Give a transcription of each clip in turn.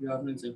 Good afternoon, sir.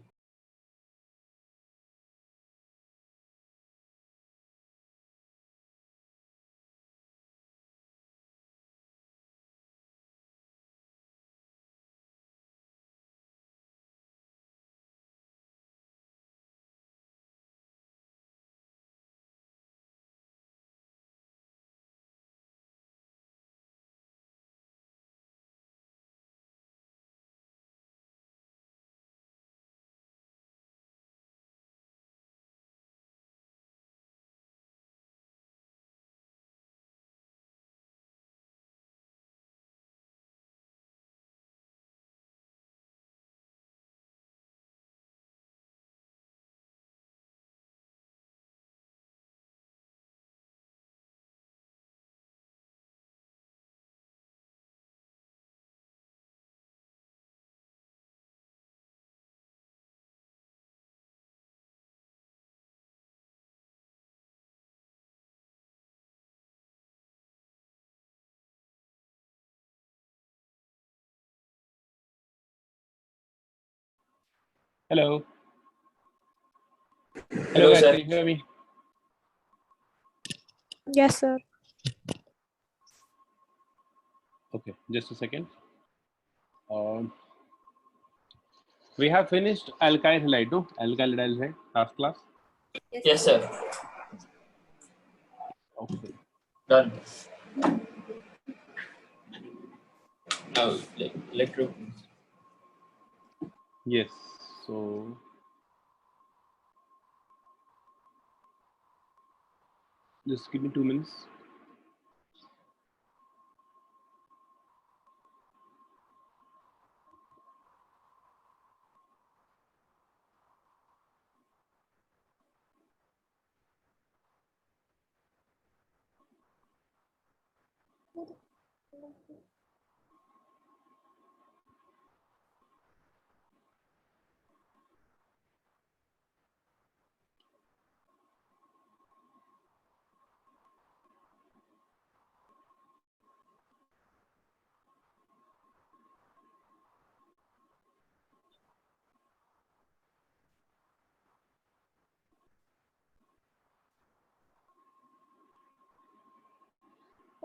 Hello. Hello, Guys, sir. can you hear me? Yes, sir. Okay, just a second. We have finished alkyl halide, no? Alkyl halide last class. Yes, sir. Okay. Done. Now, electro. Yes. So just give me 2 minutes.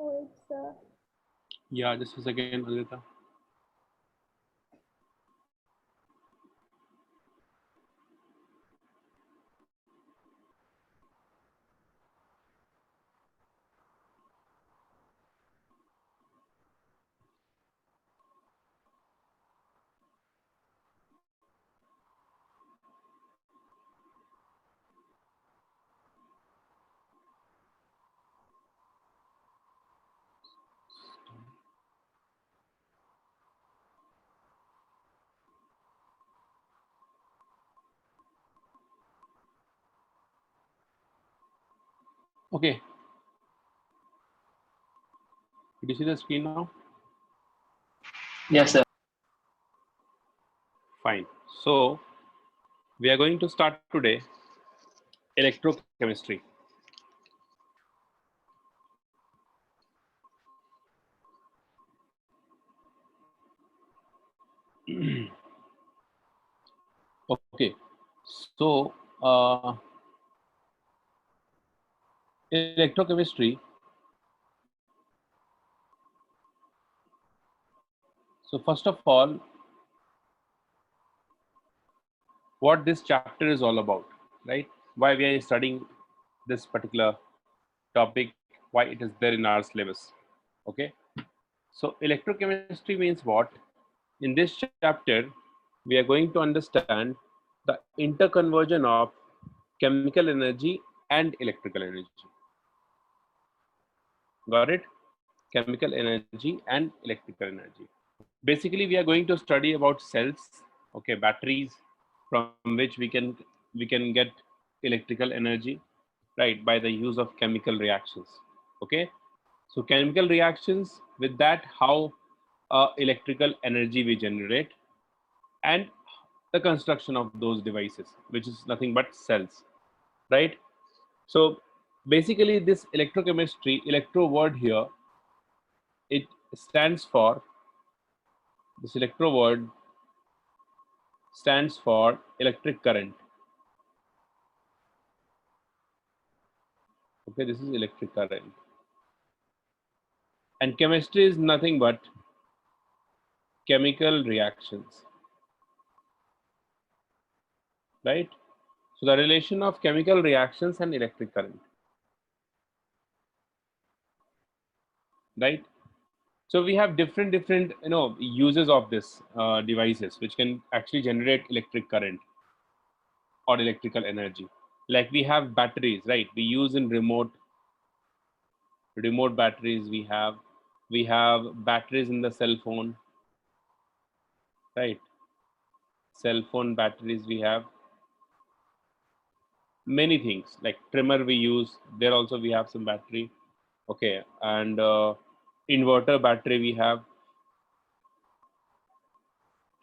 Wait, sir. Yeah, just a second, Adita. Okay. Did you see the screen now? Yes, sir. Fine. So we are going to start today electrochemistry. Okay. So electrochemistry. So first of all, what this chapter is all about, right? Why we are studying this particular topic, why it is there in our syllabus. Okay. So electrochemistry means what? In this chapter, we are going to understand the interconversion of chemical energy and electrical energy. Got it? Chemical energy and electrical energy. Basically, we are going to study about cells, okay, batteries, from which we can get electrical energy, right, by the use of chemical reactions. Okay, so chemical reactions, with that, how electrical energy we generate, and the construction of those devices, which is nothing but cells, right? So basically, this electrochemistry, electro word here, it stands for, this electro word stands for electric current. Okay, this is electric current. And chemistry is nothing but chemical reactions, right? So the relation of chemical reactions and electric current, right? So we have different uses of this devices which can actually generate electric current or electrical energy. Like we have batteries, right? We use in remote batteries. We have batteries in the cell phone, right? Cell phone batteries. We have many things like trimmer we use. There also we have some battery. Okay, and inverter battery we have,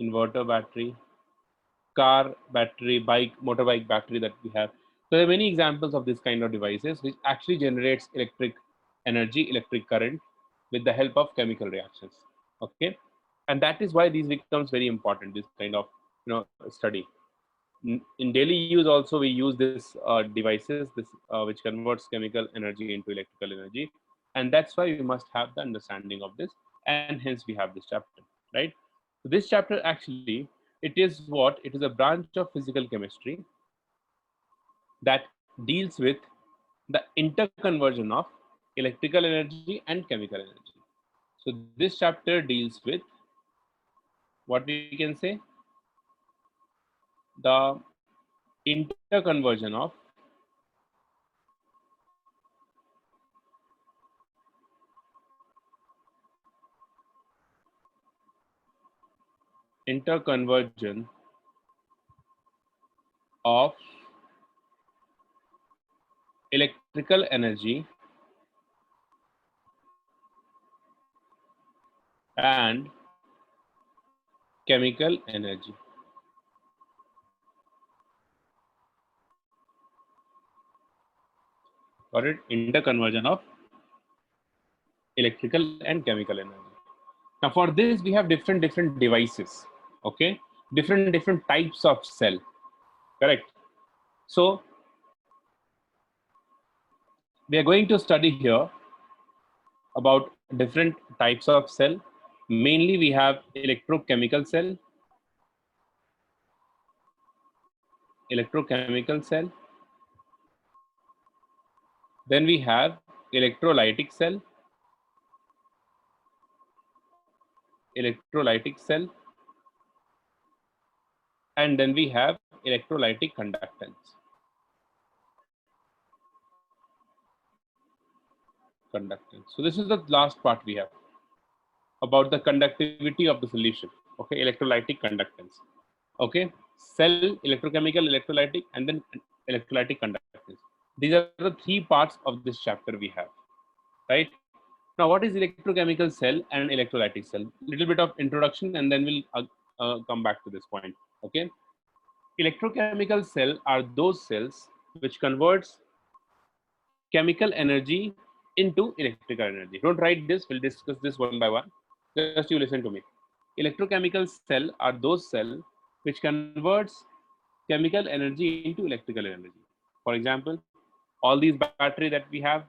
inverter battery, car battery, bike, motorbike battery that we have. So there are many examples of this kind of devices which actually generates electric energy, electric current with the help of chemical reactions. Okay, and that is why these becomes very important. This kind of study. In daily use also we use this devices this which converts chemical energy into electrical energy, and that's why we must have the understanding of this, and hence we have this chapter, right? So this chapter actually, it is a branch of physical chemistry that deals with the interconversion of electrical energy and chemical energy. So this chapter deals with what we can say, the interconversion of interconversion of electrical energy and chemical energy. Got it? Interconversion of electrical and chemical energy. Now for this we have different devices. Okay, different types of cell. Correct. So we are going to study here about different types of cell. Mainly we have electrochemical cell, electrochemical cell. Then we have electrolytic cell, electrolytic cell, and then we have electrolytic conductance. Conductance. So this is the last part we have about the conductivity of the solution. Okay, electrolytic conductance. Okay, cell, electrochemical, electrolytic, and then electrolytic conductance. These are the three parts of this chapter we have, right? Now, what is electrochemical cell and electrolytic cell? Little bit of introduction, and then we'll come back to this point. Okay, electrochemical cell are those cells which converts chemical energy into electrical energy. Don't write this. We'll discuss this one by one. Just you listen to me. Electrochemical cell are those cells which converts chemical energy into electrical energy. For example, all these battery that we have,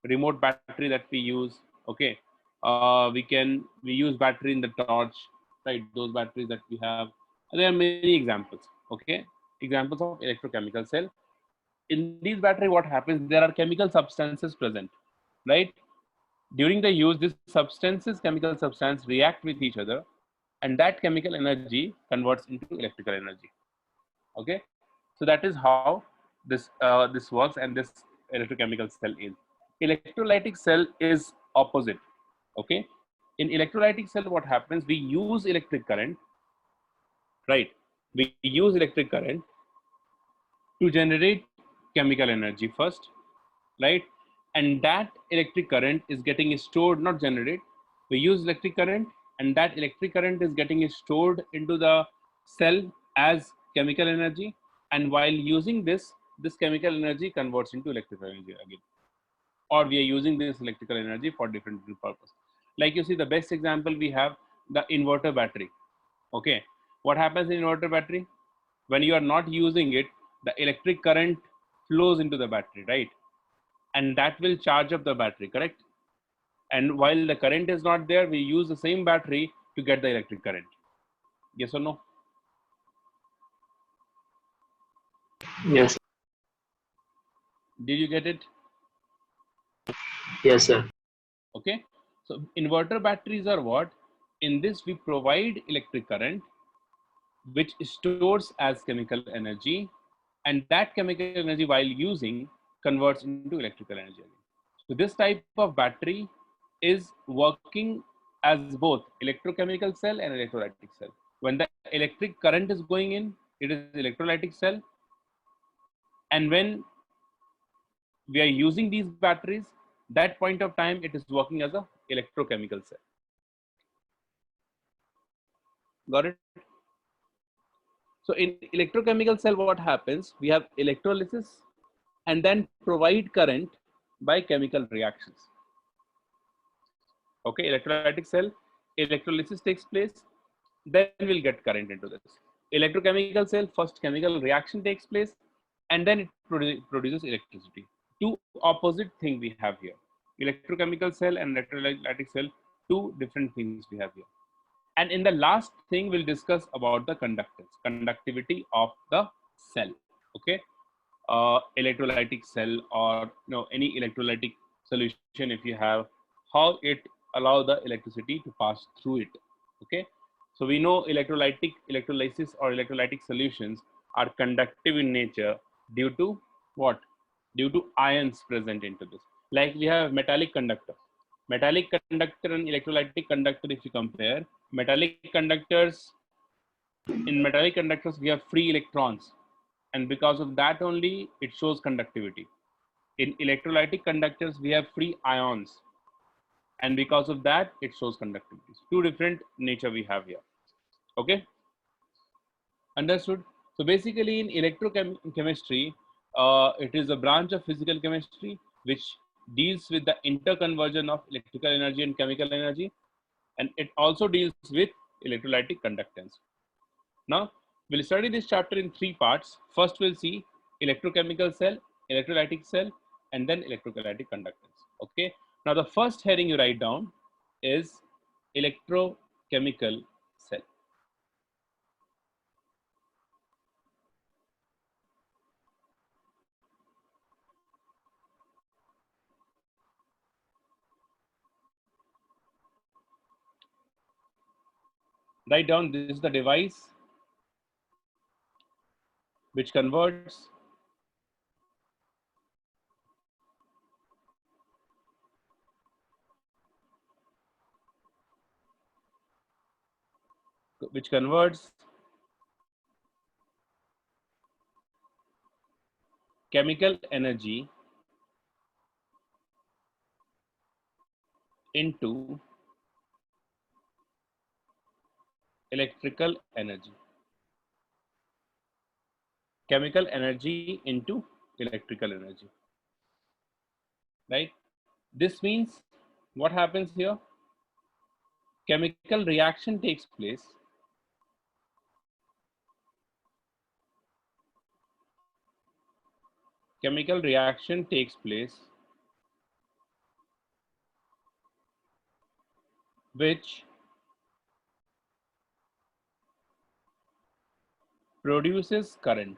remote battery that we use. Okay, we use battery in the torch, right? Those batteries that we have. There are many examples. Okay, examples of electrochemical cell. In these battery, what happens? There are chemical substances present, right? During the use, these substances, chemical substance react with each other, and that chemical energy converts into electrical energy. Okay, so that is how this works, and this electrochemical cell is. Electrolytic cell is opposite. Okay, in electrolytic cell, what happens? We use electric current, right? We use electric current to generate chemical energy first, right? And that electric current is getting stored, not generate. We use electric current, and that electric current is getting stored into the cell as chemical energy. And while using this chemical energy converts into electrical energy again. Or we are using this electrical energy for different purpose. Like you see, the best example we have the inverter battery. Okay, What happens in inverter battery? When you are not using it, the electric current flows into the battery, right? And that will charge up the battery, correct? And while the current is not there, we use the same battery to get the electric current. Yes or no? Yes. Did you get it? Yes, sir. Okay. So inverter batteries are what? In this, we provide electric current, which stores as chemical energy, and that chemical energy, while using, converts into electrical energy. So this type of battery is working as both electrochemical cell and electrolytic cell. When the electric current is going in, it is electrolytic cell, and when we are using these batteries, that point of time it is working as a electrochemical cell. Got it? So in electrochemical cell, what happens? We have electrolysis and then provide current by chemical reactions. Okay, electrolytic cell, electrolysis takes place, then we'll get current into this. Electrochemical cell, first chemical reaction takes place, and then it produces electricity. Two opposite things we have here. Electrochemical cell and electrolytic cell, two different things we have here. And in the last thing, we'll discuss about the conductivity of the cell. Okay, electrolytic cell, or any electrolytic solution, if you have, how it allow the electricity to pass through it. Okay, so we know electrolysis or electrolytic solutions are conductive in nature due to what? Due to ions present into this. Like we have metallic conductor and electrolytic conductor. If you compare metallic conductors, in metallic conductors we have free electrons, and because of that only it shows conductivity. In electrolytic conductors we have free ions, and because of that it shows conductivity. Two different nature we have here. Okay, understood? So basically in electrochemistry, it is a branch of physical chemistry which deals with the interconversion of electrical energy and chemical energy, and it also deals with electrolytic conductance. Now we'll study this chapter in three parts. First we'll see electrochemical cell, electrolytic cell, and then electrolytic conductance. Okay, now the first heading you write down is electrochemical cell. Write down, this is the device which converts chemical energy into electrical energy. Chemical energy into electrical energy, right? This means what happens here? Chemical reaction takes place. Chemical reaction takes place which produces current.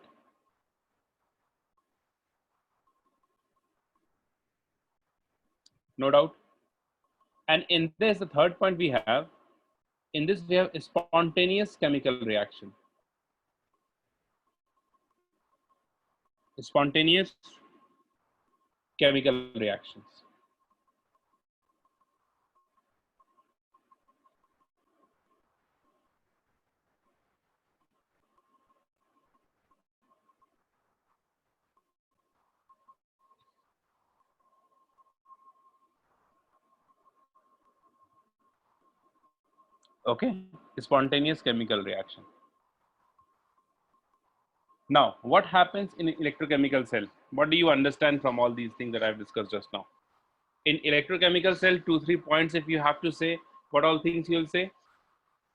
No doubt. And in this, the third point we have, in this we have a spontaneous chemical reaction. Spontaneous chemical reactions. Okay, spontaneous chemical reaction. Now, what happens in an electrochemical cell? What do you understand from all these things that I've discussed just now? In electrochemical cell, 2-3 points if you have to say, what all things you'll say?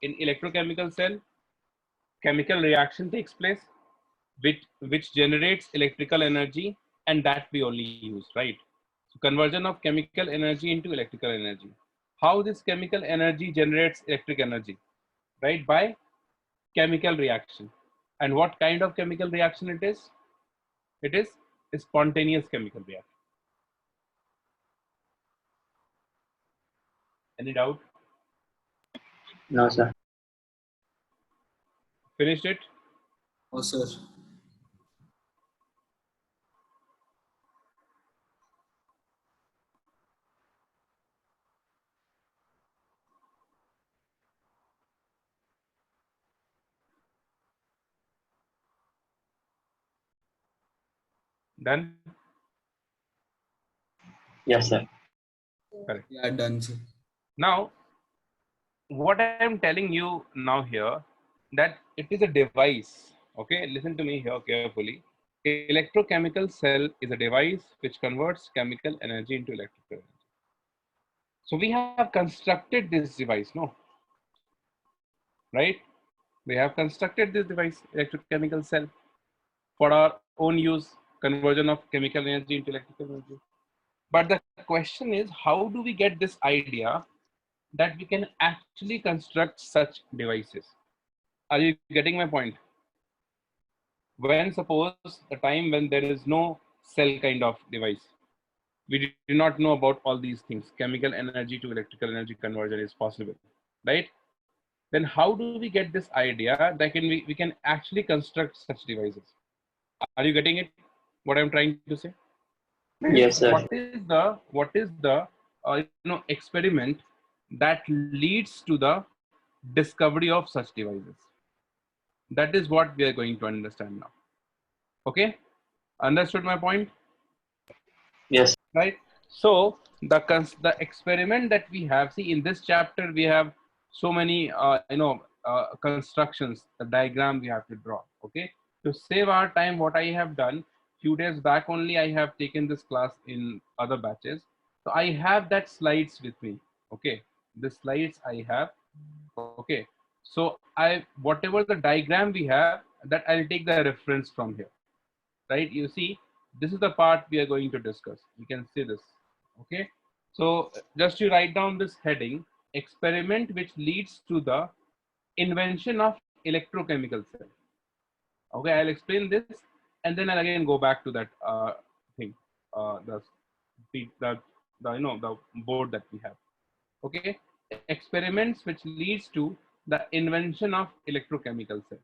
In electrochemical cell, chemical reaction takes place, which generates electrical energy, and that we only use, right? So conversion of chemical energy into electrical energy. How this chemical energy generates electric energy, right? By chemical reaction. And what kind of chemical reaction it is? It is a spontaneous chemical reaction. Any doubt? No, sir. Finished it? Oh, sir. Done? Yes, sir. Correct. Yeah, done, sir. Now, what I am telling you now here, that it is a device. Okay, listen to me here carefully. Electrochemical cell is a device which converts chemical energy into electrical energy. So we have constructed this device, no? Right? We have constructed this device, electrochemical cell, for our own use, conversion of chemical energy into electrical energy. But the question is, how do we get this idea that we can actually construct such devices? Are you getting my point? When suppose the time when there is no cell kind of device, we do not know about all these things. Chemical energy to electrical energy conversion is possible, right? Then how do we get this idea that we can actually construct such devices? Are you getting it? What I'm trying to say? Yes, sir. What is the experiment that leads to the discovery of such devices? That is what we are going to understand now. Okay, understood my point? Yes. Right. So the experiment that we have, see, in this chapter we have so many constructions, the diagram we have to draw. Okay, to save our time, what I have done, few days back only I have taken this class in other batches, so I have that slides with me. Okay, the slides I have. Okay, so I, whatever the diagram we have, that I'll take the reference from here, right? You see, this is the part we are going to discuss. You can see this. Okay, so just to write down this heading, experiment which leads to the invention of electrochemical cell. Okay, I'll explain this, and then I'll again go back to that thing, the the board that we have. Okay, experiments which leads to the invention of electrochemical cell.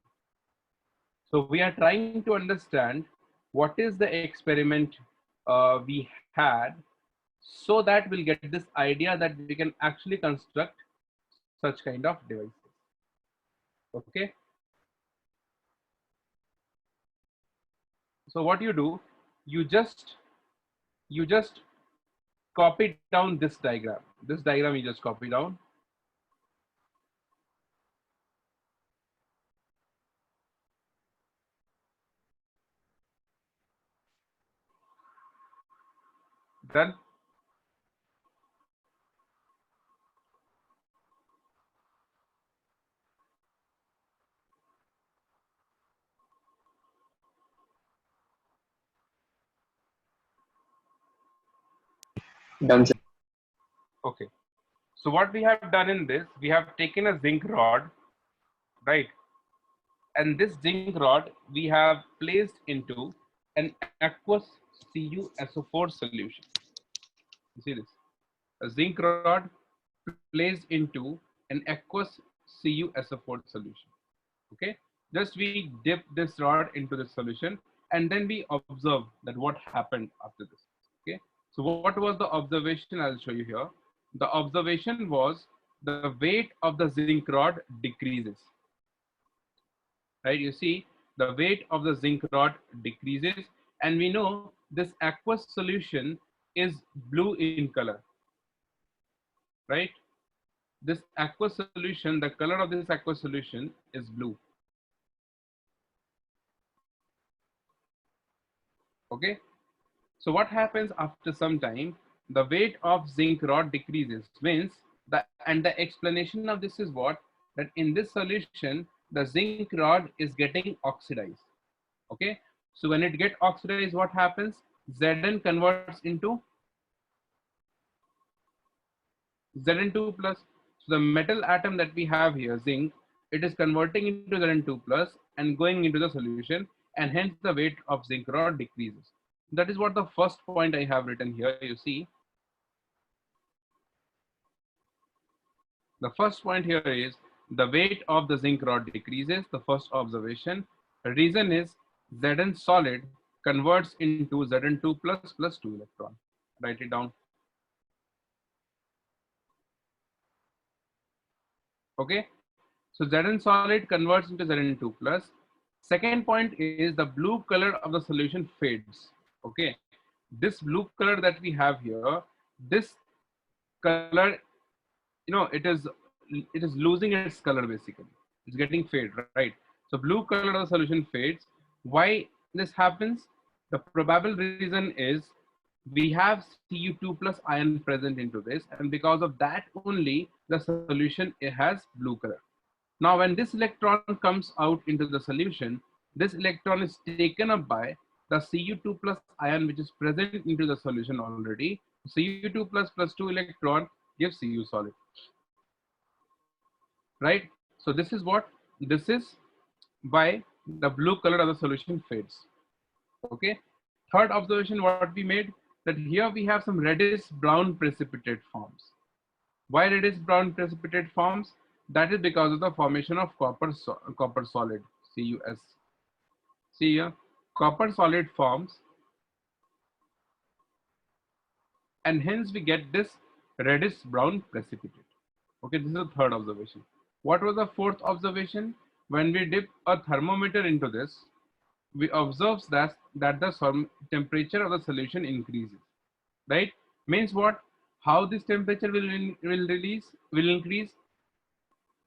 So we are trying to understand what is the experiment we had, so that we'll get this idea that we can actually construct such kind of devices. Okay. So what you do, you just you just copy down this diagram. This diagram you just copy down. Done. Done, sir. Okay. So what we have done in this, we have taken a zinc rod, right? And this zinc rod we have placed into an aqueous CuSO4 solution. You see this? A zinc rod placed into an aqueous CuSO4 solution. Okay, just we dip this rod into the solution, and then we observe that what happened after this. Okay, so what was the observation? I'll show you here. The observation was the weight of the zinc rod decreases. Right, you see the weight of the zinc rod decreases, and we know this aqueous solution is blue in color, right? This aqueous solution, the color of this aqueous solution is blue. Okay, so what happens after some time, the weight of zinc rod decreases, means the, and the explanation of this is what, that in this solution the zinc rod is getting oxidized. Okay, so when it get oxidized, what happens? Zn converts into Zn2 plus. So the metal atom that we have here, zinc, it is converting into Zn2 plus and going into the solution, and hence the weight of zinc rod decreases. That is what the first point I have written here. You see, the first point here is the weight of the zinc rod decreases, the first observation. The reason is Zn solid converts into Zn2 plus 2 electron. Write it down. Okay, so Zn solid converts into Zn2 plus. Second point is the blue color of the solution fades. Okay, this blue color that we have here, this color, it is losing its color basically. It's getting fade, right? So blue color of the solution fades. Why this happens? The probable reason is we have Cu2 plus ion present into this, and because of that only the solution it has blue color. Now, when this electron comes out into the solution, this electron is taken up by the Cu2 plus ion which is present into the solution already. Cu2 plus 2 electron gives Cu solid. Right? So this is what, this is why the blue color of the solution fades. Okay. Third observation what we made, that here we have some reddish brown precipitate forms. Why reddish brown precipitate forms? That is because of the formation of copper solid, CuS. See here, copper solid forms, and hence we get this reddish brown precipitate. Okay, this is the third observation. What was the fourth observation? When we dip a thermometer into this, we observe that the temperature of the solution increases. Right? Means what? How this temperature will increase?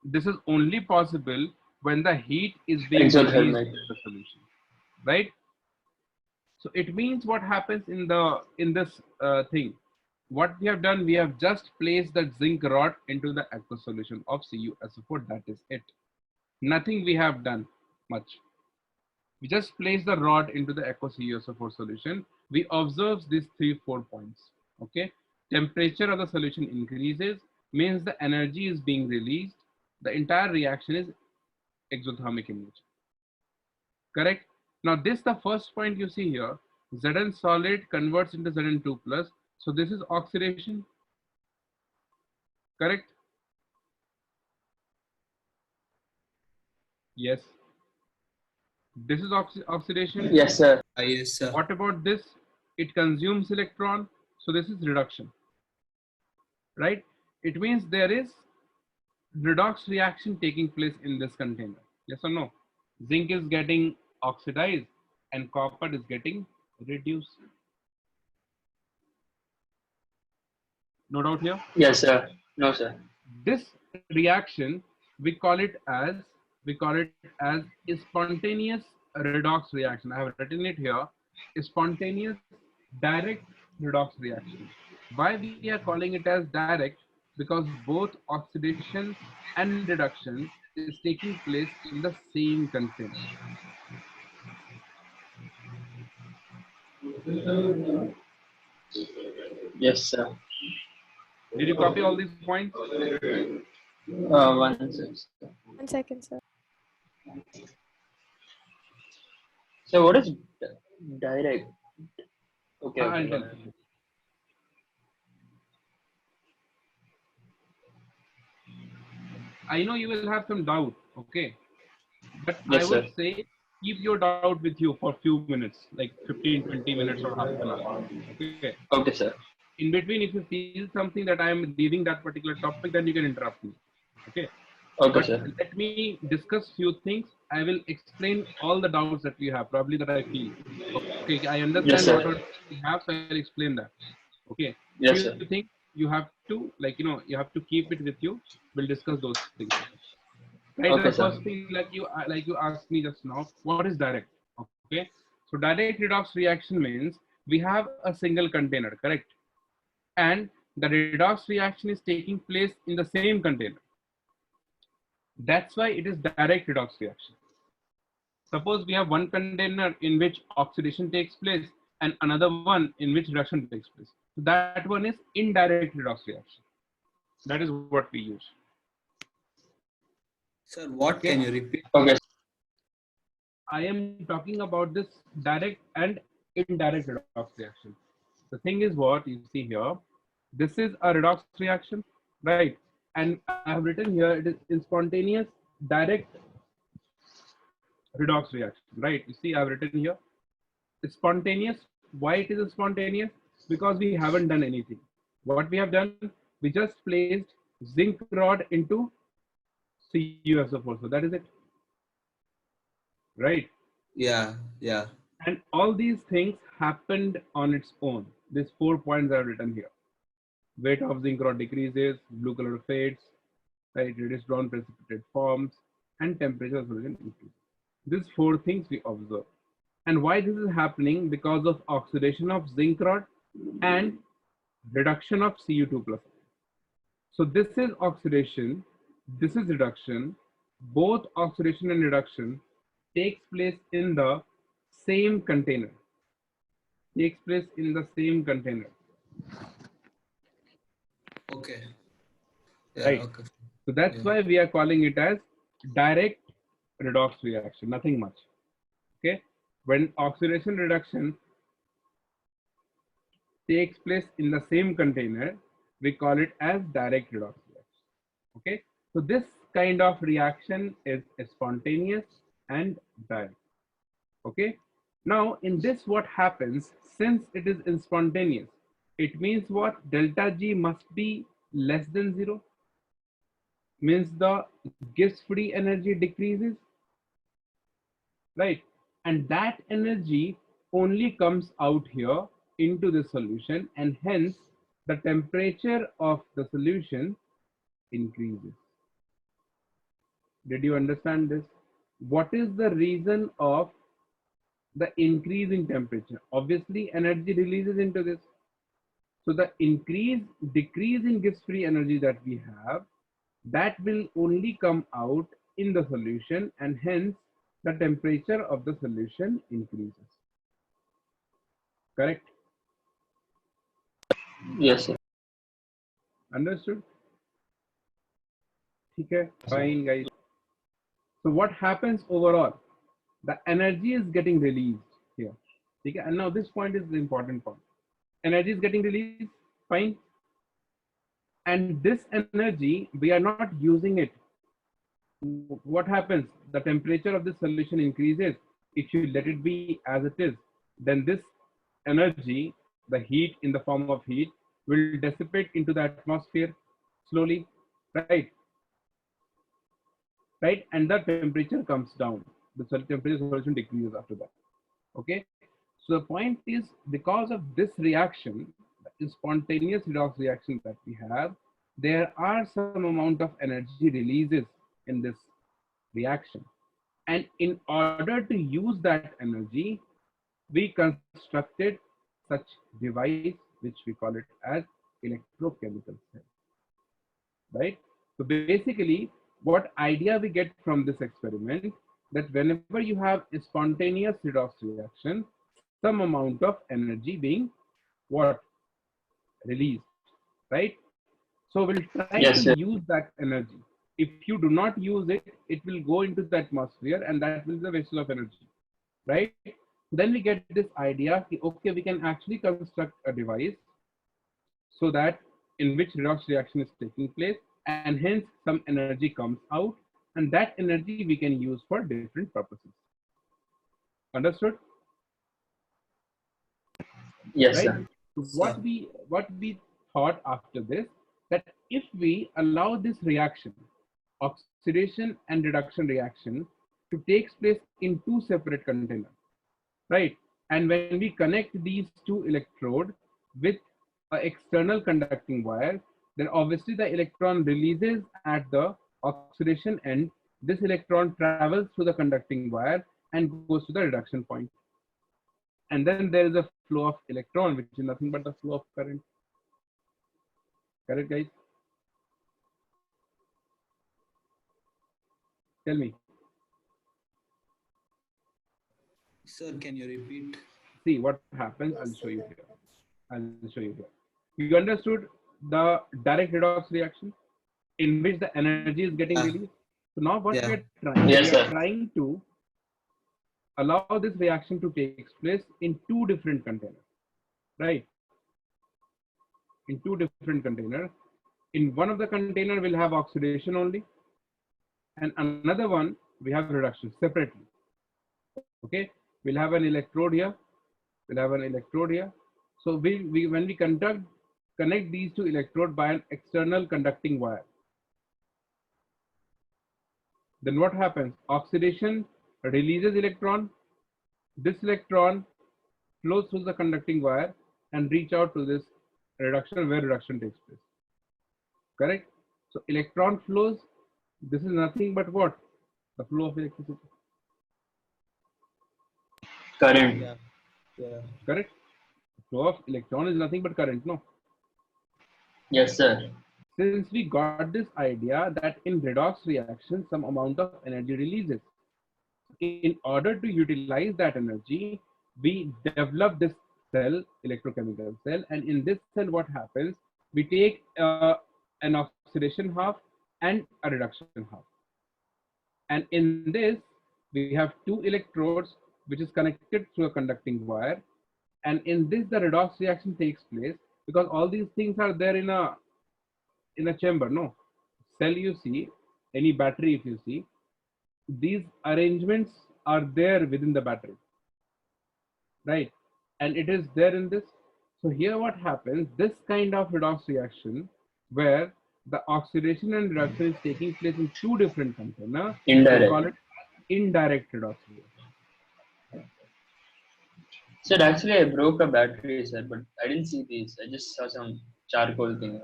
This is only possible when the heat is being released in the solution, right? So it means what happens in this thing. What we have done, we have just placed the zinc rod into the aqueous solution of CuSO4. That is it. Nothing we have done much. We just place the rod into the aqueous CuSO4 solution. We observe these 3-4 points. Okay, temperature of the solution increases, means the energy is being released. The entire reaction is exothermic in nature. Correct? Now this, the first point you see here, Zn solid converts into Zn2 plus. So this is oxidation. Correct? Yes. This is oxidation. Yes, sir. Yes, sir. What about this? It consumes electron. So this is reduction. Right? It means there is redox reaction taking place in this container. Yes or no? Zinc is getting oxidized and copper is getting reduced. No doubt here? Yes, sir. No, sir. This reaction, we call it as a spontaneous redox reaction. I have written it here, a spontaneous direct redox reaction. Why we are calling it as direct? Because both oxidation and reduction is taking place in the same container. Yes, sir. Did you copy all these points? 1 second. 1 second, sir. So what is direct? Okay. I'll tell you. I know you will have some doubt, okay? But Yes, I would sir. say keep your doubt with you for a few minutes, like 15, 20 minutes or half an hour. Okay. Okay, sir. In between, if you feel something that I am leaving that particular topic, then you can interrupt me. Okay. Okay, But sir. let me discuss few things. I will explain all the doubts that you have, probably that I feel. Okay, I understand Yes, sir. what you have, so I'll explain that. Okay. Yes, Few sir. things you have to, you have to keep it with you. We'll discuss those things. Right. Okay, The sir. first thing, like you asked me just now, what is direct? Okay. So direct redox reaction means we have a single container, correct? And the redox reaction is taking place in the same container. That's why it is direct redox reaction. Suppose we have one container in which oxidation takes place and another one in which reduction takes place. So that one is indirect redox reaction. That is what we use. Sir, what Okay. can you repeat? Okay. I am talking about this direct and indirect redox reaction. The thing is what you see here. This is a redox reaction, right? And I have written here it is spontaneous direct redox reaction, right? You see, I've written here spontaneous. Why it is spontaneous? Because we haven't done anything. What we have done, we just placed zinc rod into CuSO4. So that is it, right? Yeah, yeah. And all these things happened on its own. These 4 points are written here. Weight of zinc rod decreases, blue color fades, right? Reduced brown precipitate forms, and temperature of solution increases. These four things we observe. And why this is happening? Because of oxidation of zinc rod and reduction of Cu2 plus. So this is oxidation, this is reduction. Both oxidation and reduction takes place in the same container. Takes place in the same container. Okay. Yeah, Right. okay. So that's Yeah. why we are calling it as direct redox reaction, nothing much. Okay. When oxidation reduction takes place in the same container, we call it as direct redox reaction. Okay. So this kind of reaction is spontaneous and direct. Okay. Now in this what happens, since it is spontaneous, it means what? Delta G must be less than 0, means the Gibbs free energy decreases, right? And that energy only comes out here into the solution, and hence the temperature of the solution increases. Did you understand this? What is the reason of the increase in temperature? Obviously energy releases into this. So the decrease in Gibbs free energy that we have, that will only come out in the solution, and hence the temperature of the solution increases. Correct? Yes, sir. Understood? Okay, fine guys. So what happens overall? The energy is getting released here. Okay, and now this point is the important point. Energy is getting released, fine. And this energy, we are not using it. What happens? The temperature of the solution increases. If you let it be as it is, then this energy, the heat in the form of heat, will dissipate into the atmosphere slowly, right? Right, and the temperature comes down. The temperature solution decreases after that. Okay, so the point is, because of this reaction, the spontaneous redox reaction that we have, there are some amount of energy releases in this reaction, and in order to use that energy, we constructed such device which we call it as electrochemical cell, right? So basically, what idea we get from this experiment, that whenever you have a spontaneous redox reaction, some amount of energy being what? Released, right? So we'll try to Yes, sir. use that energy. If you do not use it, it will go into the atmosphere, and that will be the waste of energy, right? Then we get this idea, okay, we can actually construct a device so that in which redox reaction is taking place, and hence some energy comes out, and that energy we can use for different purposes. Understood? Yes, Right? sir. So Sir. what we thought after this, that if we allow this reaction, oxidation and reduction reaction, to take place in two separate containers, right? And when we connect these two electrode with an external conducting wire, then obviously the electron releases at the oxidation end. This electron travels through the conducting wire and goes to the reduction point. And then there is a flow of electron, which is nothing but the flow of current. Correct, guys? Tell me. Sir, can you repeat? See what happens. I'll show you here. I'll show you here. You understood the direct redox reaction in which the energy is getting Yeah. released. So now what Yeah. we Yes, are sir. trying to allow this reaction to take place in two different containers, right? In two different containers. In one of the container we'll have oxidation only, and another one we have reduction separately. Okay, we'll have an electrode here. We'll have an electrode here. So we when we connect these two electrodes by an external conducting wire, then what happens? Oxidation releases electron. This electron flows through the conducting wire and reach out to this reduction where reduction takes place. Correct? So electron flows. This is nothing but what? The flow of electricity. Current. Yeah. Yeah. Correct? The flow of electron is nothing but current, no? Yes, sir. Since we got this idea that in redox reaction, some amount of energy releases. In order to utilize that energy, we develop this cell, electrochemical cell, and in this cell, what happens? We take an oxidation half and a reduction half. And in this, we have two electrodes which is connected through a conducting wire. And in this, the redox reaction takes place because all these things are there in a chamber. No, cell you see, any battery if you see, these arrangements are there within the battery, right? And it is there in this. So here what happens, this kind of redox reaction where the oxidation and reduction is taking place in two different containers, we Indirect. call it indirect redox reaction. Sir, actually, I broke a battery, sir, but I didn't see these. I just saw some charcoal thing.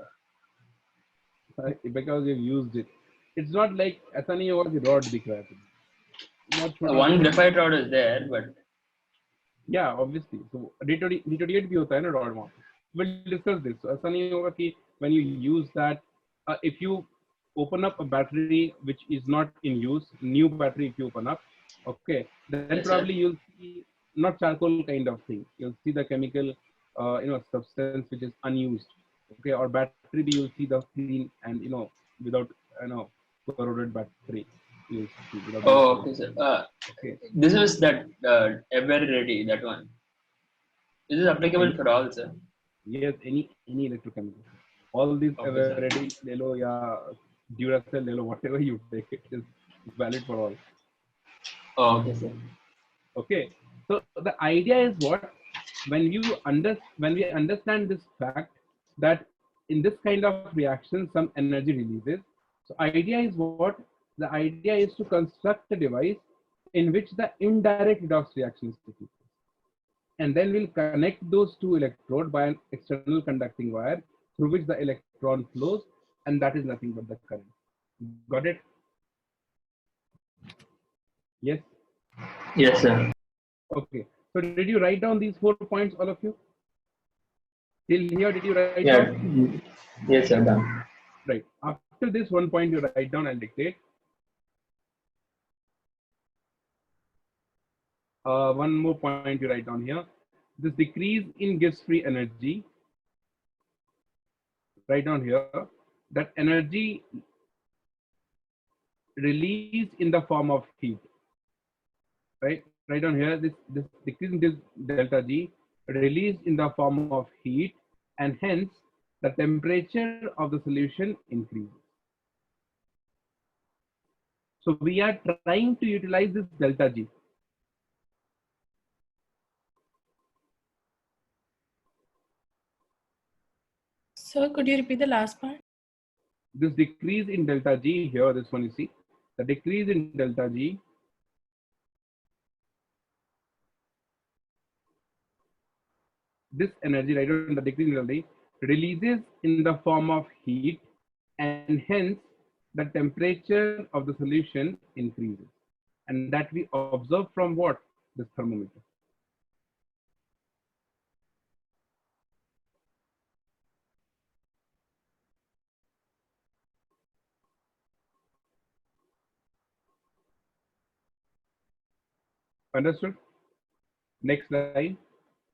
Because you've used it. It's not like ऐसा नहीं होगा कि rod दिख रहा है तुम्हें. बहुत छोटा One सा. graphite rod is there, but Yeah, obviously. So D28 भी होता है ना rod वहाँ पे. We'll discuss this. So ऐसा नहीं होगा कि when you use that, if you open up a battery which is not in use, new battery if you open up, okay, then yes, probably sir. you'll see not charcoal kind of thing. You'll see the chemical, substance which is unused. Okay, or battery you'll see the clean and without corroded battery. You'll see without any Oh, corrosion. okay, sir. Okay. This is that ever ready, that one. This is applicable for all, sir. Yes, any electrochemical. All these Okay, ever sir. ready ले लो या Duracell ले लो, whatever you take, it is valid for all. Oh, okay, sir. Okay, so the idea is what, when we understand this fact that in this kind of reaction some energy releases. So idea is what, the idea is to construct a device in which the indirect redox reaction is taking place, and then we'll connect those two electrodes by an external conducting wire through which the electron flows, and that is nothing but the current. Got it? Yes. Yes, sir. Okay, so did you write down these 4 points, all of you? Till here, did you write Yeah. down? Yes, sir. Done. Right. After this one point you write down, I'll dictate. One more point you write down here. This decrease in Gibbs free energy. Write down here that energy released in the form of heat. Right. Write down here this decrease in this delta G released in the form of heat, and hence the temperature of the solution increases. So we are trying to utilize this delta G. Sir, could you repeat the last part? This decrease in delta G here, this one you see, the decrease in delta G this energy, right, on the decrease in delta G releases in the form of heat, and hence the temperature of the solution increases, and that we observe from what? This thermometer. Understood? Next line.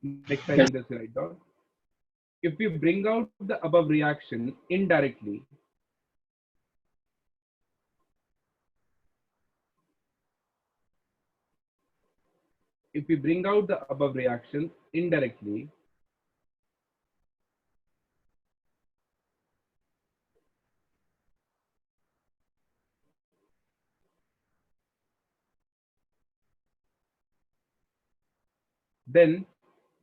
Next line in Yes. this write down. If we bring out the above reaction indirectly, if we bring out the above reaction indirectly, then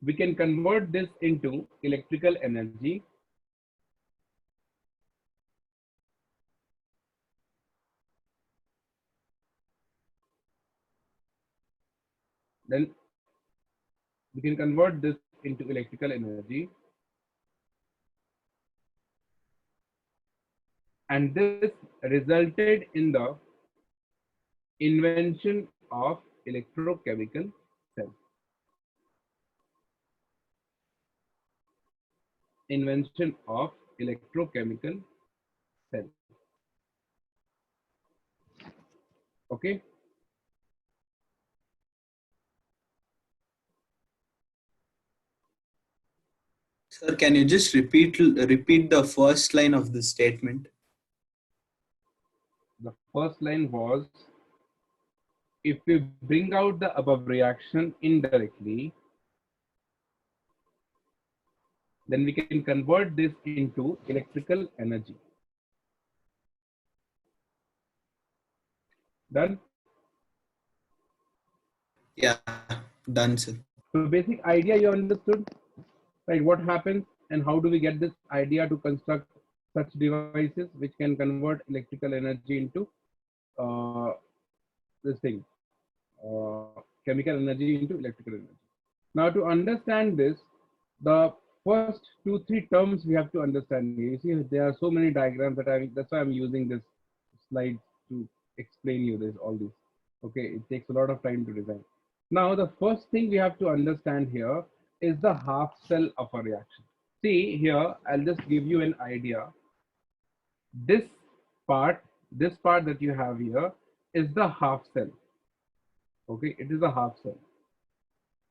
we can convert this into electrical energy. Then we can convert this into electrical energy, and this resulted in the invention of electrochemical cell. Invention of electrochemical cell. Okay. Sir, can you just repeat the first line of the statement? The first line was, if we bring out the above reaction indirectly, then we can convert this into electrical energy. Done? Yeah, done, sir. So basic idea you understood, right? What happens and how do we get this idea to construct such devices which can convert electrical energy into uh, this thing, chemical energy into electrical energy. Now to understand this, the first 2-3 terms we have to understand. You see, there are so many diagrams that's why I'm using this slide to explain you this all this. Okay, it takes a lot of time to design. Now the first thing we have to understand here is the half cell of a reaction. See here, I'll just give you an idea. This this part that you have here is the half cell. Okay, it is a half cell,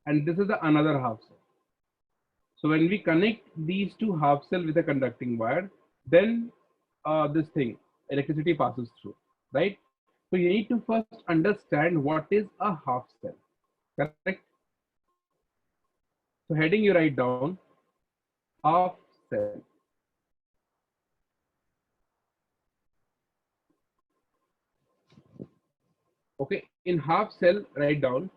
and this is the another half cell. So when we connect these two half cell with a conducting wire, then this thing, electricity passes through, right? So you need to first understand what is a half cell, correct? So heading you write down half cell. Okay, in half cell, write down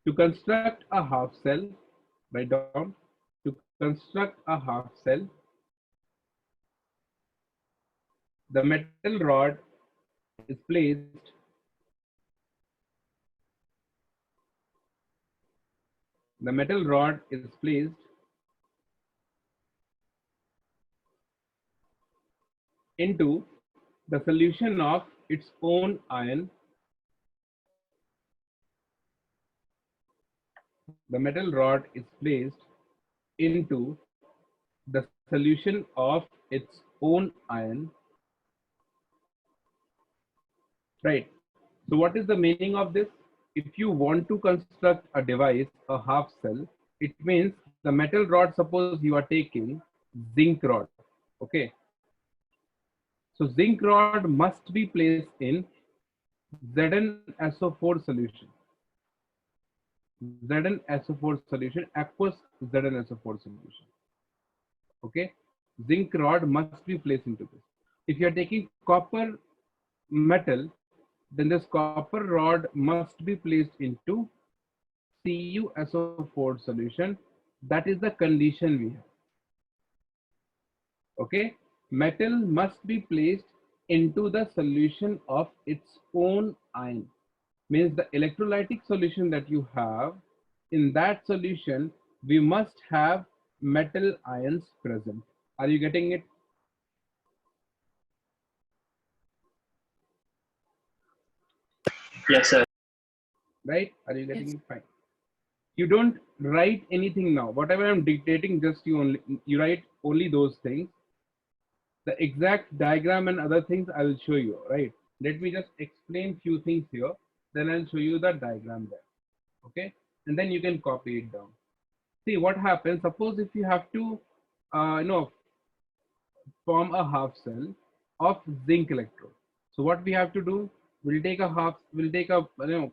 to construct a half cell, write down to construct a half cell, the metal rod is placed the metal rod is placed into the solution of its own ion. The metal rod is placed into the solution of its own ion. Right. So what is the meaning of this? If you want to construct a device, a half cell, it means the metal rod, suppose you are taking zinc rod. Okay. So zinc rod must be placed in ZnSO4 solution. ZnSO4 solution, aqueous ZnSO4 solution. Okay. Zinc rod must be placed into this. If you are taking copper metal, then this copper rod must be placed into CuSO4 solution. That is the condition we have. Okay, metal must be placed into the solution of its own ion. Means the electrolytic solution that you have, in that solution, we must have metal ions present. Are you getting it? Yes, sir. Right? Are you getting Yes. it? Fine. You don't write anything now. Whatever I'm dictating, just you write only those things. The exact diagram and other things I will show you, right? Let me just explain few things here, then I'll show you the diagram there, okay? And then you can copy it down. See what happens, suppose if you have to, form a half cell of zinc electrode. So what we have to do, we'll take a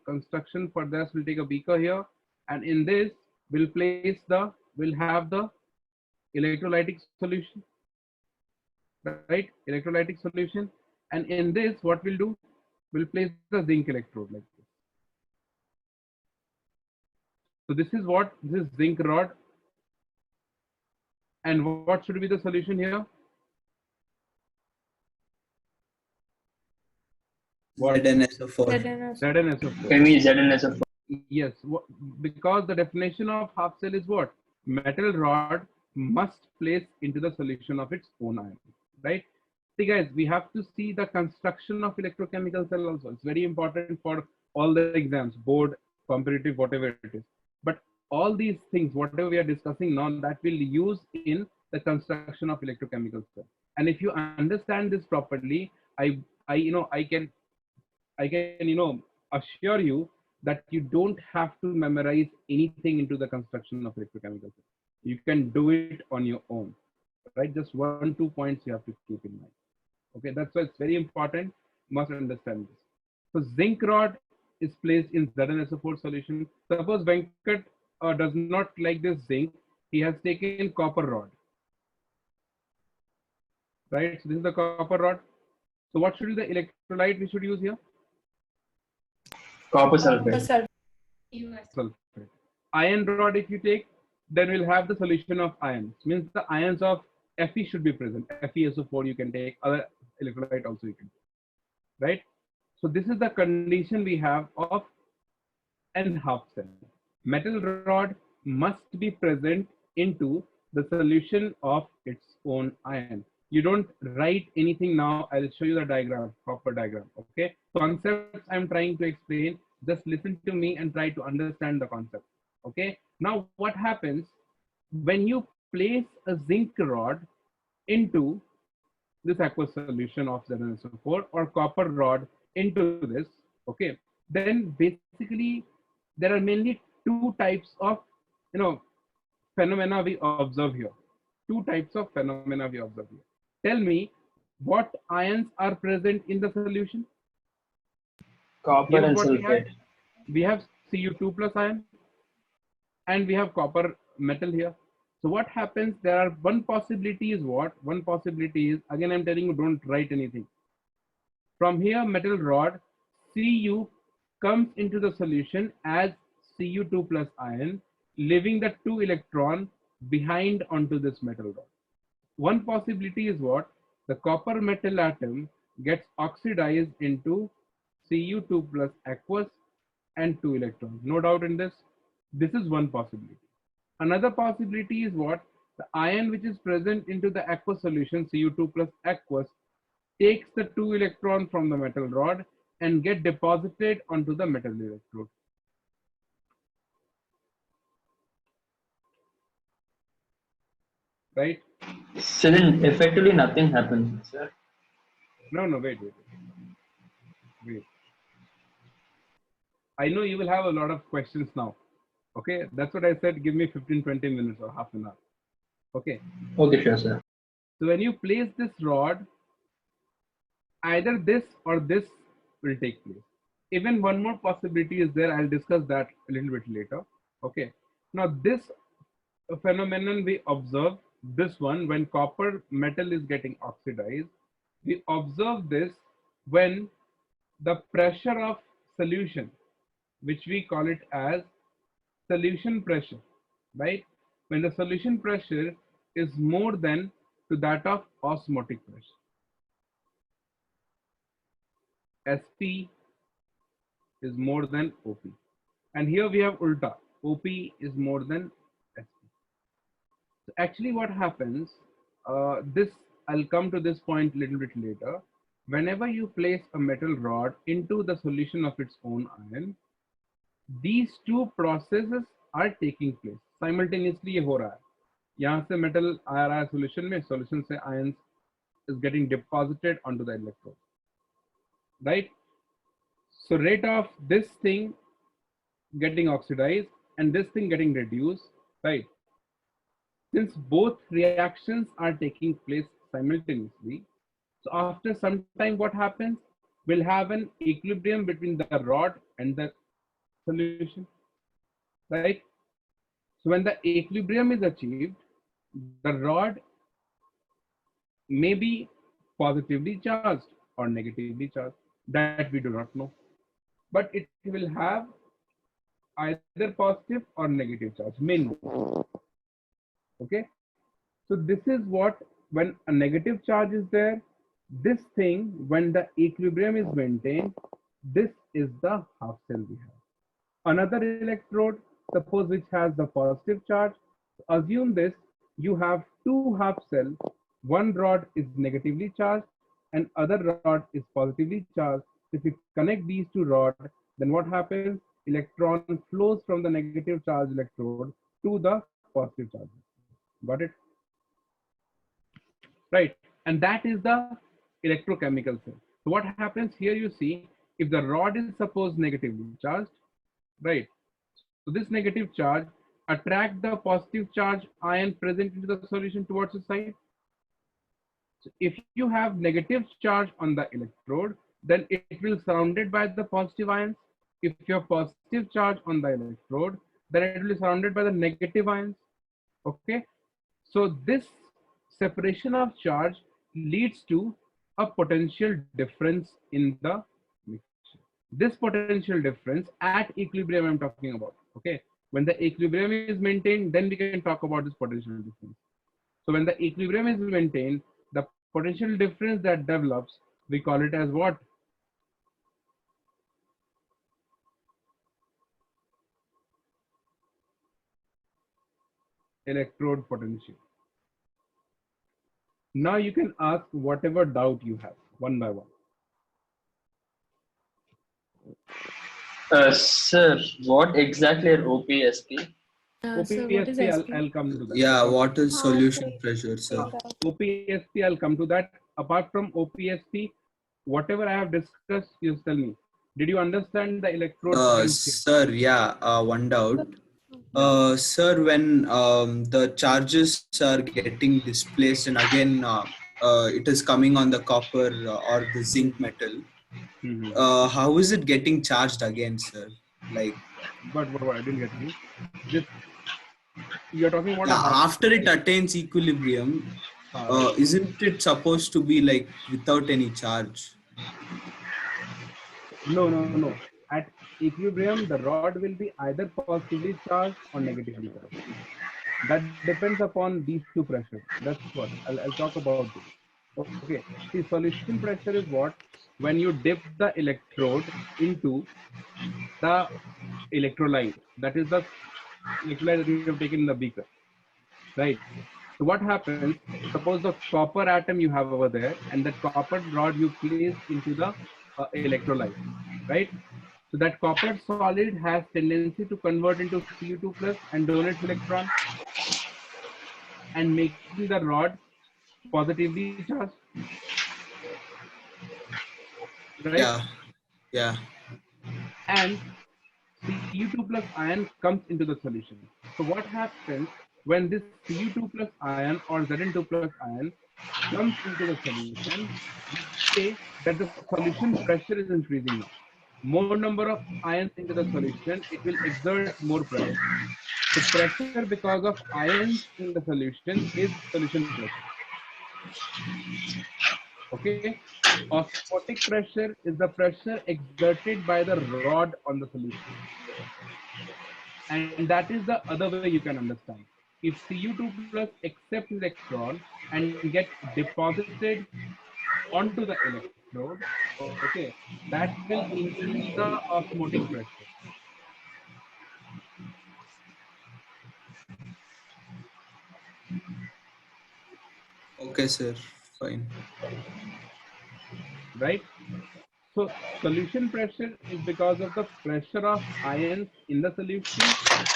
construction for this, we'll take a beaker here, and in this, we'll have the electrolytic solution, right? Electrolytic solution. And in this, what we'll do, we'll place the zinc electrode like this. So this is zinc rod. And what should be the solution here? What? ZnSO4. ZnSO4. Can we ZnSO4? Yes, because the definition of half cell is what? Metal rod must place into the solution of its own ion, right? See guys, we have to see the construction of electrochemical cell also. It's very important for all the exams, board, competitive, whatever it is. But all these things, whatever we are discussing now, that will use in the construction of electrochemical cell. And if you understand this properly, I can assure you that you don't have to memorize anything into the construction of electrochemical cell. You can do it on your own, right? Just 1-2 points you have to keep in mind. Okay, that's why it's very important. You must understand this. So zinc rod is placed in ZnSO4 solution. Suppose Venkat does not like this zinc. He has taken copper rod, right? So this is the copper rod. So what should be the electrolyte we should use here? Copper sulfate. Sulfate. Iron rod if you take, then we'll have the solution of ions. Means the ions of Fe should be present. FeSO4 you can take, other electrolyte also you can take, right? So this is the condition we have of an half cell. Metal rod must be present into the solution of its own ion. You don't write anything now. I'll show you the diagram, proper diagram. Okay. Concepts I'm trying to explain. Just listen to me and try to understand the concept. Okay. Now what happens when you place a zinc rod into this aqueous solution of ZnSO4 or copper rod into this? Okay. Then basically there are mainly two types of phenomena we observe here. Two types of phenomena we observe here. Tell me what ions are present in the solution. Copper and sulfate. We have Cu2 plus ion and we have copper metal here. So what happens, there are one possibility is what? One possibility is, again I'm telling you, don't write anything. From here metal rod, Cu comes into the solution as Cu2 plus ion, leaving the 2 electron behind onto this metal rod. One possibility is what? The copper metal atom gets oxidized into Cu2 plus aqueous and 2 electrons. No doubt in this. This is one possibility. Another possibility is what? The ion which is present into the aqueous solution, Cu2 plus aqueous, takes the 2 electron from the metal rod and get deposited onto the metal electrode. Right? So then effectively nothing happens, sir. No, wait. I know you will have a lot of questions now. Okay, that's what I said. Give me 15-20 minutes or half an hour. Okay. Okay, sure, sir. So when you place this rod, either this or this will take place. Even one more possibility is there. I'll discuss that a little bit later. Okay. Now this phenomenon we observe, this one, when copper metal is getting oxidized, we observe this when the pressure of solution, which we call it as solution pressure, right? When the solution pressure is more than to that of osmotic pressure. SP is more than OP. And here we have ulta. OP is more than SP. So actually what happens, I'll come to this point a little bit later. Whenever you place a metal rod into the solution of its own ion, these two processes are taking place simultaneously. ये हो रहा है, यहाँ से metal आ रहा है solution में, solution से ions is getting deposited onto the electrode, right? So rate of this thing getting oxidized and this thing getting reduced, right? Since both reactions are taking place simultaneously, so after some time what happens? We'll have an equilibrium between the rod and the solution, right? So when the equilibrium is achieved, the rod may be positively charged or negatively charged. That we do not know. But it will have either positive or negative charge, mainly. Okay. So this is what, when a negative charge is there, this thing, when the equilibrium is maintained, this is the half cell we have. Another electrode, suppose which has the positive charge, assume this, you have two half cells, one rod is negatively charged and other rod is positively charged. If you connect these two rods, then what happens? Electron flows from the negative charge electrode to the positive charge. Got it? Right. And that is the electrochemical cell. So what happens here, you see, if the rod is supposed negatively charged, right? So this negative charge attract the positive charge ion present into the solution towards the side. So if you have negative charge on the electrode, then it will surrounded by the positive ions. If you have positive charge on the electrode, then it will be surrounded by the negative ions. Okay. So this separation of charge leads to a potential difference in the mixture. This potential difference at equilibrium I'm talking about. Okay. When the equilibrium is maintained, then we can talk about this potential difference. So when the equilibrium is maintained, the potential difference that develops, we call it as what? Electrode potential. Now you can ask whatever doubt you have, one by one. Sir, what exactly are OPSP? So what is OPSP, SP? I'll come to that. Yeah, what is Ah, solution so pressure, sir? OPSP, I'll come to that. Apart from OPSP, whatever I have discussed, you tell me. Did you understand the electrode potential? Sir, yeah, one doubt. Yeah. Sir, when the charges are getting displaced and again it is coming on the copper or the zinc metal, how is it getting charged again, sir? Like, But I didn't get you. This, you're talking about a yeah, half after cell, it right? attains equilibrium, Right. isn't it supposed to be like without any charge? No. At equilibrium, the rod will be either positively charged or negatively charged. That depends upon these two pressures. That's what I'll talk about this. Okay. See, solution pressure is what? When you dip the electrode into the electrolyte. That is the electrolyte that you have taken in the beaker, right? So what happens? Suppose the copper atom you have over there, and that copper rod you place into the electrolyte, right? So that copper solid has tendency to convert into Cu2 plus and donates electron and making the rod positively charged, right? Yeah, yeah, And Cu2 plus ion comes into the solution. So what happens when this Cu2 plus ion or Zn2 plus ion comes into the solution? We say that the solution pressure is increasing now. More number of ions into the solution, it will exert more pressure. So pressure because of ions in the solution is solution pressure. Okay. Osmotic pressure is the pressure exerted by the rod on the solution. And that is the other way you can understand. If Cu2 plus accepts electron and get deposited onto the electrode, okay, that will increase the osmotic pressure. okay, sir, fine. Right? So solution pressure is because of the pressure of ions in the solution.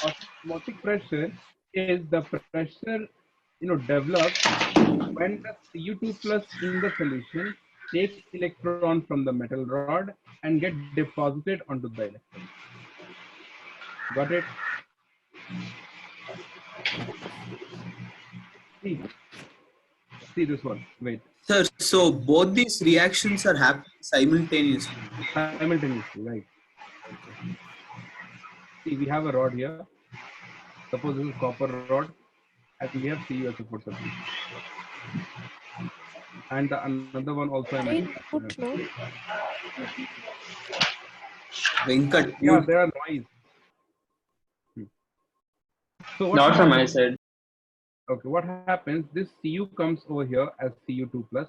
Osmotic pressure is the pressure developed when the Cu2 plus in the solution takes electron from the metal rod and get deposited onto the electrode. Got it? See this one. Wait. Sir, so both these reactions are happening simultaneously. Simultaneously, right? See, we have a rod here. Suppose this is copper rod, and we have CuSO4 solution. And the another one also I Can mentioned. you put no? Venkat, Yeah, you there are noise. So what Not from my happens? side. Okay, what happens? This Cu comes over here as Cu2 plus,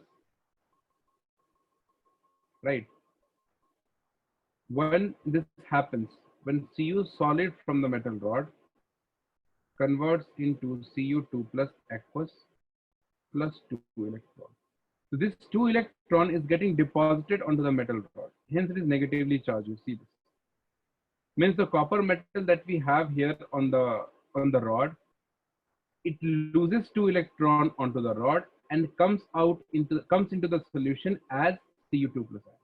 right? When this happens, when Cu solid from the metal rod converts into Cu2 plus aqueous plus 2 electron. So this 2 electron is getting deposited onto the metal rod. Hence it is negatively charged. You see this. Means the copper metal that we have here on the rod, it loses 2 electron onto the rod and comes into the solution as Cu2 plus ion.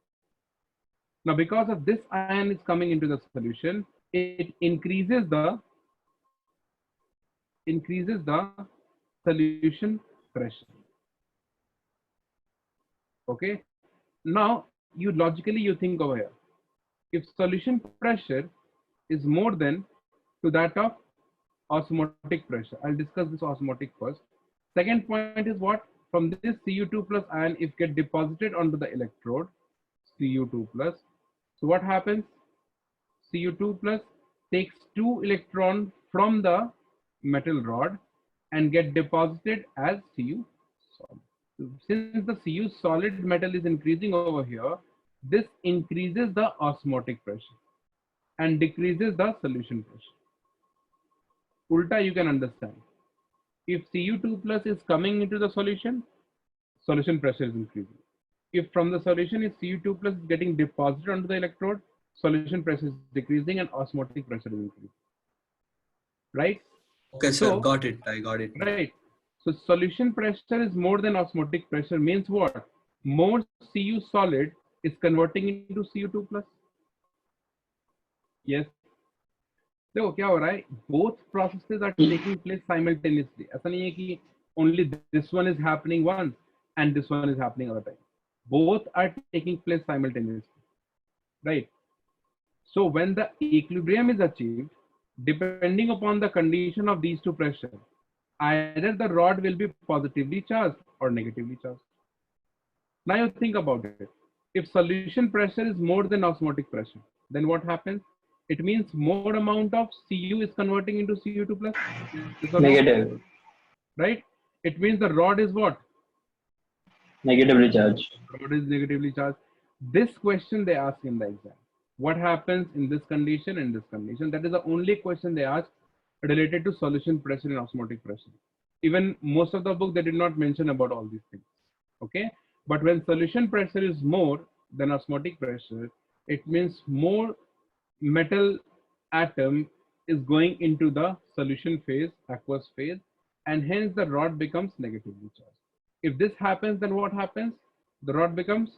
Now because of this ion is coming into the solution, it increases the solution pressure. Okay. Now you think over here. If solution pressure is more than to that of osmotic pressure, I'll discuss this osmotic first. Second point is what? From this Cu2 plus ion, if get deposited onto the electrode, Cu2 plus. So what happens? Cu2 plus takes 2 electron from the metal rod and get deposited as Cu solid. Since the Cu solid metal is increasing over here, this increases the osmotic pressure and decreases the solution pressure. Ulta, you can understand. If Cu2 plus is coming into the solution pressure is increasing. If from the solution is Cu2 plus getting deposited onto the electrode, solution pressure is decreasing and osmotic pressure is increasing. Right? okay, sir? So, Got it. I got it. Right. So solution pressure is more than osmotic pressure means what? More Cu solid is converting into Cu2 plus. Yes. देखो क्या हो रहा है? Both processes are taking place simultaneously. ऐसा नहीं है कि only this one is happening once and this one is happening other time. Both are taking place simultaneously. Right. So when the equilibrium is achieved, depending upon the condition of these two pressures, either the rod will be positively charged or negatively charged. Now you think about it. If solution pressure is more than osmotic pressure, then what happens? It means more amount of Cu is converting into Cu2 plus. Negative. Right? It means the rod is what? Negatively charged. Rod is negatively charged. This question they ask in the exam. What happens in this condition and this condition? That is the only question they ask related to solution pressure and osmotic pressure. Even most of the book, they did not mention about all these things. Okay. But when solution pressure is more than osmotic pressure, it means more metal atom is going into the solution phase, aqueous phase, and hence the rod becomes negatively charged. If this happens, then what happens? The rod becomes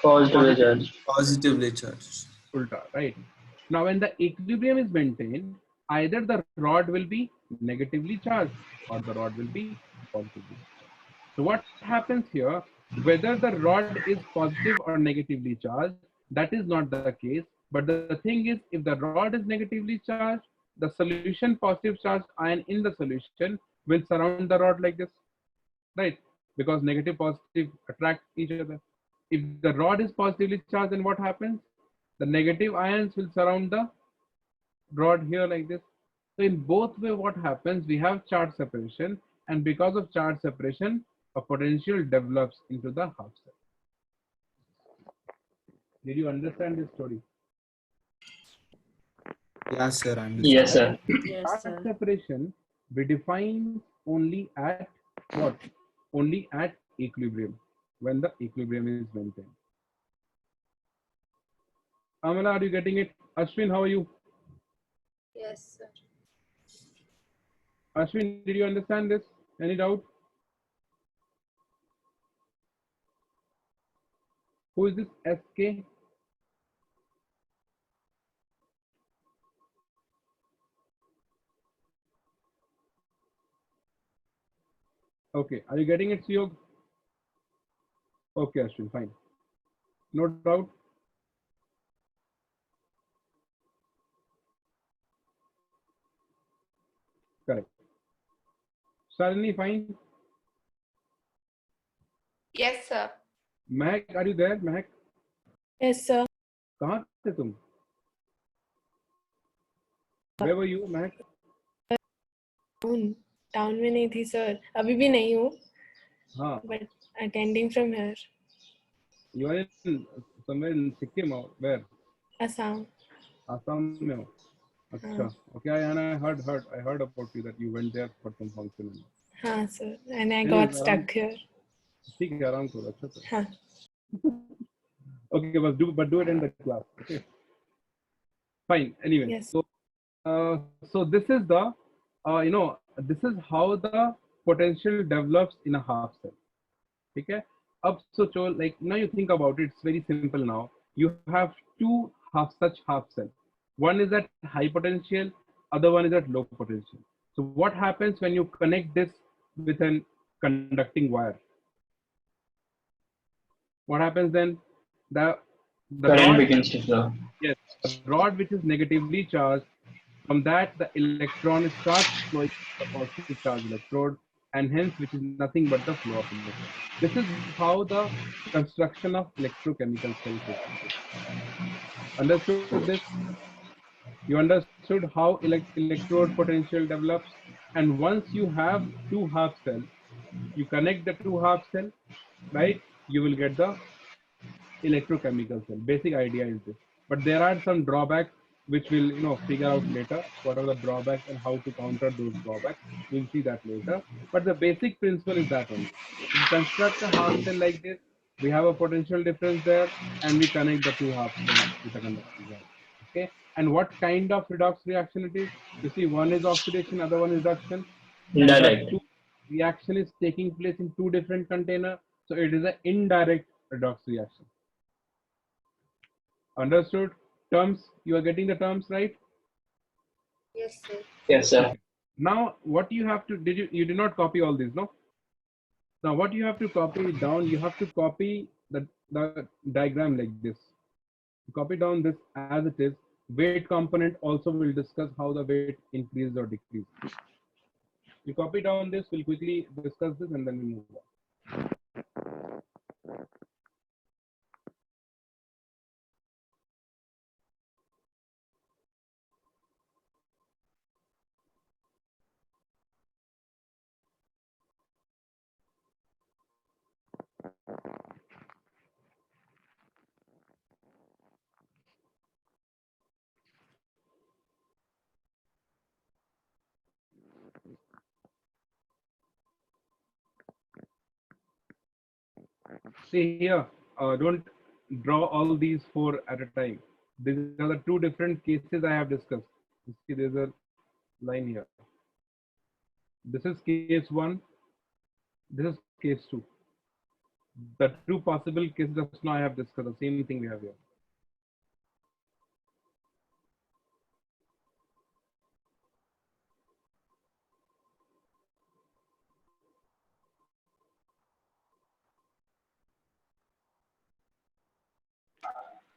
Positively charged. Positively charged. ulta, right? Now, when the equilibrium is maintained, either the rod will be negatively charged or the rod will be positively charged. So what happens here, whether the rod is positive or negatively charged, that is not the case. But the thing is, if the rod is negatively charged, the solution positive charged ion in the solution will surround the rod like this, right? Because negative positive attract each other. If the rod is positively charged, then what happens? The negative ions will surround the rod here like this. So in both way, what happens? We have charge separation, and because of charge separation, a potential develops into the half cell. Did you understand this story? Yeah, sir. I understand. Yes, sir. Yes, Charge sir. separation we define only at what? Only at equilibrium, when the equilibrium is maintained. Amala, are you getting it? Ashwin, how are you? Yes, sir. Ashwin, did you understand this? Any doubt? Who is this SK? Okay, are you getting it, Siyog? Okay, Ashwin, fine. No doubt. Correct. Suddenly fine. Yes, sir. Mahak, are you there? Mahak, Yes, sir. कहाँ थे तुम? Where were you, Mahak? Town में नहीं थी sir, अभी भी नहीं हूँ, हाँ. but attending from here. You are in somewhere in Sikkim or where? Assam. Assam में हो. अच्छा. Okay, I heard about you that you went there for some function. हाँ sir, and I Anyways, got stuck here. ठीक है, आराम करो, अच्छा तो. हाँ. Okay, but do it in the class. Okay. Fine. Anyway, Yes. so this is the this is how the potential develops in a half cell. Okay. Ab socho, like now you think about it, it's very simple now. You have two such half cells. One is at high potential, other one is at low potential. So what happens when you connect this with an conducting wire? What happens then? The Current rod, begins to flow. yes, the rod which is negatively charged, from that the electron starts flowing to the positive charge electrode, and hence which is nothing but the flow of electron. This is how the construction of electrochemical cell takes place. Understood this? You understood how electrode potential develops, and once you have two half cells, you connect the two half cells, right? You will get the electrochemical cell. Basic idea is this, but there are some drawbacks which we'll figure out later. What are the drawbacks and how to counter those drawbacks? We'll see that later. But the basic principle is that only. We construct a half cell like this. We have a potential difference there, and we connect the two half cells with a conducting wire. Okay. And what kind of redox reaction it is? You see, one is oxidation, other one is reduction, and the Indirect. two reaction is taking place in two different containers. So it is an indirect redox reaction. Understood? Terms, you are getting the terms right? Yes, sir. Yes, sir. Okay. Now, what you have to, you did not copy all these, no? Now, what you have to copy down, you have to copy the diagram like this. Copy down this as it is. Weight component also will discuss how the weight increases or decreases. You copy down this, we'll quickly discuss this and then we'll move on. See here, don't draw all these four at a time. These are the two different cases I have discussed. You see, there's a line here. This is case one. This is case two. The two possible cases just now I have discussed. The same thing we have here.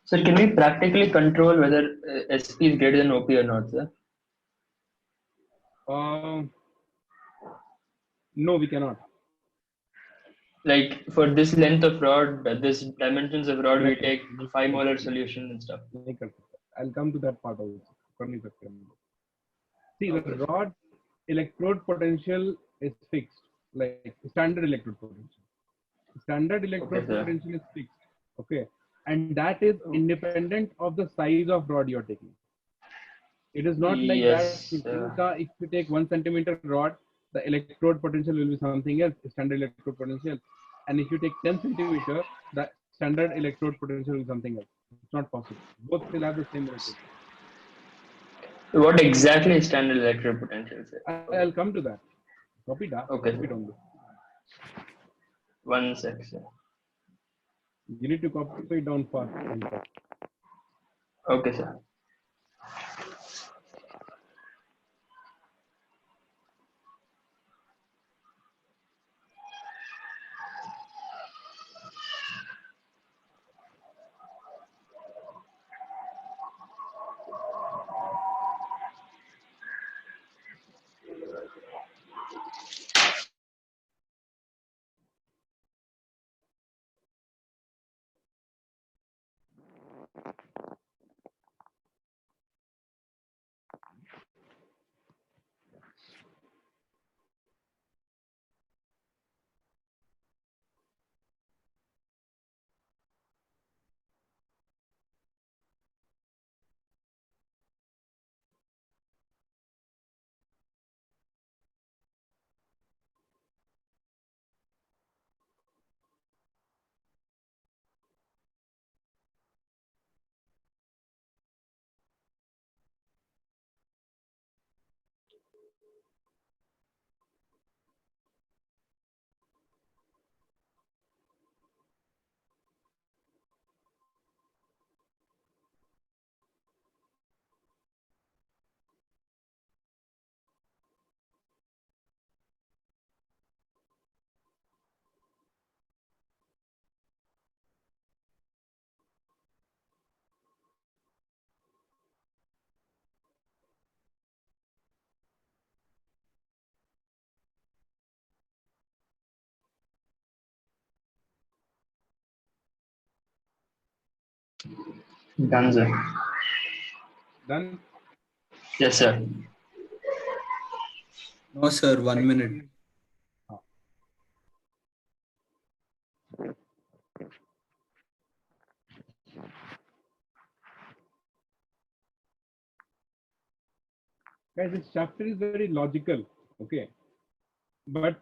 So can we practically control whether SP is greater than OP or not, sir? No, we cannot. Like for this length of rod, this dimensions of rod, we take 5 molar solution and stuff. I'll come to that part also. See, Okay. the rod electrode potential is fixed, like standard electrode potential. Standard electrode Okay, sir. potential is fixed. Okay. And that is independent of the size of rod you're taking. It is not like Yes, that if you take 1 centimeter rod, the electrode potential will be something else, standard electrode potential. And if you take 10 centimeter, the standard electrode potential will be something else. It's not possible. Both will have the same electrode. What exactly is standard electrode potential, sir? I'll come to that. Copy Okay, it sir. on. 1 sec, sir. You need to copy it down fast. Okay, sir. Done, sir. Done. Yes, sir. No, sir, 1 minute. Guys, this chapter is very logical. Okay, but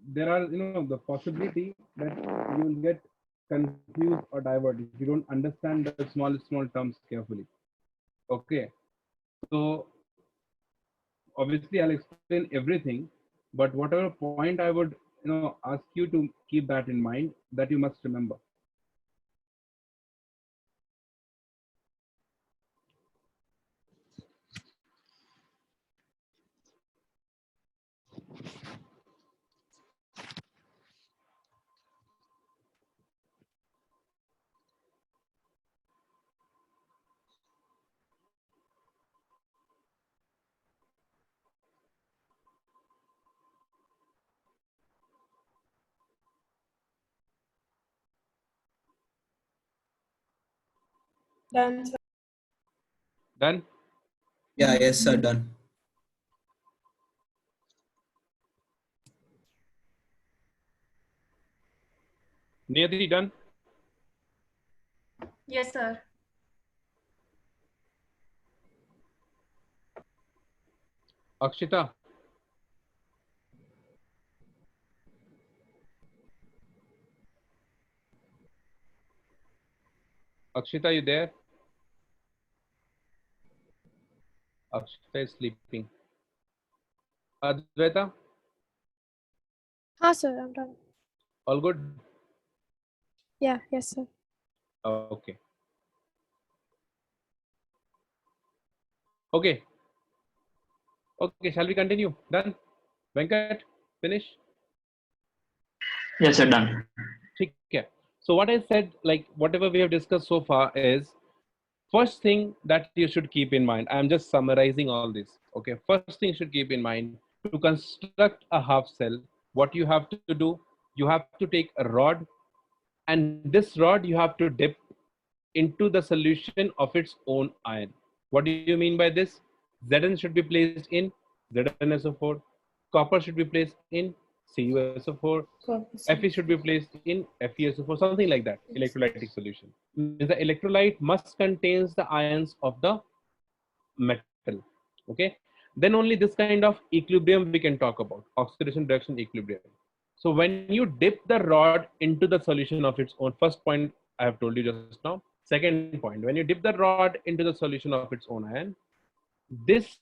there are the possibility that you will get confused or diverted if you don't understand the small terms carefully. Okay, so obviously I'll explain everything, but whatever point I would ask you to keep that in mind, that you must remember. Done, sir. Done. Yeah, yes, sir, done. Niyati, done. Yes, sir. Akshita. Akshita, you there? Akshita is sleeping. Advaita, हाँ sir, I'm done. all good? Yeah, yes sir. Okay. Okay. Okay, shall we continue? Done? Venkat, finish? Yes, sir. Done. Okay. So what I said, like whatever we have discussed so far is, first thing that you should keep in mind, I'm just summarizing all this. Okay. First thing you should keep in mind, to construct a half cell, what you have to do, you have to take a rod, and this rod you have to dip into the solution of its own ion. What do you mean by this? Zn should be placed in ZnSO4. Copper should be placed in CuSO4. Fe should be placed in FeSO4, something like that. Electrolytic solution. Means the electrolyte must contains the ions of the metal. Okay. Then only this kind of equilibrium we can talk about, oxidation reduction equilibrium. So when you dip the rod into the solution of its own, first point I have told you just now. Second point, when you dip the rod into the solution of its own ion, this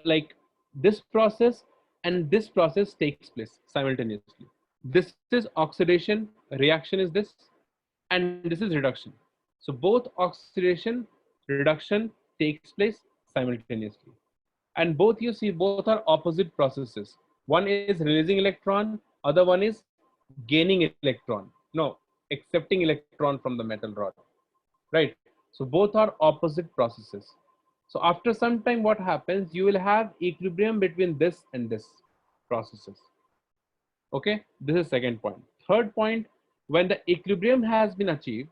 like this process and this process takes place simultaneously. This is oxidation, reaction is this, and this is reduction. So both oxidation, reduction takes place simultaneously. And both, you see, both are opposite processes. One is releasing electron, other one is gaining electron. No, accepting electron from the metal rod, right? So both are opposite processes. So after some time, what happens, you will have equilibrium between this and this processes. Okay, this is second point. Third point, when the equilibrium has been achieved,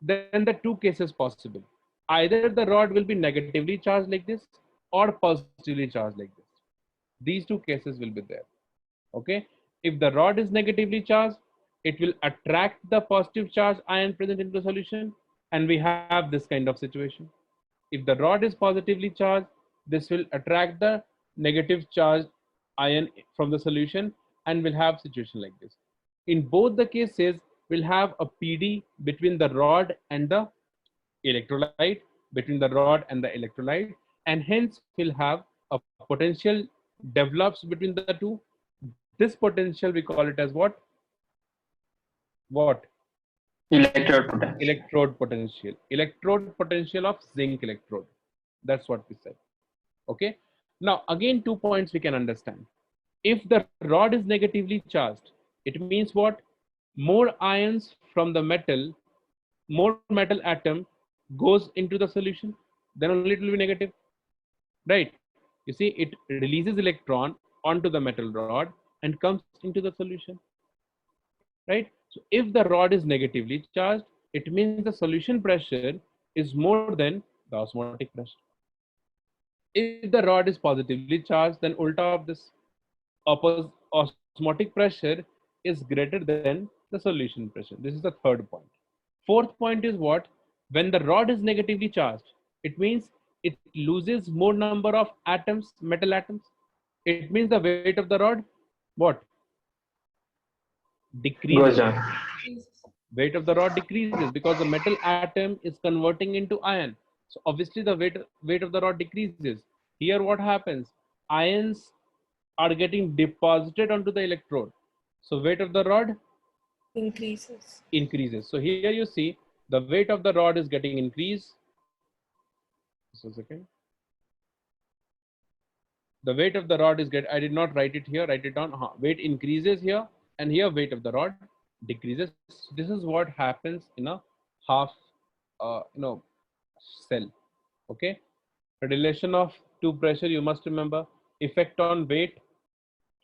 then the two cases possible. Either the rod will be negatively charged like this or positively charged like this. These two cases will be there. Okay, if the rod is negatively charged, it will attract the positive charge ion present in the solution, and we have this kind of situation. If the rod is positively charged, this will attract the negative charge ion from the solution, and we'll have situation like this. In both the cases, we'll have a PD between the rod and the electrolyte, between the rod and the electrolyte, and hence we'll have a potential develops between the two. This potential we call it as what? What? Electrode potential. Electrode potential of zinc electrode. That's what we said. Okay. Now again, 2 points we can understand. If the rod is negatively charged, it means what? More ions from the metal, more metal atom goes into the solution, then only it will be negative, right? You see, it releases electron onto the metal rod and comes into the solution, right? So if the rod is negatively charged, it means the solution pressure is more than the osmotic pressure. If the rod is positively charged, then ulta of this, osmotic pressure is greater than the solution pressure. This is the third point. Fourth point is what? When the rod is negatively charged, it means it loses more number of atoms, metal atoms. It means the weight of the rod, what? Goes Decreases. down. Weight of the rod decreases because the metal atom is converting into ion. So obviously the weight of the rod decreases. Here what happens? Ions are getting deposited onto the electrode. So weight of the rod Increases. increases. So here you see the weight of the rod is getting increased. Just a second. The weight of the rod is I did not write it here, write it down. Weight increases here, and here weight of the rod decreases. This is what happens in a half cell. Okay, the relation of two pressure, you must remember. Effect on weight,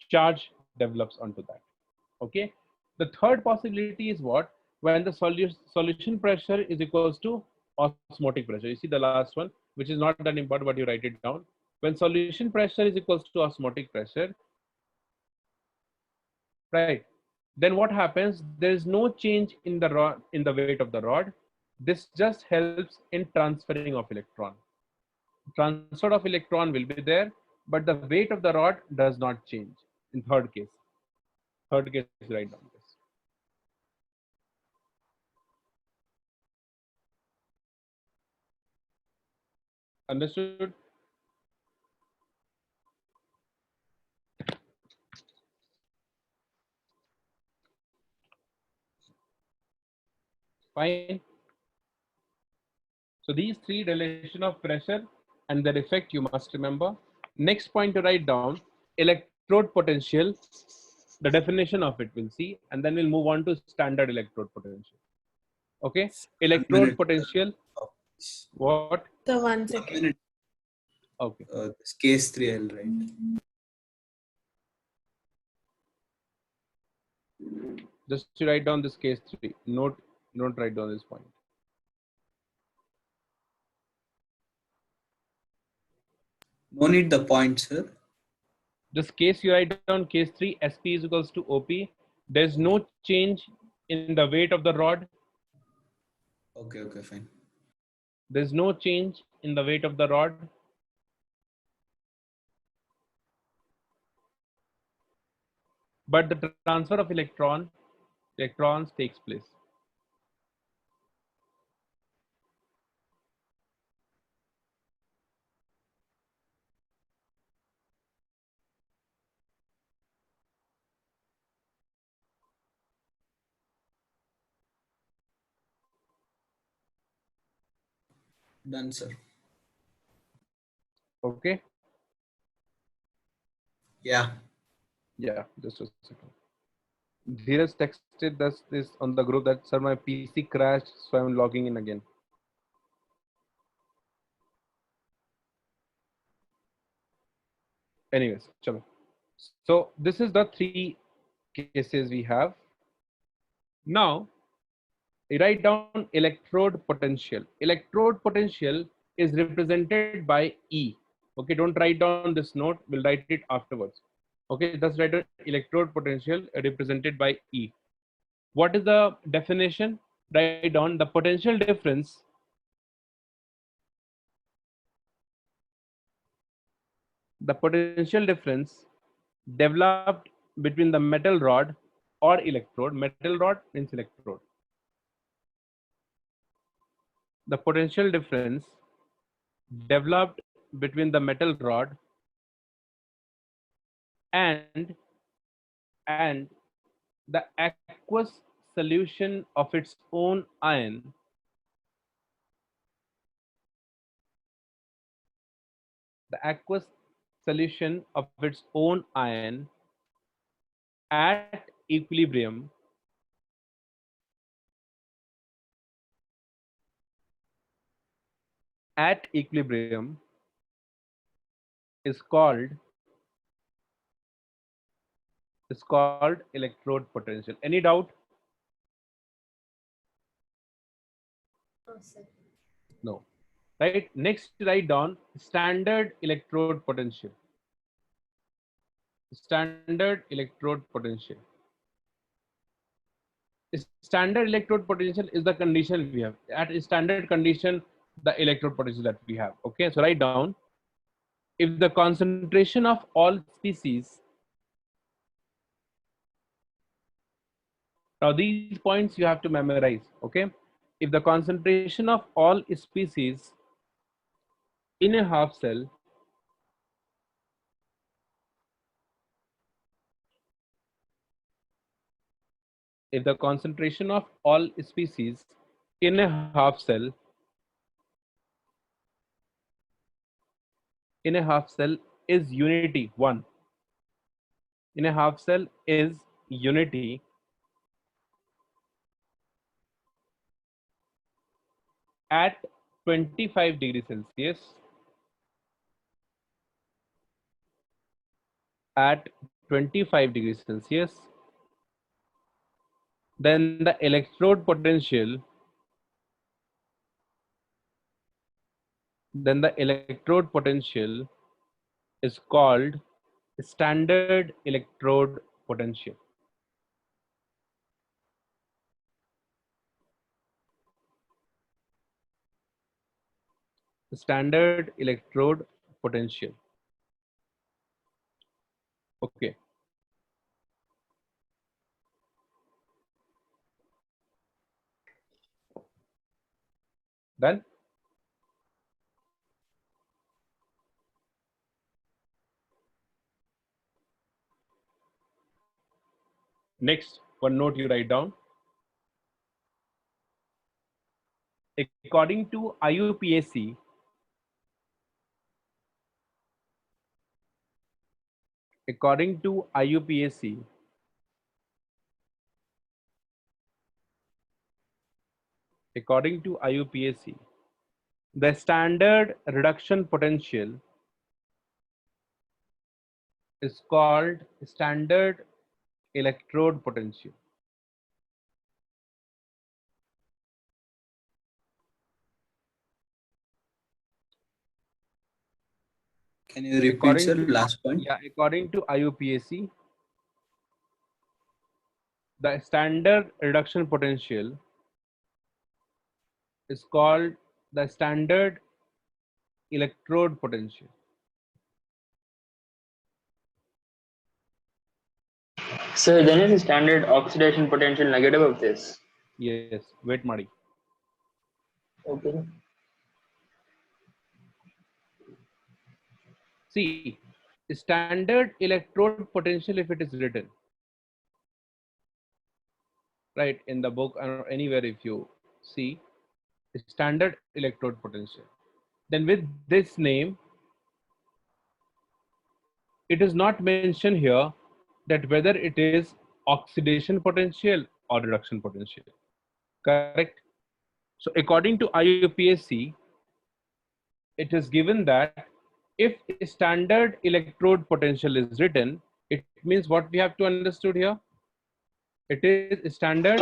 charge develops onto that. Okay, the third possibility is what? When the solution pressure is equals to osmotic pressure. You see the last one, which is not that important, but you write it down. When solution pressure is equals to osmotic pressure, right, then what happens? There is no change in the rod, in the weight of the rod. This just helps in transferring of electron. Transfer of electron will be there, but the weight of the rod does not change. In third case, write down this. Understood? Fine. So these three relation of pressure and their effect you must remember. Next point to write down, electrode potential, the definition of it we'll see, and then we'll move on to standard electrode potential. Okay, electrode potential, what? The 1 1 second. minute. Okay. This case 3L, right? Just to write down this case 3. Note, write down this point. No need the point, sir. This case you write down case 3, SP is equals to OP. There's no change in the weight of the rod. Okay, fine. There's no change in the weight of the rod. But the transfer of electrons takes place. Done, sir. Okay. Yeah. Yeah, just a second. Dheeraj texted us this on the group that sir, my PC crashed, so I'm logging in again. Anyways, chalo. So this is the three cases we have. Now write down electrode potential. Electrode potential is represented by E. Okay, don't write down this note. We'll write it afterwards. Okay, just write down electrode potential represented by E. What is the definition? Write down the potential difference. The potential difference developed between the metal rod or electrode. Metal rod means electrode. The potential difference developed between the metal rod and the aqueous solution of its own ion the aqueous solution of its own ion at equilibrium is called electrode potential. Any doubt? No. Right. Next, write down standard electrode potential. Standard electrode potential. Standard electrode potential is the condition we have. At standard condition, the electrode potential that we have. Okay, so write down if the concentration of all species. Now these points you have to memorize. Okay, if the concentration of all species in a half cell if the concentration of all species in a half cell is unity 1 in a half cell is unity at 25 degrees Celsius at 25 degrees Celsius, then the electrode potential is called standard electrode potential. Standard electrode potential. Okay. Done? Next, one note you write down. According to IUPAC, according to IUPAC, according to IUPAC, the standard reduction potential is called standard electrode potential. Can you repeat, sir, last point? Yeah, according to IUPAC, the standard reduction potential is called the standard electrode potential. So then is the standard oxidation potential negative of this? Yes, wait, Madi. Okay. See, standard electrode potential, if it is written, right, in the book or anywhere, if you see, standard electrode potential. then with this name, it is not mentioned here that whether it is oxidation potential or reduction potential. Correct? So according to IUPAC, it is given that if standard electrode potential is written, it means what we have to understood here? It is standard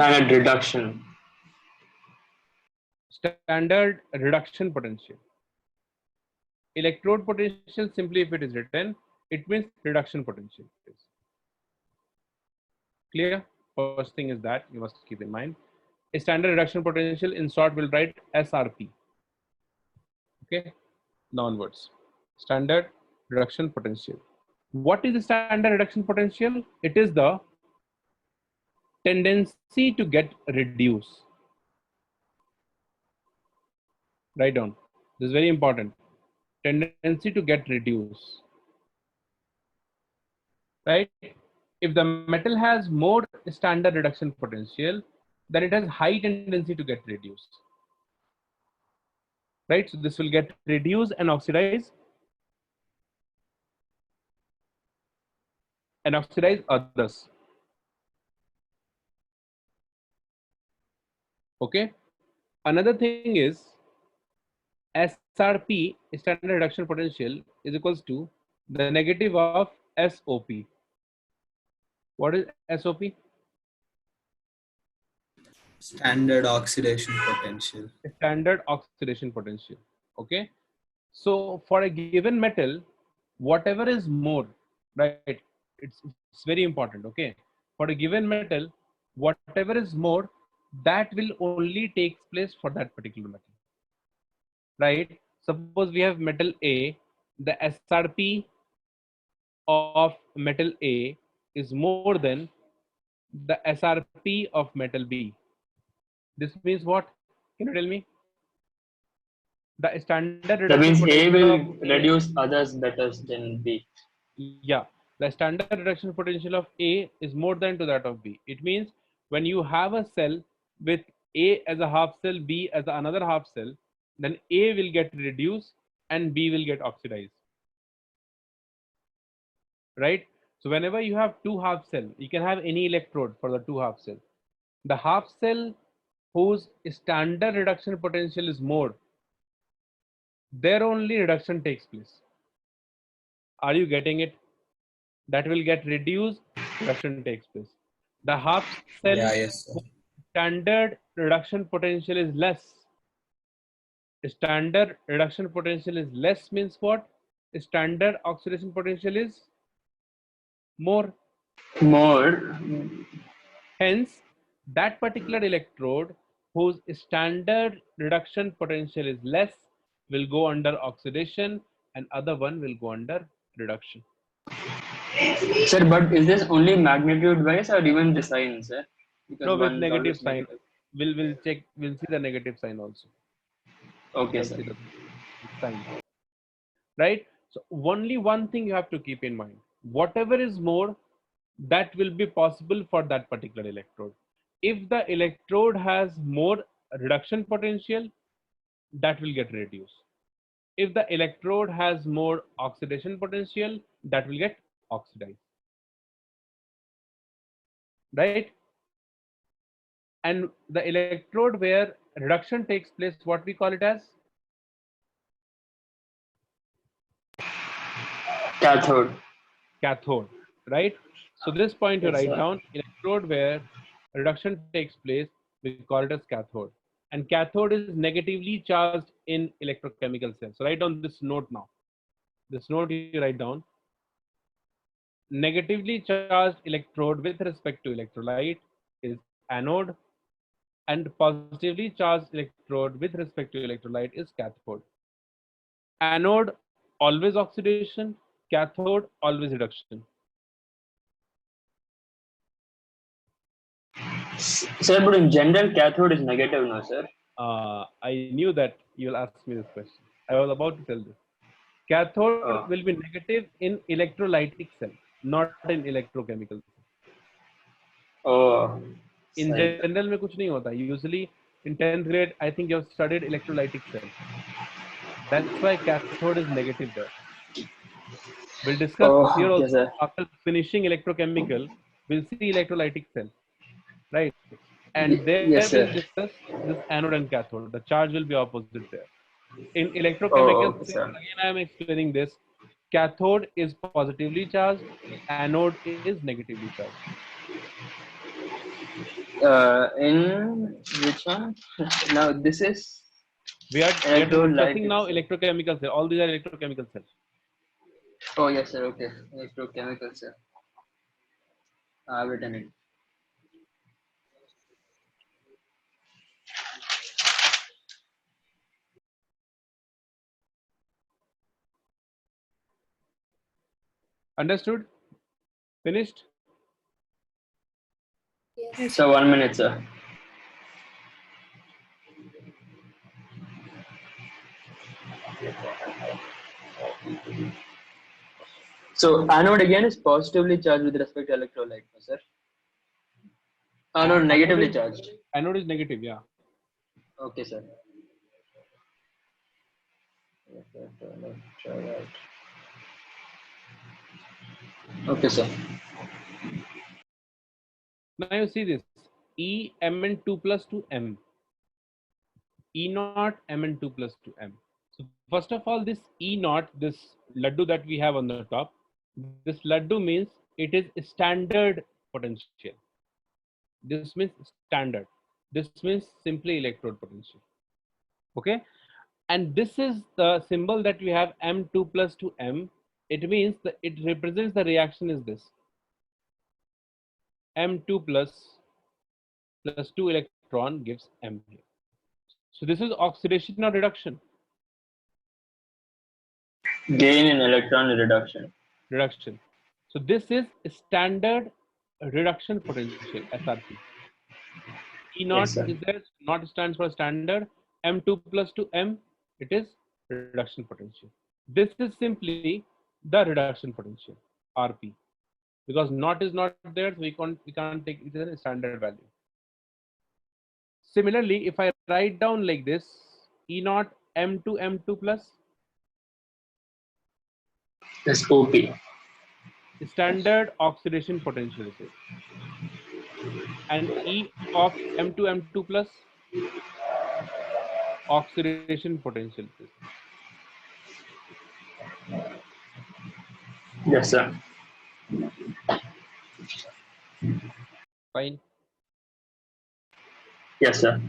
reduction potential. Electrode potential, simply if it is written, it means reduction potential. Clear? First thing is that you must keep in mind. A standard reduction potential, in short, will write SRP. Okay, downwards. Standard reduction potential. What is the standard reduction potential? It is the tendency to get reduced. Write down. This is very important. Tendency to get reduced. Right? If the metal has more standard reduction potential, then it has high tendency to get reduced. Right? So this will get reduced and oxidized. And oxidize others. Okay. Another thing is SRP, standard reduction potential, is equals to the negative of SOP. What is SOP? Standard oxidation potential. Standard oxidation potential. Okay. So for a given metal, whatever is more, right? It's very important. Okay. For a given metal, whatever is more, that will only take place for that particular metal. Right? Suppose we have metal A, the SRP of metal A is more than the SRP of metal B. This means what? Can you tell me? The standard reduction That means A will of reduce others better than B. Yeah, the standard reduction potential of A is more than to that of B. It means when you have a cell with A as a half cell, B as another half cell, then A will get reduced and B will get oxidized. Right? So whenever you have two half cell, you can have any electrode for the two half cell. The half cell whose standard reduction potential is more, there only reduction takes place. Are you getting it? That will get reduced, reduction takes place. The half cell Yes, sir. standard reduction potential is less. Standard reduction potential is less means what? Standard oxidation potential is more. More. Hence, that particular electrode whose standard reduction potential is less will go under oxidation and other one will go under reduction. Sir, but is this only magnitude wise or even the sign, sir? Because No, with one is negative always sign. negative. We'll check, we'll see the negative sign also. Okay, We'll sir. see the sign. Right? So only one thing you have to keep in mind. Whatever is more, that will be possible for that particular electrode. If the electrode has more reduction potential, that will get reduced. If the electrode has more oxidation potential, that will get oxidized. Right? And the electrode where reduction takes place, what we call it as? Cathode. Cathode, right? So this point you Yes, write sir. down, electrode where reduction takes place, we call it as cathode. And cathode is negatively charged in electrochemical cells. So write down this note now. This note you write down. Negatively charged electrode with respect to electrolyte is anode, and positively charged electrode with respect to electrolyte is cathode. Anode always oxidation, cathode always reduction. Sir, but in general, cathode is negative, no, sir? I knew that you'll ask me this question. I was about to tell this. Cathode Oh. will be negative in electrolytic cell, not in electrochemical cell. Oh. In Sir. general में कुछ नहीं होता. Usually in 10th grade, I think you have studied electrolytic cell. That's why cathode is negative there. We'll discuss here okay, also sir. after finishing electrochemical. We'll see electrolytic cell, right? And there Yes, we'll sir. discuss this anode and cathode. The charge will be opposite there. In Oh, electrochemical okay, cell, sir. again I am explaining this. Cathode is positively charged, anode is negatively charged. In which one? Now this is We are discussing electrolytic now cell. electrochemical cell. All these are electrochemical cells. Oh, yes, sir. Okay. Electrochemical cell. I've written it. Understood? Finished? Yes. So 1 minute, sir. So anode again is positively charged with respect to electrolyte, no, sir. Anode negatively charged. Anode is negative, yeah. Okay, sir. Electrolyte. Okay, sir. Now you see this E Mn2 plus to M. E naught Mn2 plus to M. So first of all, this E naught, this laddu that we have on the top, this laddu means it is standard potential. This means standard. This means simply electrode potential. Okay. And this is the symbol that we have M2 plus to M. It means that it represents the reaction is this. M2 plus 2 electron gives M here. So this is oxidation or reduction? Gain in electron reduction. Reduction. So this is standard reduction potential, SRP. E naught Yes, sir. is there, not stands for standard. M2 plus to M, it is reduction potential. This is simply the reduction potential, RP. Because not is not there, so we can't take it as a standard value. Similarly, if I write down like this, E naught M2 M2 plus That's OP. standard oxidation potential it is. And E of M2 M2 plus oxidation potential it is. Yes, sir. Fine. Yes, sir.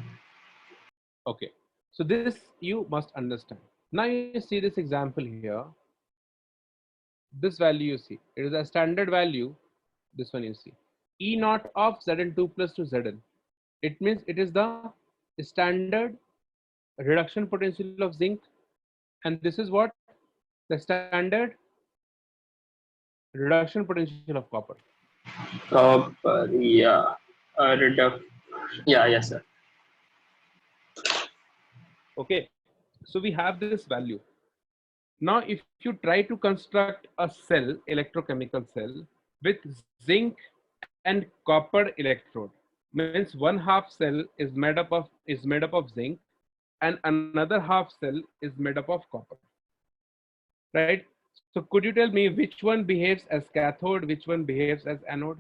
Okay. So this you must understand. Now you see this example here. This value you see, it is a standard value. This one you see, E naught of Zn2 plus to Zn. It means it is the standard reduction potential of zinc, and this is what the standard reduction potential of copper. Copper, yeah. Yeah, yes, sir. Okay, so we have this value. Now, if you try to construct a cell, electrochemical cell, with zinc and copper electrode, means one half cell is made up of zinc, and another half cell is made up of copper. Right? So, could you tell me which one behaves as cathode, which one behaves as anode,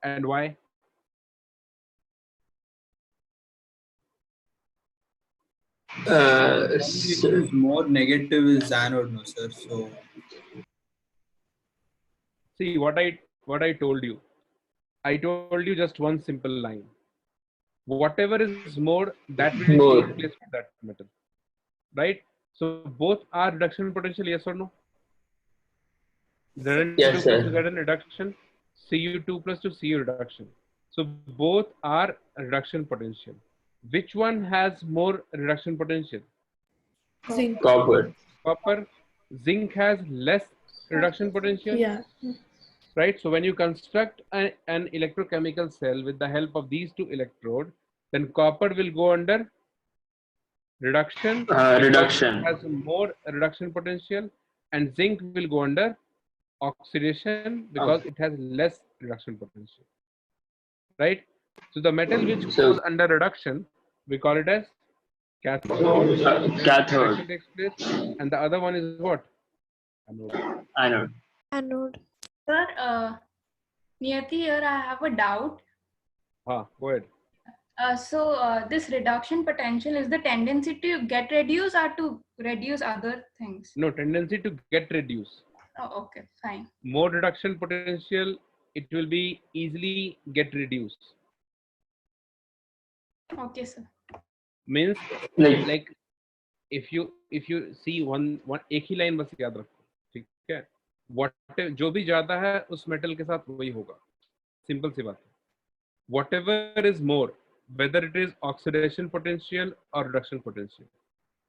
and why? Uh, It is more negative is anode, no, sir. So See what I told you. I told you just one simple line. Whatever is more, that will More. take place with that metal, right? So both are reduction potential, yes or no? Zn2 Yes, plus to sir. Zn reduction, Cu2 plus to Cu reduction. So both are reduction potential. Which one has more reduction potential? Zinc. Copper. Copper. Zinc has less reduction potential. Yeah. Right? So when you construct an electrochemical cell with the help of these two electrodes, then copper will go under reduction because Reduction. it has more reduction potential, and zinc will go under oxidation because Okay. it has less reduction potential. Right? So the metal which So, goes under reduction, we call it as Cathode. Cathode. Reaction takes place, and the other one is what? Anode. Anode. Anode. Sir, Niyati, here I have a doubt. Go ahead. So this reduction potential is the tendency to get reduced or to reduce other things? No, tendency to get reduced. Oh, okay, fine. More reduction potential, it will be easily get reduced. Okay, sir. Means like if you see one एक ही line बस याद रखो, ठीक है? What जो भी ज्यादा है उस metal के साथ वही होगा. Simple सी बात है. Whatever is more, whether it is oxidation potential or reduction potential,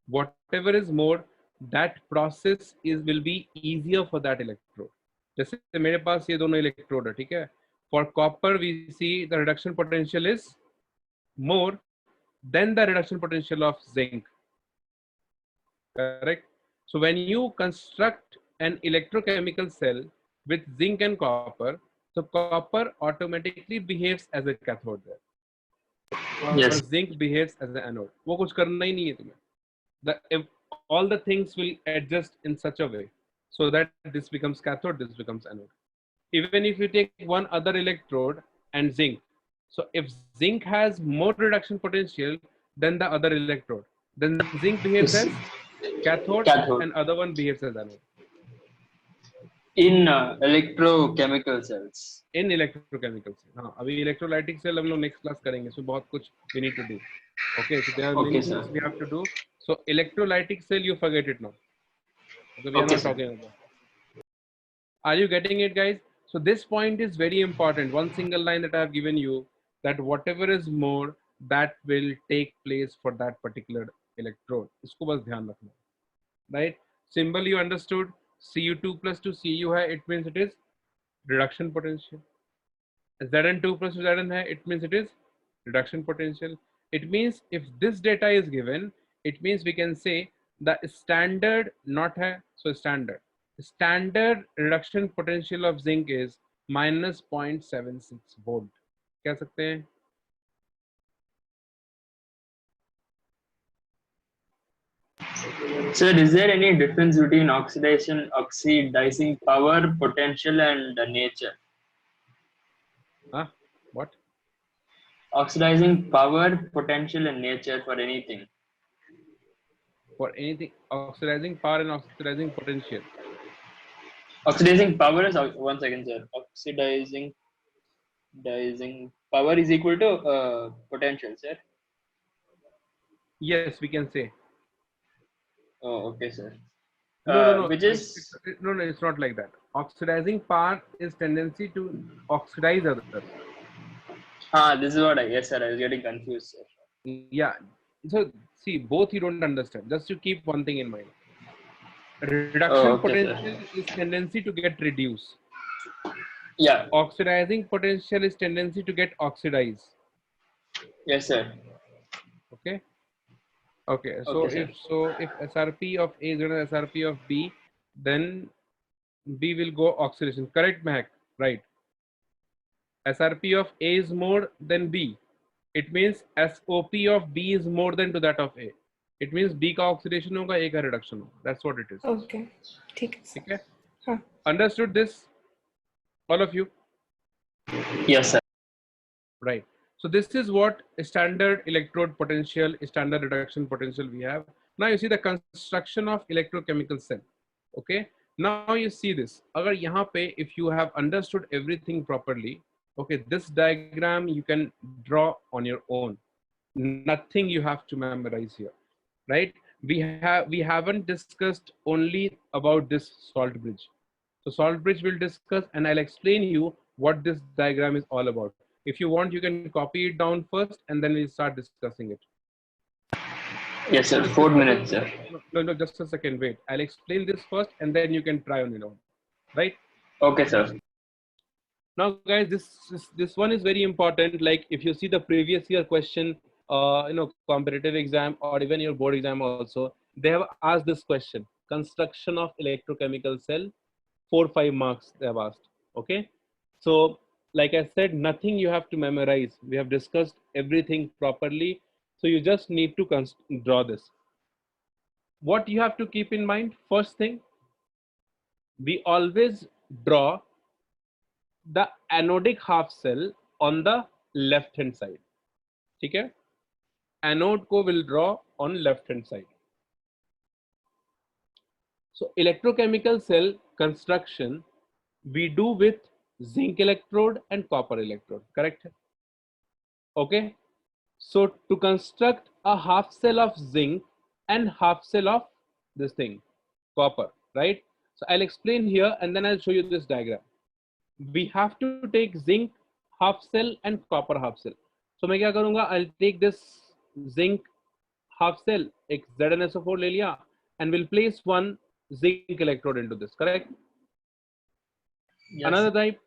whatever is more, that process will be easier for that electrode. जैसे मेरे पास ये दोनों electrode है, ठीक है? For copper we see the reduction potential is more than the reduction potential of zinc. Correct? So when you construct an electrochemical cell with zinc and copper, so copper automatically behaves as a cathode there. Yes. Zinc behaves as an anode. वो कुछ करना ही नहीं है तुम्हें. All the things will adjust in such a way so that this becomes cathode, this becomes anode. Even if you take one other electrode and zinc, so if zinc has more reduction potential than the other electrode, then zinc behaves as cathode, and other one behaves as anode. In electrochemical cells. In electrochemical cell. हाँ, अभी electrolytic cell हम लोग next class करेंगे. So बहुत कुछ we need to do. Okay, so there are many things we have to do. So electrolytic cell, you forget it now. So we are not talking about. Are you getting it, guys? So this point is very important. One single line that I have given you, that whatever is more, that will take place for that particular electrode. इसको बस ध्यान रखना, right? Symbol you understood. Cu2 plus 2 Cu है, it means it is reduction potential. Zn2 plus Zn है, it means it is reduction potential. It means if this data is given, it means we can say the standard not है, so standard reduction potential of zinc is minus 0.76 volt. कह सकते हैं? Sir, is there any difference between oxidizing power, potential, and nature? What? Oxidizing power, potential, and nature for anything. For anything, oxidizing power and oxidizing potential. Oxidizing power is 1 second, sir. Oxidizing power is equal to potential, sir. Yes, we can say. Oh, okay, sir. No. Which is No, it's not like that. Oxidizing power is tendency to oxidize others. this is what yes, sir. I was getting confused, sir. Yeah. So see, both you don't understand. Just to keep one thing in mind. Reduction potential is tendency to get reduced. Yeah. Oxidizing potential is tendency to get oxidized. Yes, sir. Okay. Okay. So if SRP of A is greater than SRP of B, then B will go oxidation. Correct, Mehak? Right. SRP of A is more than B. It means SOP of B is more than to that of A. It means B का oxidation होगा, A का reduction होगा. That's what it is. Okay. ठीक है. Okay. हाँ. Understood this? All of you? Yes, sir. Right. So this is what standard electrode potential, standard reduction potential we have. Now you see the construction of electrochemical cell. Okay. Now you see this. अगर यहाँ पे if you have understood everything properly, okay, this diagram you can draw on your own. Nothing you have to memorize here, right? We haven't discussed only about this salt bridge. So salt bridge we'll discuss, and I'll explain you what this diagram is all about. If you want, you can copy it down first, and then we'll start discussing it. Yes, sir. 4 minutes, sir. No, just a second. Wait. I'll explain this first, and then you can try on your own. Right? Okay, sir. Now, guys, this one is very important. Like if you see the previous year question, competitive exam or even your board exam also, they have asked this question: construction of electrochemical cell, 4-5 marks they have asked. Okay, so like I said, nothing you have to memorize. We have discussed everything properly. So you just need to draw this. What you have to keep in mind, first thing, we always draw the anodic half cell on the left hand side. Okay? Anode को will draw on left hand side. So electrochemical cell construction we do with zinc electrode and copper electrode, correct? Okay. So to construct a half cell of zinc and half cell of this thing, copper, right? So I'll explain here and then I'll show you this diagram. We have to take zinc half cell and copper half cell. So मैं क्या करूँगा? I'll take this zinc half cell, एक ZnSO4 ले लिया, and we'll place one zinc electrode into this, correct? Yes. Another type,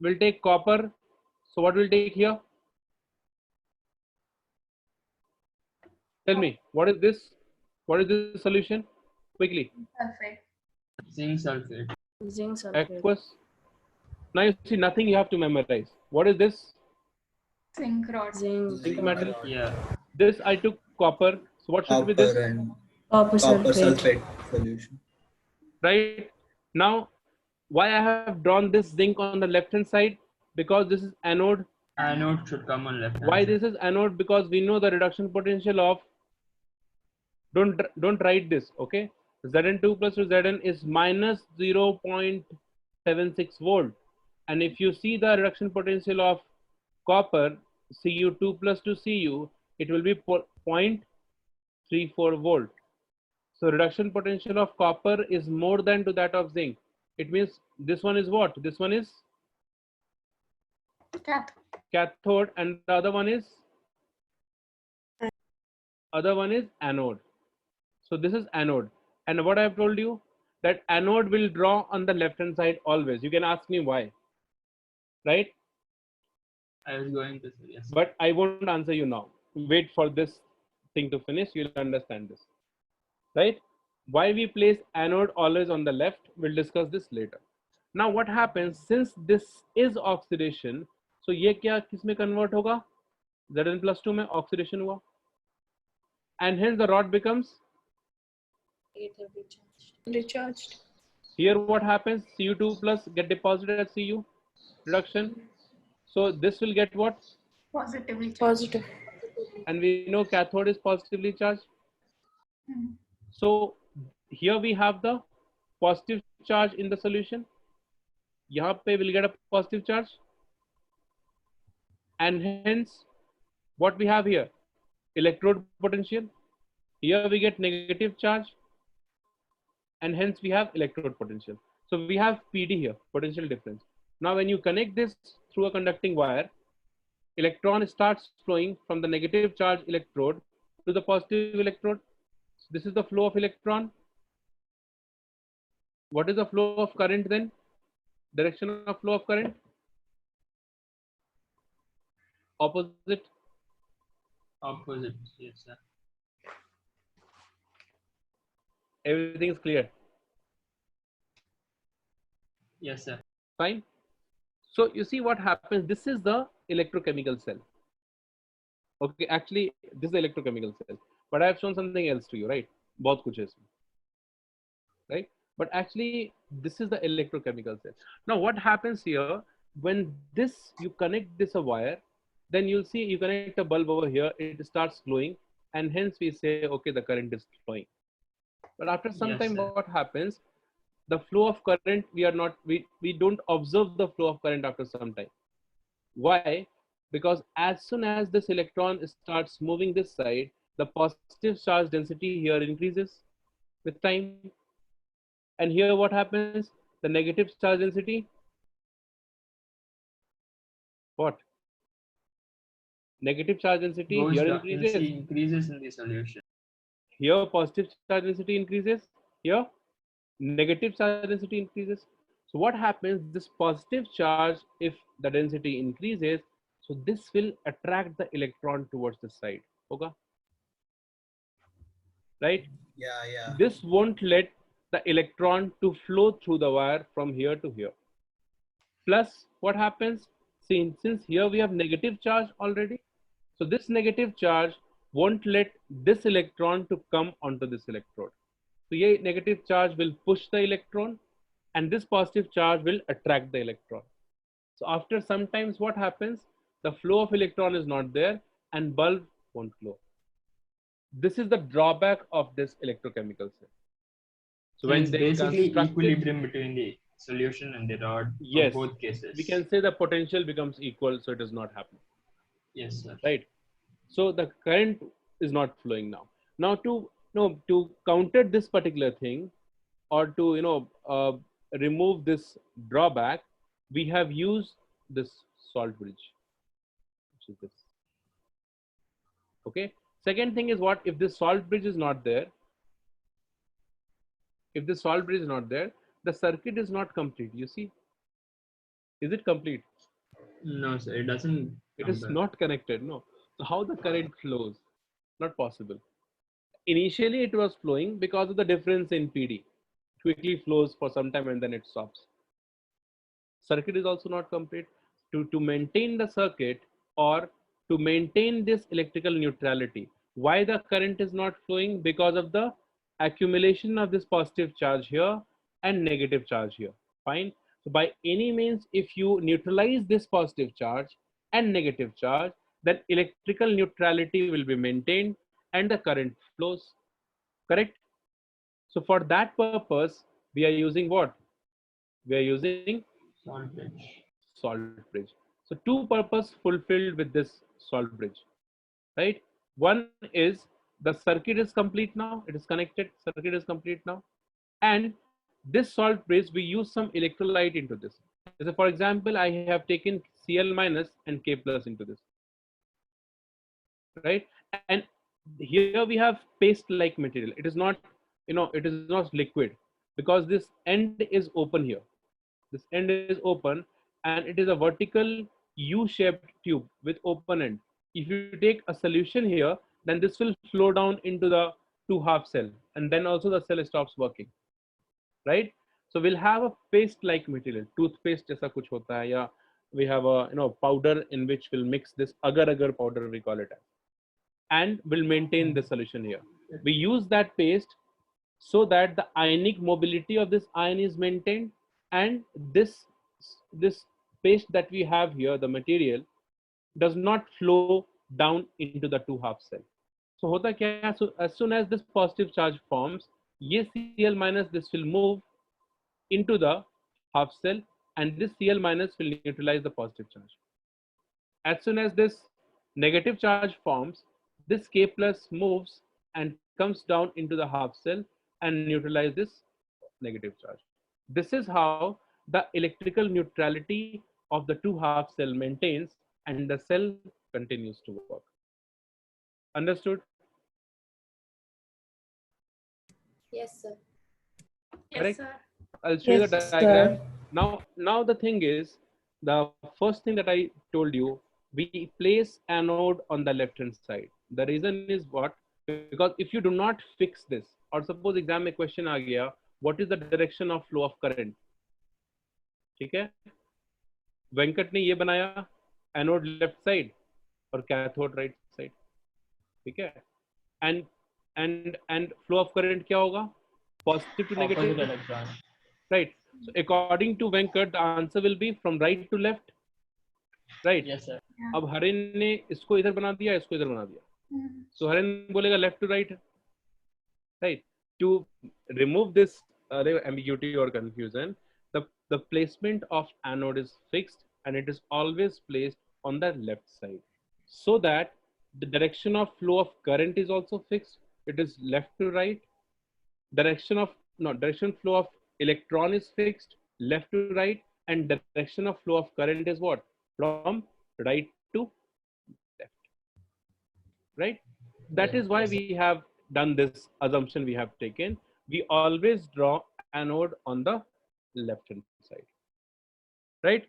we'll take copper. So what we'll take here? Tell me, what is this? What is this solution? Quickly. Sulfate. Zinc sulfate. Zinc sulfate. Aqueous. Now you see nothing you have to memorize. What is this? Zinc rod. Zinc metal. Yeah. This I took copper. So what should be this? Copper and Copper copper sulfate. sulfate solution. Right. Now, why I have drawn this zinc on the left hand side? Because this is anode. Anode should come on left hand Why side. this is anode? Because we know the reduction potential of, don't write this, okay? Zn2 plus to Zn is minus 0.76 volt. And if you see the reduction potential of copper, Cu2 plus to Cu, it will be 0.34 volt. So reduction potential of copper is more than to that of zinc. It means this one is what? This one is cathode and the other one is anode. So this is anode. And what I have told you, that anode will draw on the left hand side always. You can ask me why, right? I was going to say yes. But I won't answer you now. Wait for this thing to finish. You'll understand this, right? Why we place anode always on the left, we'll discuss this later. Now what happens, since this is oxidation, so ये क्या किसमें convert होगा? Zn plus 2 में oxidation हुआ. And hence the rod becomes, Recharged. here what happens, Cu2 plus get deposited at Cu, reduction. So this will get what? Positively charged. Positive. And we know cathode is positively charged. So here we have the positive charge in the solution. यहाँ पे will get a positive charge. And hence what we have here? Electrode potential. Here we get negative charge. And hence we have electrode potential. So we have PD here, potential difference. Now when you connect this through a conducting wire, electron starts flowing from the negative charge electrode to the positive electrode. So this is the flow of electron. What is the flow of current then? Direction of flow of current? Opposite. Opposite. Yes, sir. Everything is clear. Yes, sir. Fine. So you see what happens. This is the electrochemical cell. Okay, actually this is the electrochemical cell. But I have shown something else to you, right? बहुत कुछ है इसमें. Right? But actually this is the electrochemical cell. Now what happens here, when this, you connect this a wire, then you'll see you connect a bulb over here, it starts glowing, and hence we say, okay, the current is flowing. But after some Yes, time, sir. what happens? The flow of current, we don't observe the flow of current after some time. Why? Because as soon as this electron starts moving this side, the positive charge density here increases with time. And here what happens? The negative charge density, what? Negative charge density Goes here down, increases. increases in the solution. Here positive charge density increases. Here negative charge density increases. So what happens? This positive charge, if the density increases, so this will attract the electron towards the side. Okay? Right? Yeah. This won't let the electron to flow through the wire from here to here. Plus, what happens? Since here we have negative charge already, so this negative charge won't let this electron to come onto this electrode. So ये negative charge will push the electron and this positive charge will attract the electron. So after sometimes what happens? The flow of electron is not there and bulb won't glow. This is the drawback of this electrochemical cell. So when it's they basically construct equilibrium between the solution and the rod yes, for both cases. we can say the potential becomes equal, so it is not happening. Yes, sir. Right. So the current is not flowing now. Now to counter this particular thing, or to remove this drawback, we have used this salt bridge, which is this. Okay. Second thing is what if this salt bridge is not there? If the salt bridge is not there, the circuit is not complete. You see, is it complete? No, sir, it doesn't. It is not connected. No. So how the current flows? Not possible. Initially, it was flowing because of the difference in PD. It quickly flows for some time and then it stops. Circuit is also not complete. To maintain the circuit or to maintain this electrical neutrality, why the current is not flowing? Because of the accumulation of this positive charge here and negative charge here. Fine. So by any means, if you neutralize this positive charge and negative charge, then electrical neutrality will be maintained and the current flows. Correct? So for that purpose, we are using what? We are using salt bridge. Salt bridge. So two purpose fulfilled with this salt bridge, right? One is the circuit is complete now. It is connected. Circuit is complete now. And this salt bridge, we use some electrolyte into this. So for example, I have taken Cl minus and K plus into this, right? And here we have paste-like material. It is not, it is not liquid because this end is open here. This end is open and it is a vertical U-shaped tube with open end. If you take a solution here, then this will flow down into the 2/2 cell and then also the cell stops working, right? So we'll have a paste-like material, toothpaste जैसा कुछ होता है, या we have a powder in which we'll mix this agar-agar powder, we call it as, and will maintain the solution here. We use that paste so that the ionic mobility of this ion is maintained, and this paste that we have here, the material, does not flow down into the 2/2 cell. So hota kya hai? So as soon as this positive charge forms, ye Cl minus, this will move into the half cell and this Cl minus will neutralize the positive charge. As soon as this negative charge forms, this K plus moves and comes down into the half cell and neutralize this negative charge. This is how the electrical neutrality of the 2/2 cell maintains and the cell continues to work. Understood? Yes, sir. Correct? Yes, sir. I'll show you Yes, the sir. diagram. Now the thing is, the first thing that I told you, we place anode on the left hand side. The reason is what? Because if you do not fix this, or suppose exam में question आ गया, what is the direction of flow of current? ठीक है? वेंकट ने ये बनाया, anode left side और cathode right side, ठीक है? एंड फ्लो ऑफ करंट क्या होगा? Positive to negative, right? So according to Venkat, the answer will be from right to left, right? Yes, sir. अब हरिन ने इसको इधर बना दिया, इसको इधर बना दिया, so हरिन बोलेगा left to right, right? To remove this ambiguity or confusion, the placement of anode is fixed and it is always placed on the left side, so that the direction of flow of current is also fixed. It is left to right. Direction flow of electron is fixed, left to right, and direction of flow of current is what? From right to left, right? That is why we have done this assumption we have taken. We always draw anode on the left hand side, right?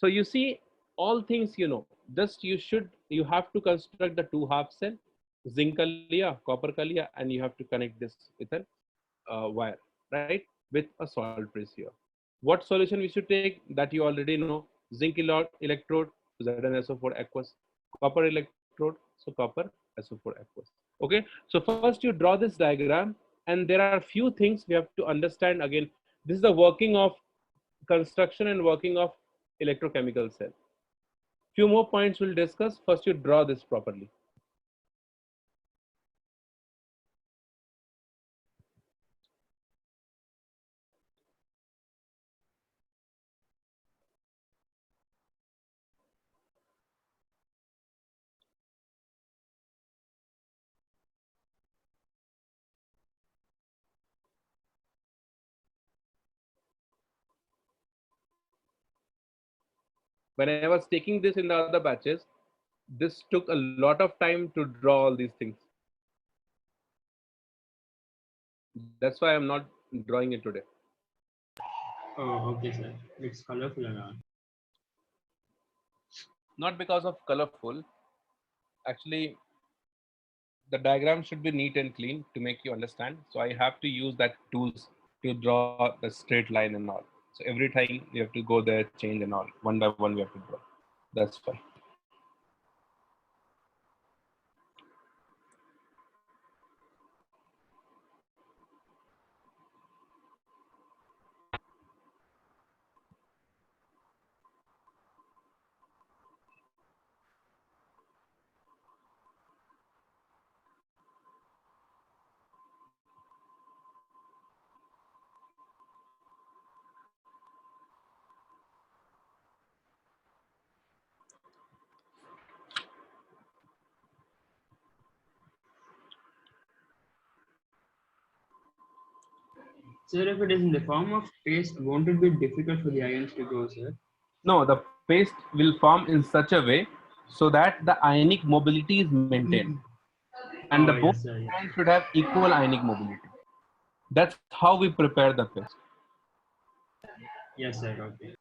So you see all things, just you have to construct the 2/2 cell, zinc ka liya, copper ka liya, and you have to connect this with a wire, right? With a salt bridge here. What solution we should take? That you already know. Zinc electrode, Zn-SO4 aqueous. Copper electrode, so copper SO4 aqueous. Okay, so first you draw this diagram, and there are few things we have to understand. Again, this is the working of construction and working of electrochemical cell. Few more points we'll discuss. First, you draw this properly. When I was taking this in the other batches, this took a lot of time to draw all these things. That's why I'm not drawing it today. Oh, okay, sir. It's colorful and all. Not because of colorful. Actually, the diagram should be neat and clean to make you understand. So I have to use that tools to draw the straight line and all. So every time you have to go there, change and all. One by one we have to draw. That's fine. Sir, if it is in the form of paste, won't it be difficult for the ions to go, sir? No, the paste will form in such a way so that the ionic mobility is maintained. And the Oh, both yes, sir. Yes. ions should have equal ionic mobility. That's how we prepare the paste. Yes, sir. Okay.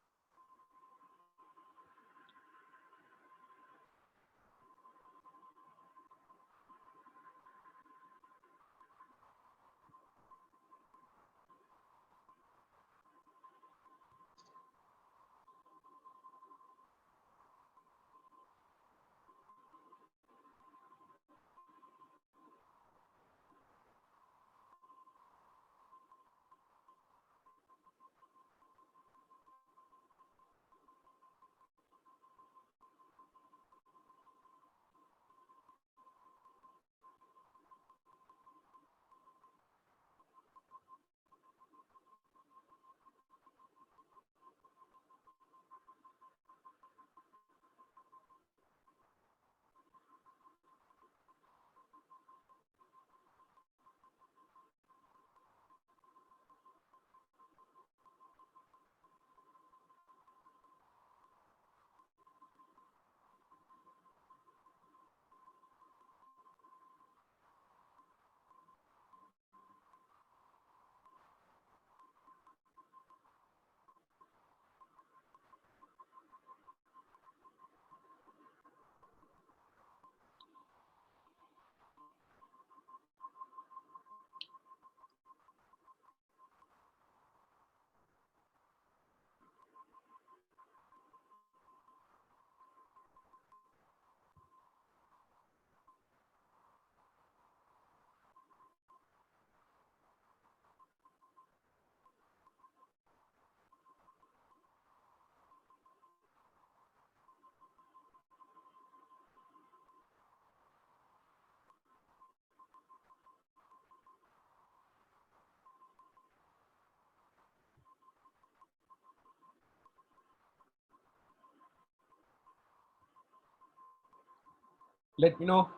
Let me know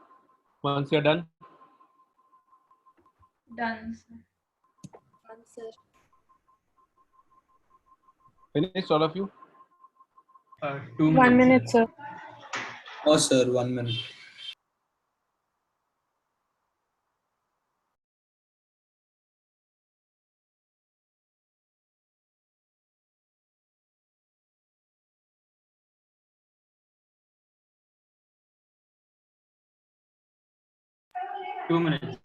once you're done. Done, sir. Answer. Finished, all of you? 2 minutes. 1 minute, sir. Oh, sir, 1 minute. Sir. 2 minutes.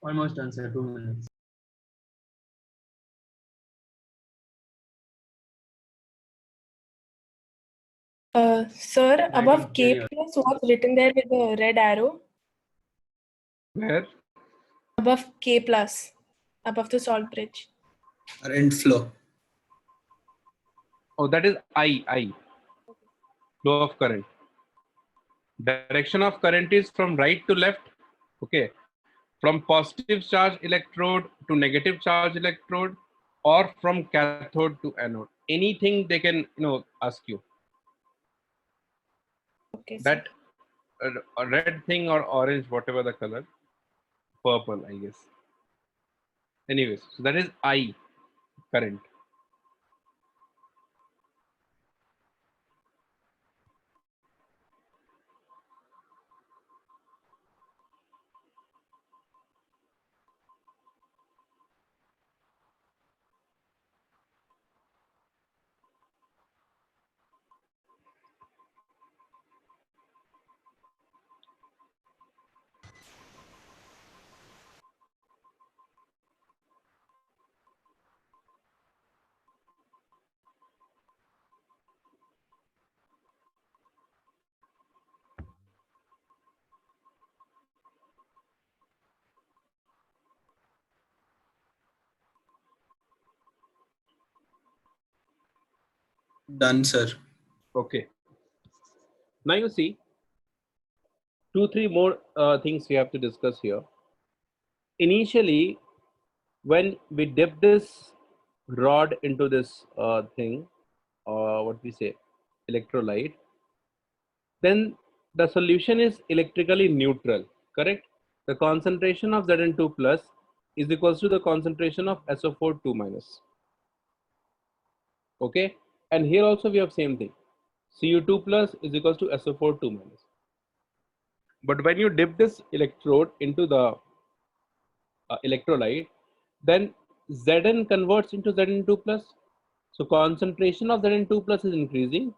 Almost done, sir. 2 minutes. Sir, I above can hear K you. plus, what's written there with the red arrow? Where? Above K plus, above the salt bridge. Current flow. Oh, that is I. Flow of current. Direction of current is from right to left. Okay. From positive charge electrode to negative charge electrode, or from cathode to anode. Anything they can, ask you. Okay, sir. That a red thing or orange, whatever the color, purple, I guess. Anyways, so that is I, current. Done, sir. Okay. Now you see, 2-3 more things we have to discuss here. Initially, when we dip this rod into this thing, what we say, electrolyte, then the solution is electrically neutral, correct? The concentration of Zn2 plus is equals to the concentration of SO4 2 minus. Okay, and here also we have same thing. Cu2 plus is equals to SO4 2 minus. But when you dip this electrode into the electrolyte, then Zn converts into Zn2 plus. So concentration of Zn2 plus is increasing,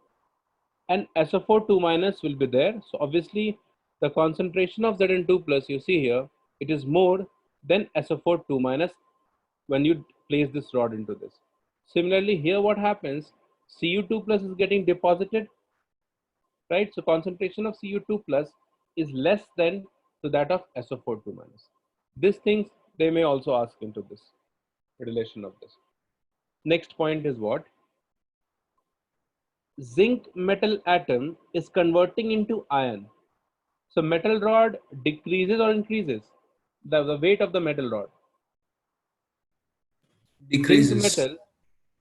and SO4 2 minus will be there. So obviously the concentration of Zn2 plus, you see here, it is more than SO4 2 minus when you place this rod into this. Similarly, here what happens, Cu2 plus is getting deposited, right? So concentration of Cu2 plus is less than to that of SO4 2 minus. These things they may also ask into this relation of this. Next point is what? Zinc metal atom is converting into iron. So metal rod decreases or increases? The weight of the metal rod. Zinc Decreases. metal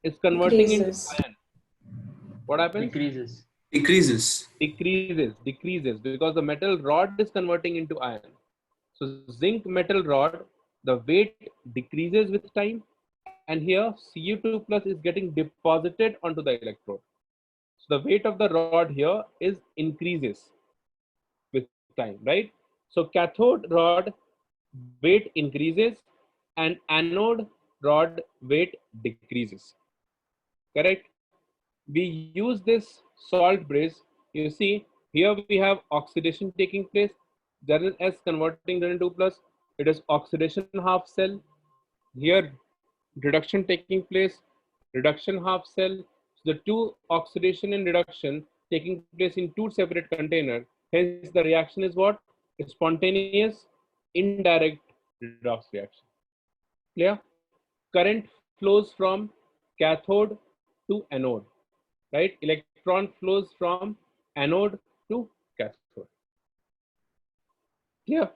is converting into Decreases. iron. What happens? Decreases. Decreases. Decreases because the metal rod is converting into iron. So zinc metal rod, the weight decreases with time, and here Cu2 plus is getting deposited onto the electrode. So the weight of the rod here is increases with time, right? So cathode rod weight increases and anode rod weight decreases. Correct? We use this salt bridge. You see, here we have oxidation taking place. Zn S converting Zn2 plus. It is oxidation half cell. Here, reduction taking place. Reduction half cell. So the two oxidation and reduction taking place in two separate containers. Hence, the reaction is what? A spontaneous, indirect redox reaction. Clear? Current flows from cathode to anode, right? Electron flows from anode to cathode. Clear?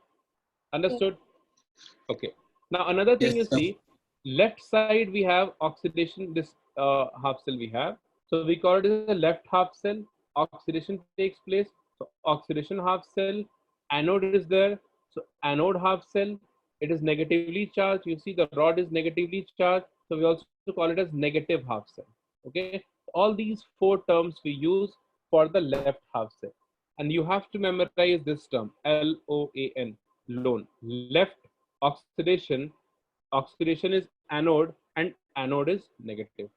Understood? Okay. Now another thing you Yes, sir. see, left side we have oxidation, this half cell we have. So we call it as a left half cell. Oxidation takes place. So oxidation half cell, anode is there. So anode half cell, it is negatively charged. You see the rod is negatively charged. So we also call it as negative half cell. Okay. All these four terms we use for the left half cell. And you have to memorize this term, LOAN, lone. Left oxidation, oxidation is anode and anode is negative,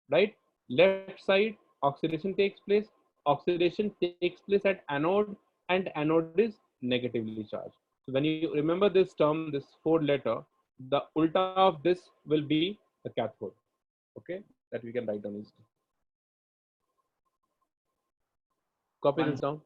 right? Left side oxidation takes place, oxidation takes place at anode and anode is negatively charged. So when you remember this term, this 4 letter, the ulta of this will be the cathode. Okay, that we can write down easily. Copy this down.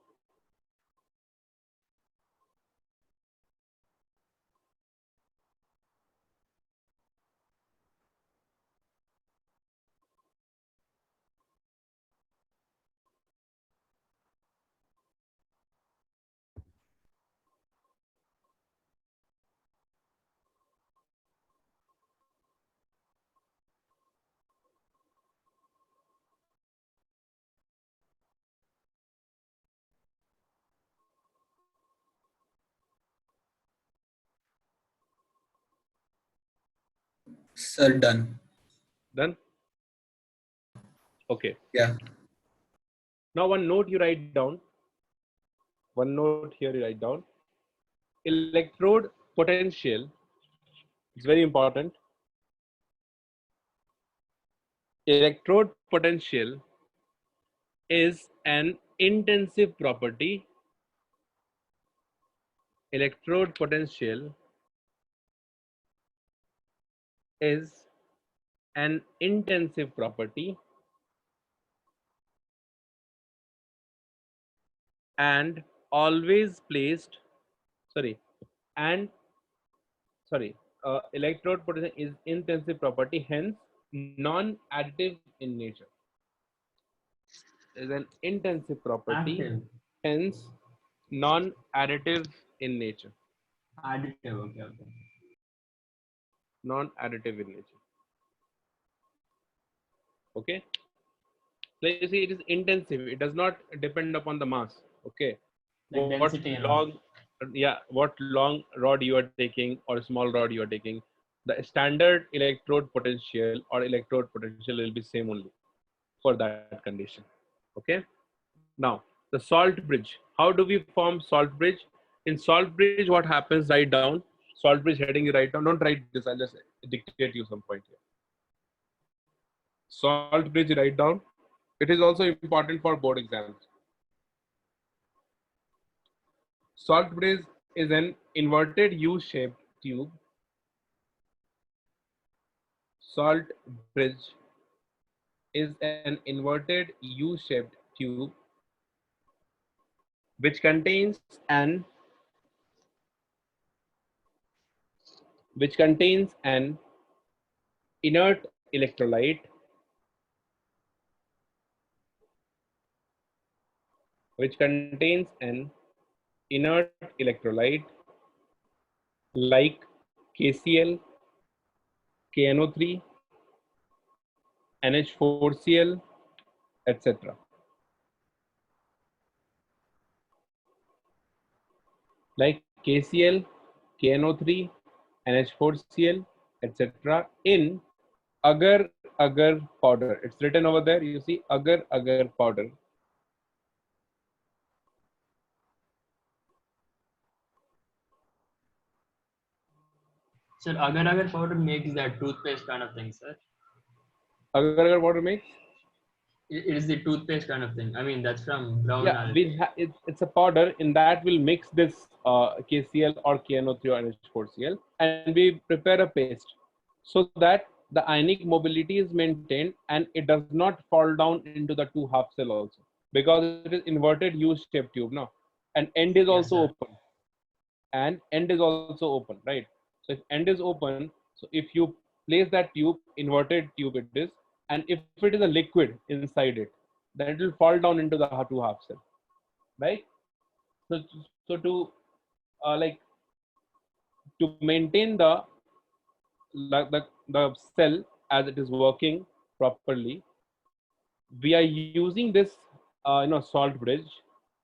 Sir, done. Done? Okay. Yeah. Now one note you write down. One note here you write down. Electrode potential is very important. Electrode potential is an intensive property. Electrode potential is an intensive property and always placed, sorry, and sorry, electrode potential is intensive property, hence non-additive in nature. Is an intensive property, Active. hence non-additive in nature. Additive. Okay. Okay. Non-additive in nature. Okay. So you see, it is intensive. It does not depend upon the mass. Okay. Like What density and all. long, yeah, what long rod you are taking or small rod you are taking, the standard electrode potential or electrode potential will be same only for that condition. Okay. Now the salt bridge. How do we form salt bridge? In salt bridge, what happens? Write down salt bridge heading. You write down. Don't write this. I'll just dictate you some point here. Salt bridge. Write down. It is also important for board exams. Salt bridge is an inverted U-shaped tube. Salt bridge is an inverted U-shaped tube which contains an inert electrolyte like KCl, KNO3, NH4Cl, etc. Like KCl, KNO3, NH4Cl, etc. in agar powder. It's written over there. You see agar powder. Sir, agar powder makes that toothpaste kind of thing, sir. Agar powder makes. It is the toothpaste kind of thing. I mean, that's from brown. Yeah, it's a powder. In that we'll mix this KCl or KNO3 or NH4Cl and we prepare a paste so that the ionic mobility is maintained and it does not fall down into the two half cell also, because it is inverted U-shaped tube now, and end is also open. And end is also open, right? So if end is open, so if you place that tube, inverted tube it is, and if it is a liquid inside it, then it will fall down into the two half cell, right? So to like to maintain the cell as it is working properly, we are using this salt bridge,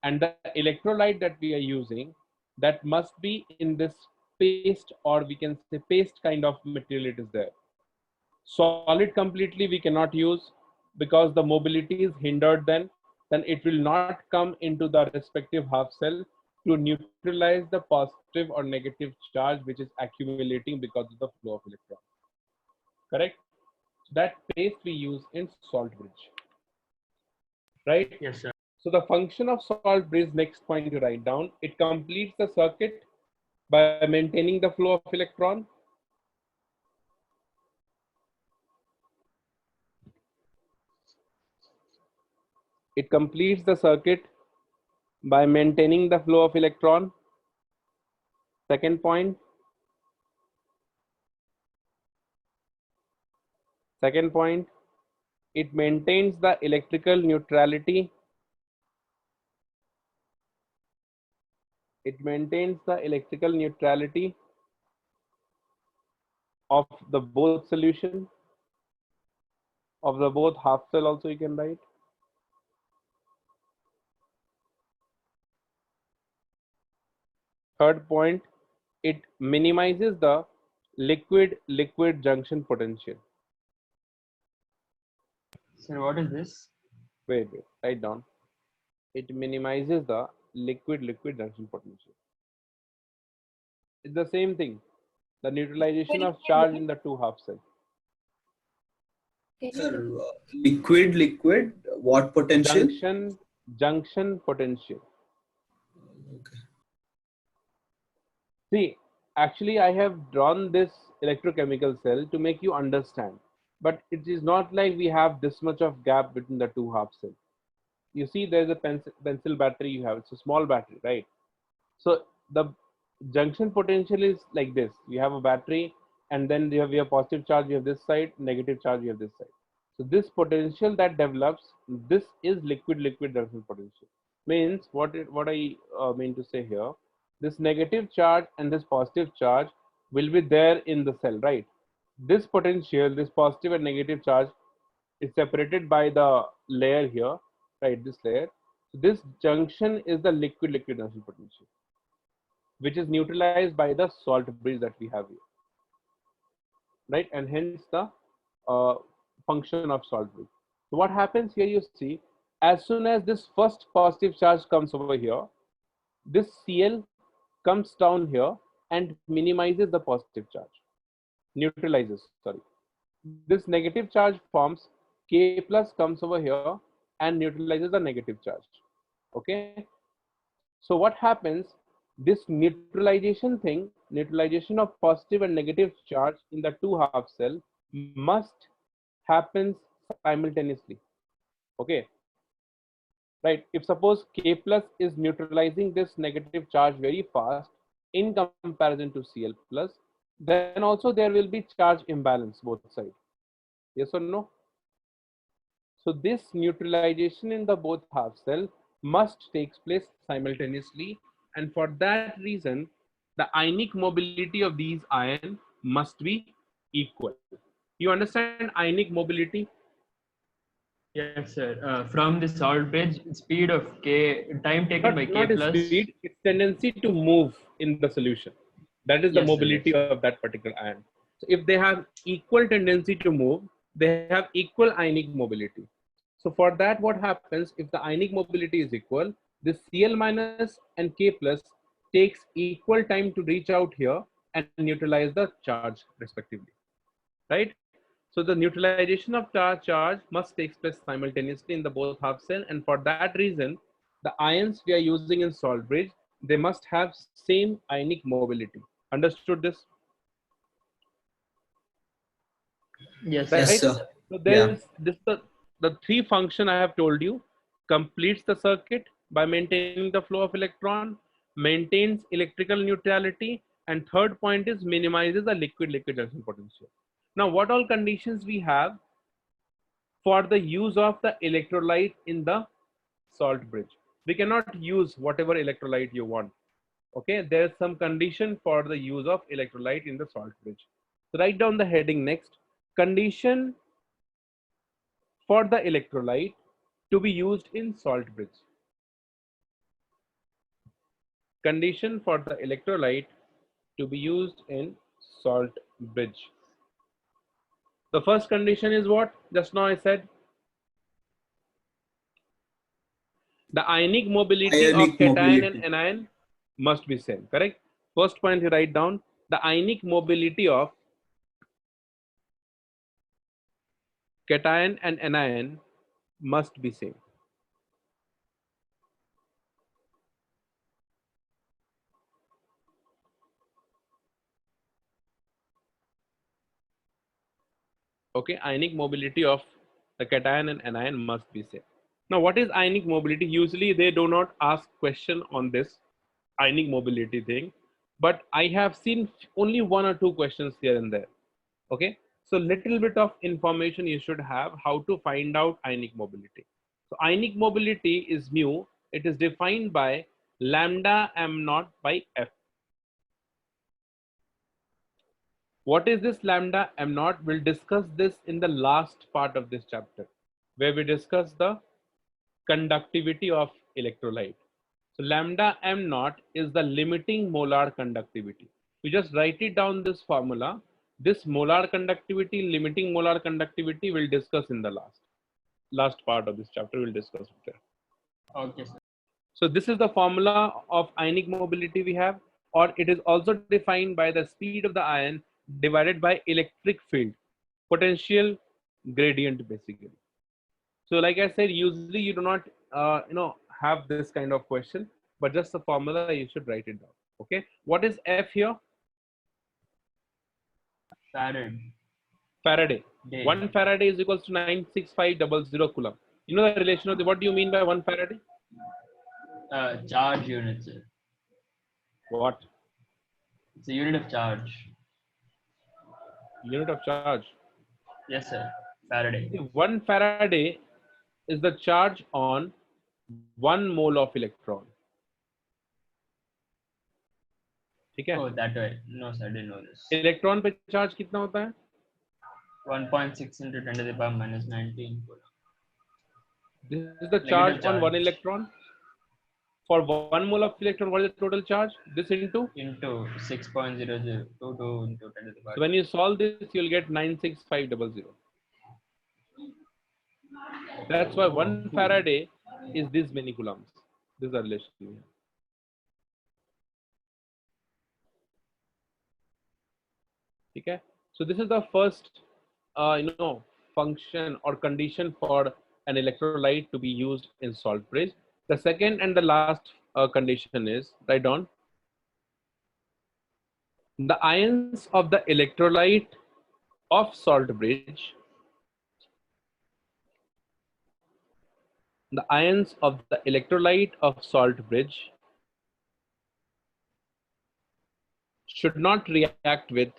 and the electrolyte that we are using, that must be in this paste, or we can say paste kind of material it is there. Solid completely we cannot use because the mobility is hindered, then it will not come into the respective half cell to neutralize the positive or negative charge which is accumulating because of the flow of electrons. Correct? That paste we use in salt bridge. Right? Yes, sir. So the function of salt bridge, next point to write down, it completes the circuit By maintaining the flow of electron. It completes the circuit by maintaining the flow of electron. Second point. Second point, it maintains the electrical neutrality. It maintains the electrical neutrality of the both solution, of the both half cell also you can write. Third point, it minimizes the liquid-liquid junction potential. Sir, what is this? Wait, write down. It minimizes the liquid-liquid junction potential. It's the same thing. The neutralization of charge in the two half cells. Sir, liquid, what potential? Junction potential. Okay. See, actually I have drawn this electrochemical cell to make you understand. But it is not like we have this much of gap between the two half cells. You see there's a pencil battery you have. It's a small battery, right? So the junction potential is like this. You have a battery and then you have positive charge, you have this side, negative charge, you have this side. So this potential that develops, this is liquid-liquid junction potential. Means what I mean to say here, this negative charge and this positive charge will be there in the cell, right? This potential, this positive and negative charge is separated by the layer here, right? This layer. So this junction is the liquid-liquid junction potential, which is neutralized by the salt bridge that we have here, right? And hence the function of salt bridge. So what happens here, you see, as soon as this first positive charge comes over here, this Cl comes down here and minimizes the positive charge, neutralizes, sorry. This negative charge forms, K plus comes over here and neutralizes the negative charge, okay? So what happens, this neutralization thing, neutralization of positive and negative charge in the two half cell must happen simultaneously, okay? Right, if suppose K plus is neutralizing this negative charge very fast in comparison to Cl plus, then also there will be charge imbalance both sides. Yes or no? So this neutralization in the both half cell must takes place simultaneously, and for that reason the ionic mobility of these ions must be equal. You understand ionic mobility? Yes, sir. From the salt bridge, speed of K, time taken by K Not plus. speed, its tendency to move in the solution. That is the Yes, sir, mobility yes. of that particular ion. So if they have equal tendency to move, they have equal ionic mobility. So for that, what happens if the ionic mobility is equal, this Cl minus and K plus takes equal time to reach out here and neutralize the charge respectively, right? So the neutralization of charge must take place simultaneously in the both half cell, and for that reason, the ions we are using in salt bridge, they must have same ionic mobility. Understood this? Yes, Right? Yes, sir. sir. So Yeah. there's the three function I have told you: completes the circuit by maintaining the flow of electron, maintains electrical neutrality, and third point is minimizes the liquid-liquid junction potential. Now, what all conditions we have for the use of the electrolyte in the salt bridge? We cannot use whatever electrolyte you want. Okay, there's some condition for the use of electrolyte in the salt bridge. So write down the heading next. Condition for the electrolyte to be used in salt bridge. Condition for the electrolyte to be used in salt bridge. The first condition is what? Just now I said. The ionic mobility of Ionic cation and mobility. anion must be same, correct? First point you write down, the ionic mobility of cation and anion must be same. Okay, ionic mobility of the cation and anion must be same. Now, what is ionic mobility? Usually, they do not ask question on this ionic mobility thing, but I have seen only one or two questions here and there. Okay, so little bit of information you should have how to find out ionic mobility. So ionic mobility is mu. It is defined by lambda m naught by f. What is this lambda m naught? We'll discuss this in the last part of this chapter, where we discuss the conductivity of electrolyte. So lambda m naught is the limiting molar conductivity. We just write it down this formula. This molar conductivity, limiting molar conductivity, we'll discuss in the last part of this chapter. We'll discuss it there. Okay, sir. So this is the formula of ionic mobility we have, or it is also defined by the speed of the ion divided by electric field, potential gradient basically. So like I said, usually you do not have this kind of question, but just the formula you should write it down. Okay, what is F here? Faraday. Day. 1 Faraday is equals to 96500 coulomb. You know the relation of what do you mean by 1 Faraday? Charge unit, sir. What? It's a unit of charge. Unit of charge. Yes, sir. Faraday. 1 Faraday is the charge on 1 mole of electron. ठीक है? Oh, that way. No, sir, I didn't know this. Electron पे charge कितना होता है? 1.6 into 10 to the power minus 19. This is the charge Negative on 1 charge. electron. For 1 mole of electron, what is the total charge? This into? Into 6.0022 into 10 to the power. So when you solve this, you'll get 96500. That's why 1 Faraday is this many coulombs. This is the relation we have. Okay, so this is the first function or condition for an electrolyte to be used in salt bridge. The second and the last condition is, write down, the ions of the electrolyte of salt bridge, the ions of the electrolyte of salt bridge should not react with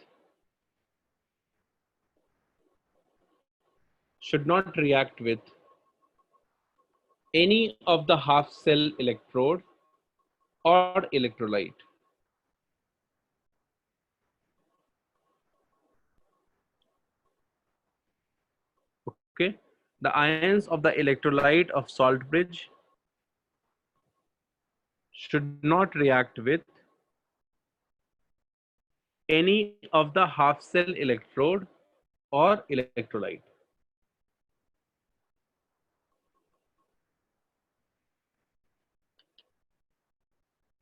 any of the half cell electrode or electrolyte. Okay, the ions of the electrolyte of salt bridge should not react with any of the half cell electrode or electrolyte.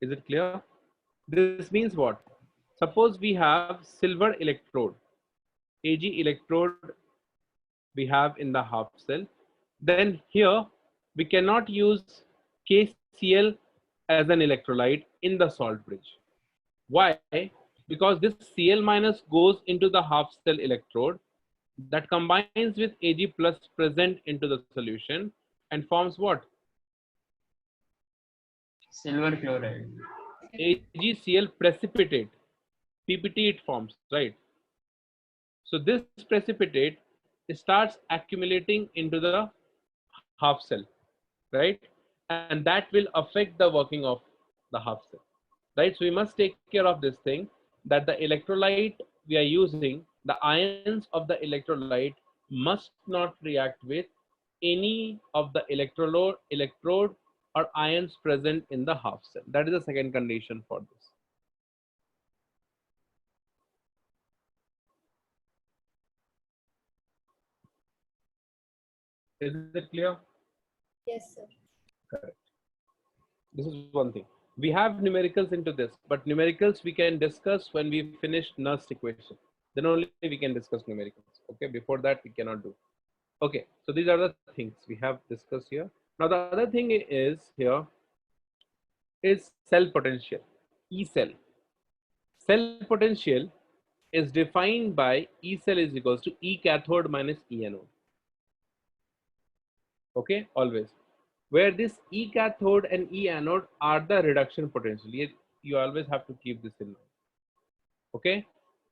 Is it clear? This means what? Suppose we have silver electrode, Ag electrode we have in the half cell. Then here we cannot use KCl as an electrolyte in the salt bridge. Why? Because this Cl minus goes into the half cell electrode that combines with Ag plus present into the solution and forms what? Silver chloride. AgCl precipitate, PPT it forms, right? So this precipitate starts accumulating into the half cell, right? And that will affect the working of the half cell, right? So we must take care of this thing, that the electrolyte we are using, the ions of the electrolyte must not react with any of the electrode or ions present in the half cell. That is the second condition for this. Is it clear? Yes, sir. Correct. This is one thing. We have numericals into this, but numericals we can discuss when we finish Nernst equation. Then only we can discuss numericals. Okay, before that we cannot do. Okay, so these are the things we have discussed here. Now the other thing is here is cell potential, E cell. Cell potential is defined by E cell is equals to E cathode minus E anode. Okay, always. Where this E cathode and E anode are the reduction potential. You always have to keep this in mind. Okay,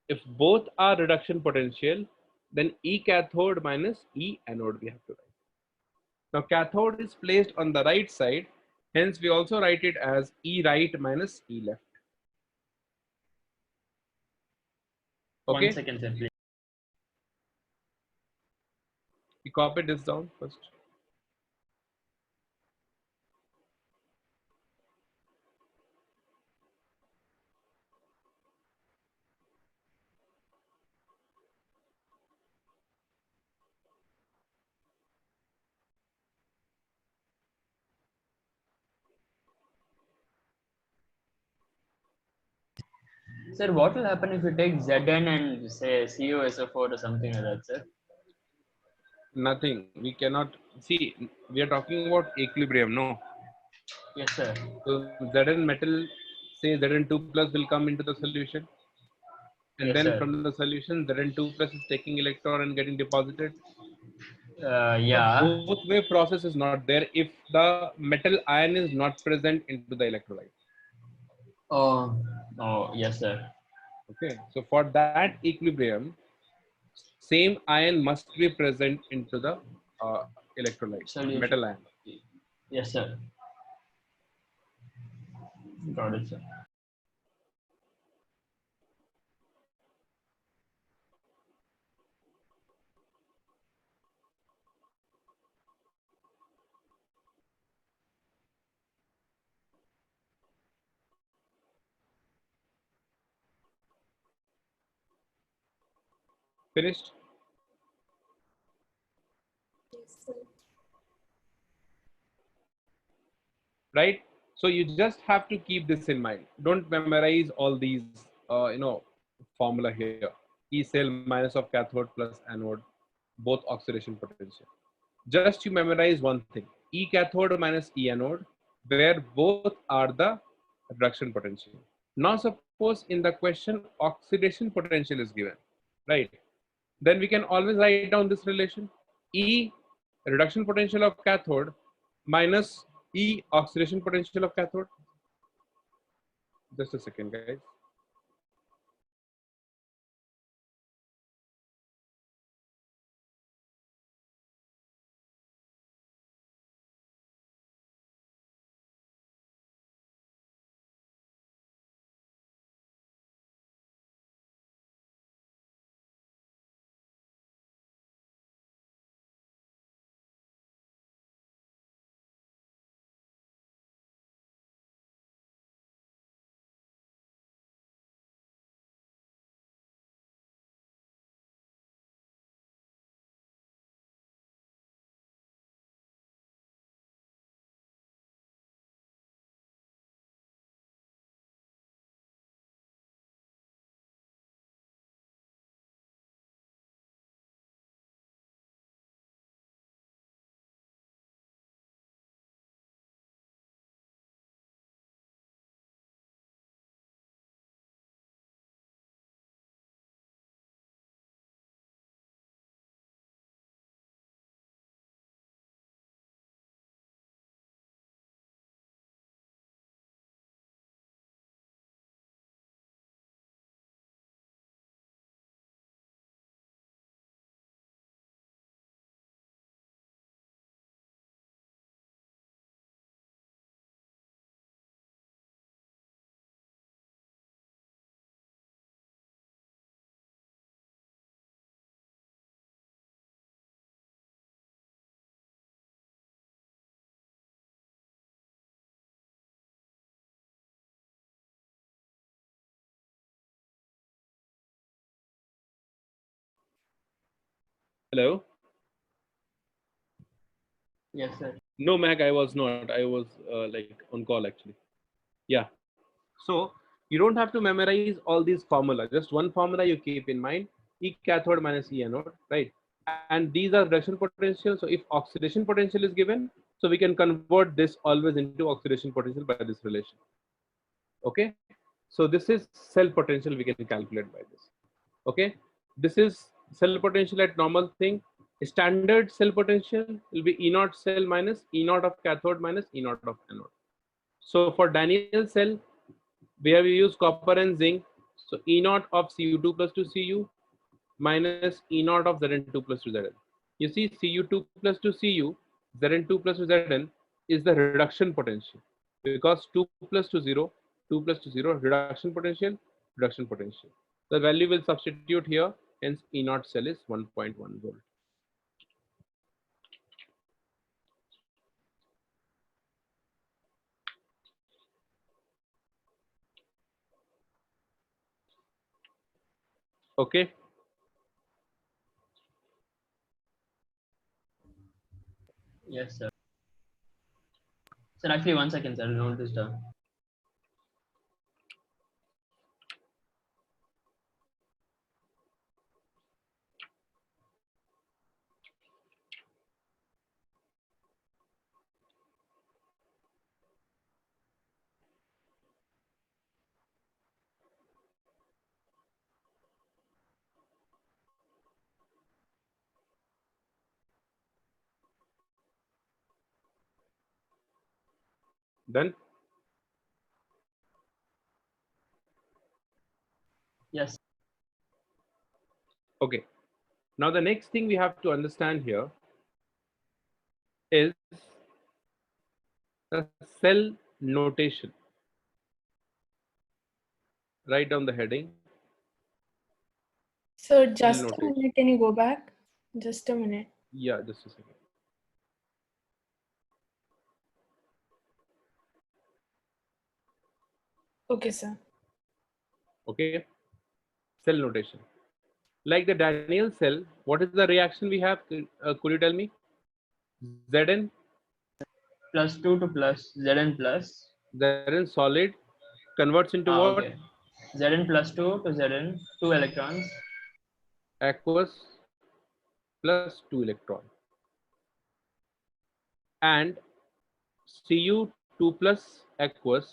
if both are reduction potential, then E cathode minus E anode we have to write. Now cathode is placed on the right side, hence we also write it as E right minus E left. Okay, 1 second, sir, please. we copy this down first. Sir, what will happen if you take Zn and say CuSO4 or something like that, sir? Nothing. We cannot see. We are talking about equilibrium, no? Yes, sir. So Zn metal, say Zn2 plus will come into the solution, and Yes, then sir. from the solution Zn2 plus is taking electron and getting deposited. Yeah. Both way process is not there if the metal ion is not present into the electrolyte. Oh, yes, sir. Okay, so for that equilibrium, same ion must be present into the electrolyte, Solution. metal ion. Yes, sir. Got it, sir. Finished? Right? So you just have to keep this in mind. Don't memorize all these, formula here. E cell minus of cathode plus anode, both oxidation potential. Just you memorize one thing: E cathode minus E anode, where both are the reduction potential. Now suppose in the question oxidation potential is given, right? Then we can always write down this relation: E reduction potential of cathode minus E oxidation potential of cathode. Just a second, guys. Hello? Yes, sir. No, Mac, I was not. I was like on call actually. Yeah. So you don't have to memorize all these formula. Just one formula you keep in mind: E cathode minus E anode, right? And these are reduction potential. So if oxidation potential is given, so we can convert this always into oxidation potential by this relation. Okay. So this is cell potential we can calculate by this. Okay, this is cell potential at normal thing. Standard cell potential will be E naught cell minus E naught of cathode minus E naught of anode. So for Daniel cell, where we use copper and zinc, so E naught of Cu2 plus 2 Cu minus E naught of Zn2 plus 2 Zn. You see, Cu2 plus 2 Cu, Zn2 plus 2 Zn is the reduction potential, because 2 plus 2 0, 2 plus 2 0, reduction potential, reduction potential. The value will substitute here, hence E naught cell is 1.1 volt. Okay. Yes, sir. Sir, actually, 1 second, sir. I'll note this down. Then Yes. okay. Now the next thing we have to understand here is the cell notation. Write down the heading. So just a notation. minute, can you go back? Just a minute. Yeah, just a second. Okay, sir. Okay, cell notation. Like the Daniel cell, what is the reaction we have? Could you tell me? Zn, Plus 2 to plus Zn plus. Zn solid converts into what? Okay. Zn plus 2 to Zn, 2 electrons. Aqueous plus 2 electron. And Cu2 plus aqueous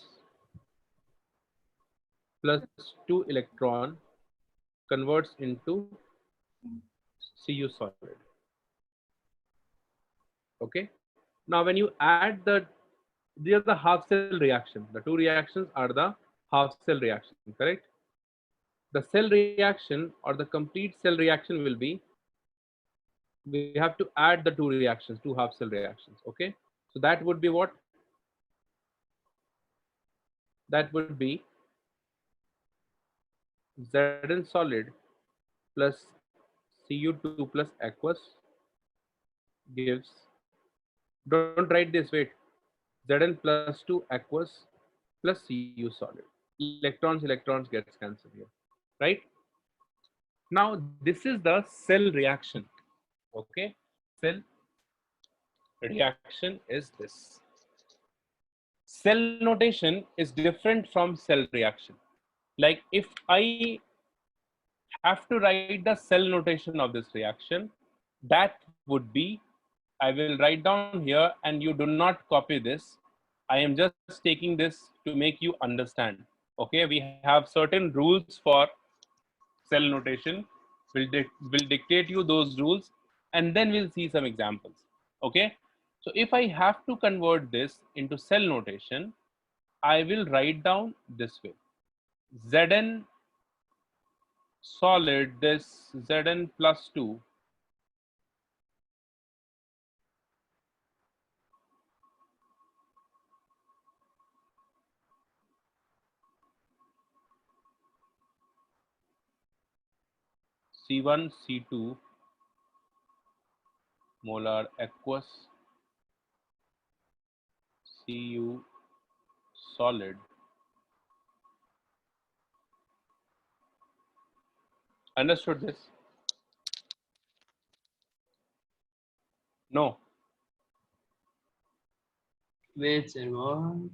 plus 2 electron converts into Cu solid. Okay. Now when you add these are the half cell reaction. The two reactions are the half cell reaction, correct? The cell reaction or the complete cell reaction will be, we have to add the two reactions, two half cell reactions. Okay. So that would be what? That would be Zn solid plus Cu2 plus aqueous gives, don't write this, wait, Zn plus 2 aqueous plus Cu solid. Electrons gets cancelled here, right? Now this is the cell reaction. Okay, cell reaction is this. Cell notation is different from cell reaction. Like if I have to write the cell notation of this reaction, that would be, I will write down here and you do not copy this. I am just taking this to make you understand. Okay, we have certain rules for cell notation. Will dictate you those rules and then we'll see some examples. Okay, so if I have to convert this into cell notation, I will write down this way. Zn solid, this Zn plus 2 C1 C2 molar aqueous Cu solid. Understood this? No. Wait, sir. What?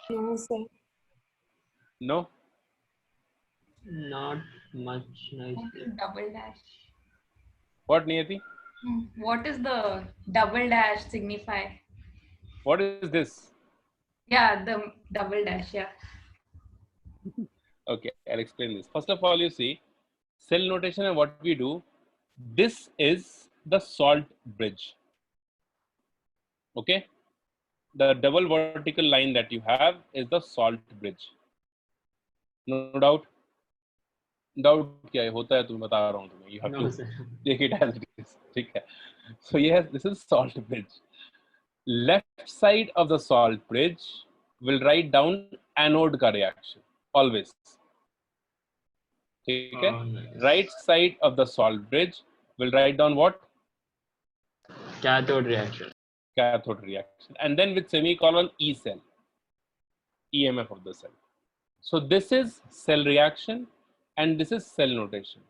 No, sir. No. Not much nice. Double dash. What, Niyati? What is the double dash signify? What is this? Yeah, the double dash. Yeah. Okay, I'll explain this. First of all, you see, cell notation and what we do, this is the salt bridge. Okay, the double vertical line that you have is the salt bridge. No doubt. Doubt क्या है होता है तो मैं बता रहा हूँ तुम्हें. You have No, to sir. take it as it is. ठीक है. So yes, this is salt bridge. Left side of the salt bridge will write down anode का reaction always. ठीक है. Oh, nice. Right side of the salt bridge will write down what? Cathode reaction. Cathode reaction, and then with semicolon E cell, EMF of the cell. So this is cell reaction and this is cell notation.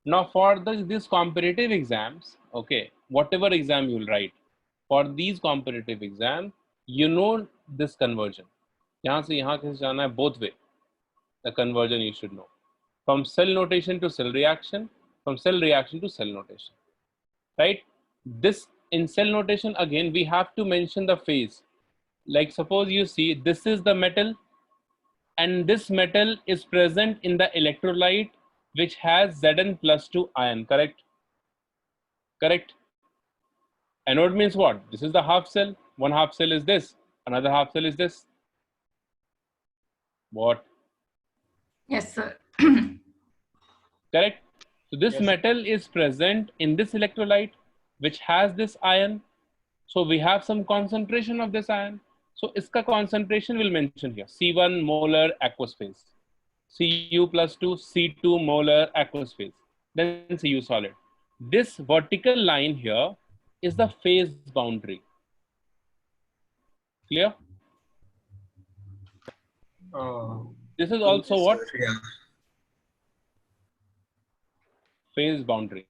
Now for these competitive exams, okay, whatever exam you will write, for these competitive exam, you know this conversion. यहाँ से यहाँ कैसे जाना है, both way. The conversion you should know. From cell notation to cell reaction, from cell reaction to cell notation. Right? This in cell notation again we have to mention the phase. Like suppose you see this is the metal and this metal is present in the electrolyte which has Zn+2 ion, correct? Correct. Anode means what? This is the half cell. One half cell is this. Another half cell is this. What? Yes, sir. Correct. So this Yes. metal is present in this electrolyte which has this ion. So we have some concentration of this ion. So iska concentration will mention here. C1 molar aqueous phase. Cu+2 C2 molar aqueous phase. Then Cu solid. This vertical line here is the phase boundary. Clear? Oh, This is also what? Yeah. Phase boundary.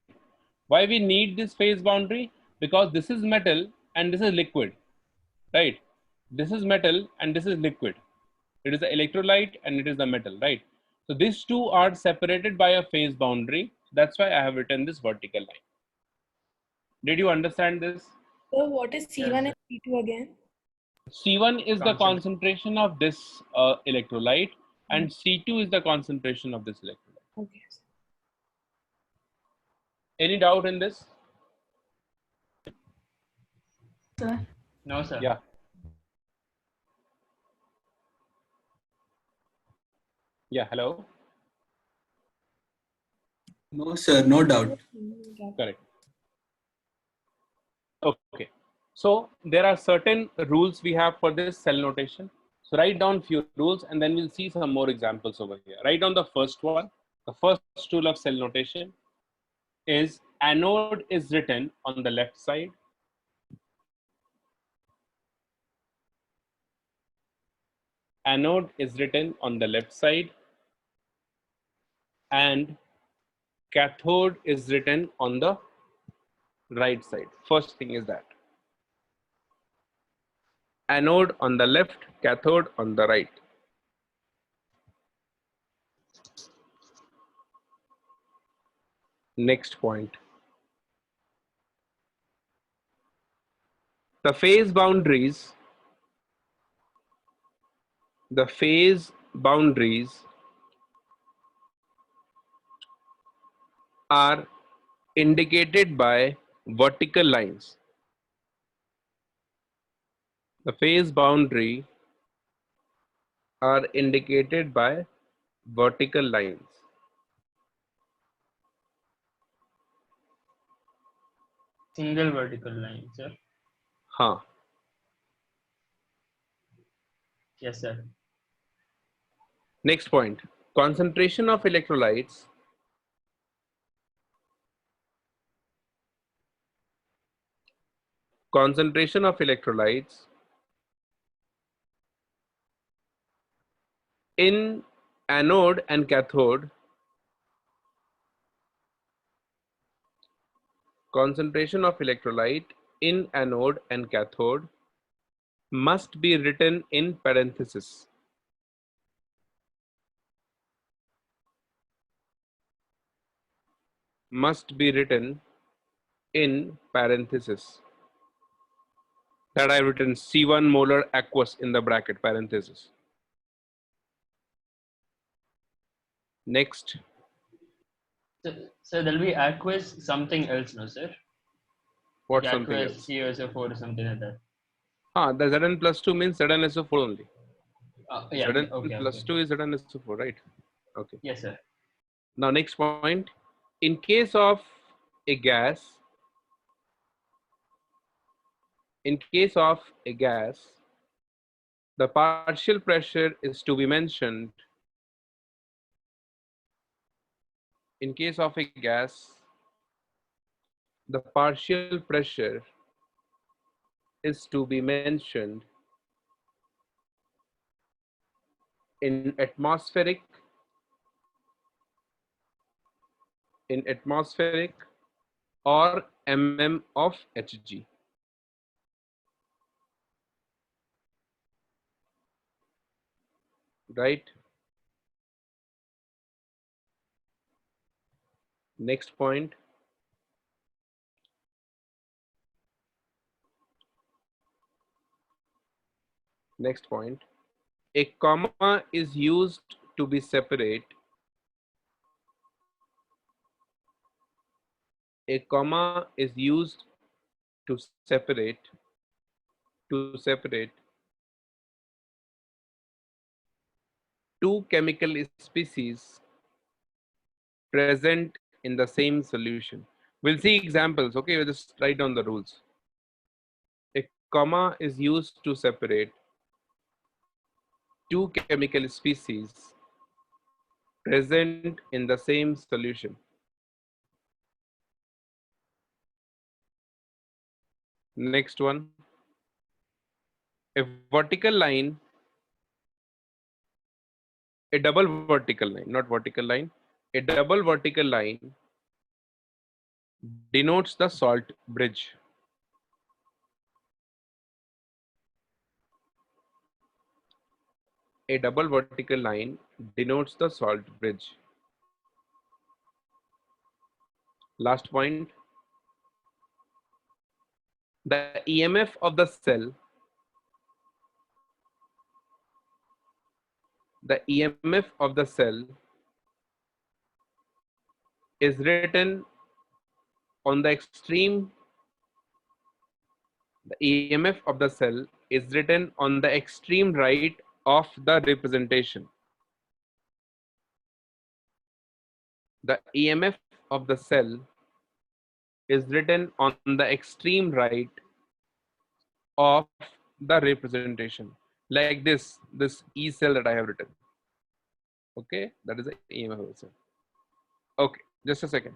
Why we need this phase boundary? Because this is metal and this is liquid, right? This is metal and this is liquid. It is the electrolyte and it is the metal, right? So these two are separated by a phase boundary. That's why I have written this vertical line. Did you understand this? So what is C1 Yes, and C2 again? C1 is the Concentration. concentration of this electrolyte and C2 is the concentration of this electrolyte. Okay. Any doubt in this? Sir. no, sir. Yeah. Yeah, hello? No, sir, no doubt. Correct. Okay. So there are certain rules we have for this cell notation. So write down few rules and then we'll see some more examples over here. Write down the first one. The first rule of cell notation is anode is written on the left side. Anode is written on the left side and cathode is written on the right side. First thing is that. Anode on the left, cathode on the right. Next point. The phase boundaries are indicated by vertical lines. The phase boundary are indicated by vertical lines. Single vertical line, sir. Huh. Yes, sir. Next point. Concentration of electrolytes in anode and cathode must be written in parenthesis. Must be written in parenthesis. That I have written C1 molar aqueous in the bracket parenthesis. Next, So there'll be aqueous something else, no, sir? What Like something aqueous else? COSO4 or something like that. The Zn+2 means ZnSO4 only. Yeah. Zn Okay. plus Okay. 2 is ZnSO4, right? Okay. Yes, sir. Now next point. In case of a gas, the partial pressure is to be mentioned. In case of a gas, the partial pressure is to be mentioned in atmospheric or mm of Hg. Right? Next point. A comma is used to be separate. A comma is used to separate two chemical species present in the same solution. We'll see examples, okay? We'll just write down the rules. A comma is used to separate two chemical species present in the same solution. Next one. A vertical line, a double vertical line, not vertical line, a double vertical line denotes the salt bridge. A double vertical line denotes the salt bridge. Last point. The EMF of the cell, is written on the extreme. The EMF of the cell is written on the extreme right of the representation. The EMF of the cell is written on the extreme right of the representation, like this E cell that I have written. Okay, that is the EMF of the cell. Okay, just a second.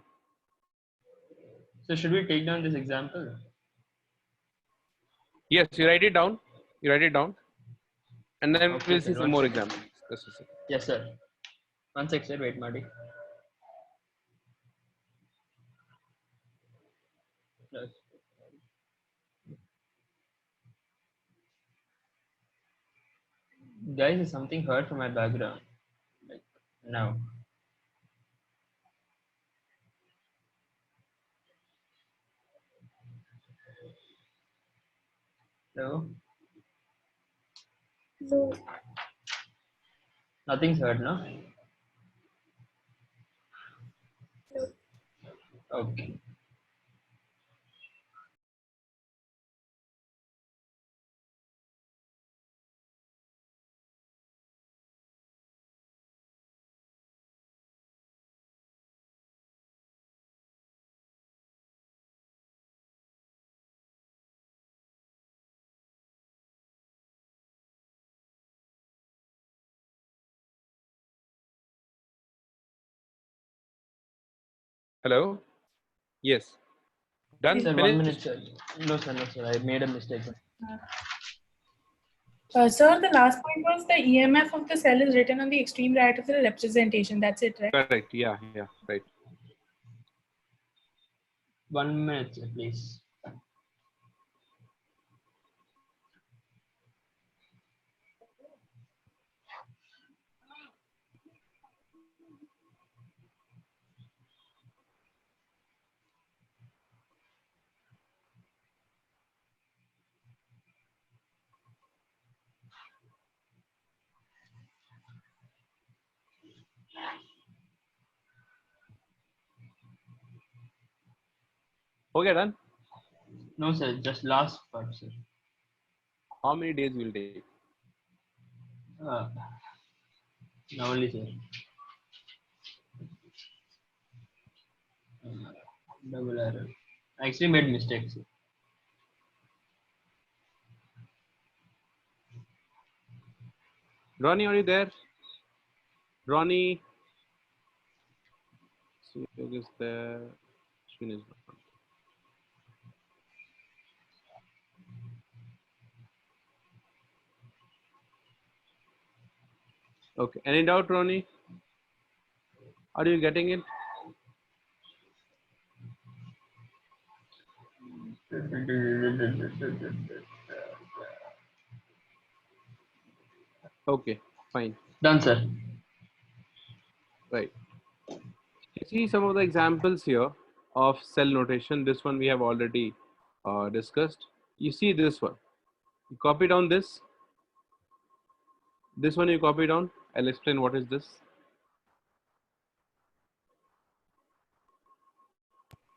So should we take down this example? Yes, you write it down. And then Okay, we'll sir. see some more examples. Just a second. Yes, sir. 1 sec, sir. Wait, Marty. Plus. Guys, is something heard from my background? Like now. No. No. Nothing's heard, no? No. Okay. Hello. Yes. Done. Sir, 1 Finished. minute, sir. No, sir. No, sir. I made a mistake. Sir, the last point was the EMF of the cell is written on the extreme right of the representation. That's it, right? Correct. Yeah. Right. 1 minute, sir, please. Okay, done. No, sir. Just last part, sir. How many days will take? Uh, now only, sir. Double error. I actually made mistakes. Sir. Ronnie, are you there? Ronnie, Suyog is there. Ashwin is not. Okay. Any doubt, Ronnie? Are you getting it? Okay, fine. Done, sir. Right. You see some of the examples here of cell notation. This one we have already discussed. You see this one. You copy down this. This one you copy down. I'll explain what is this.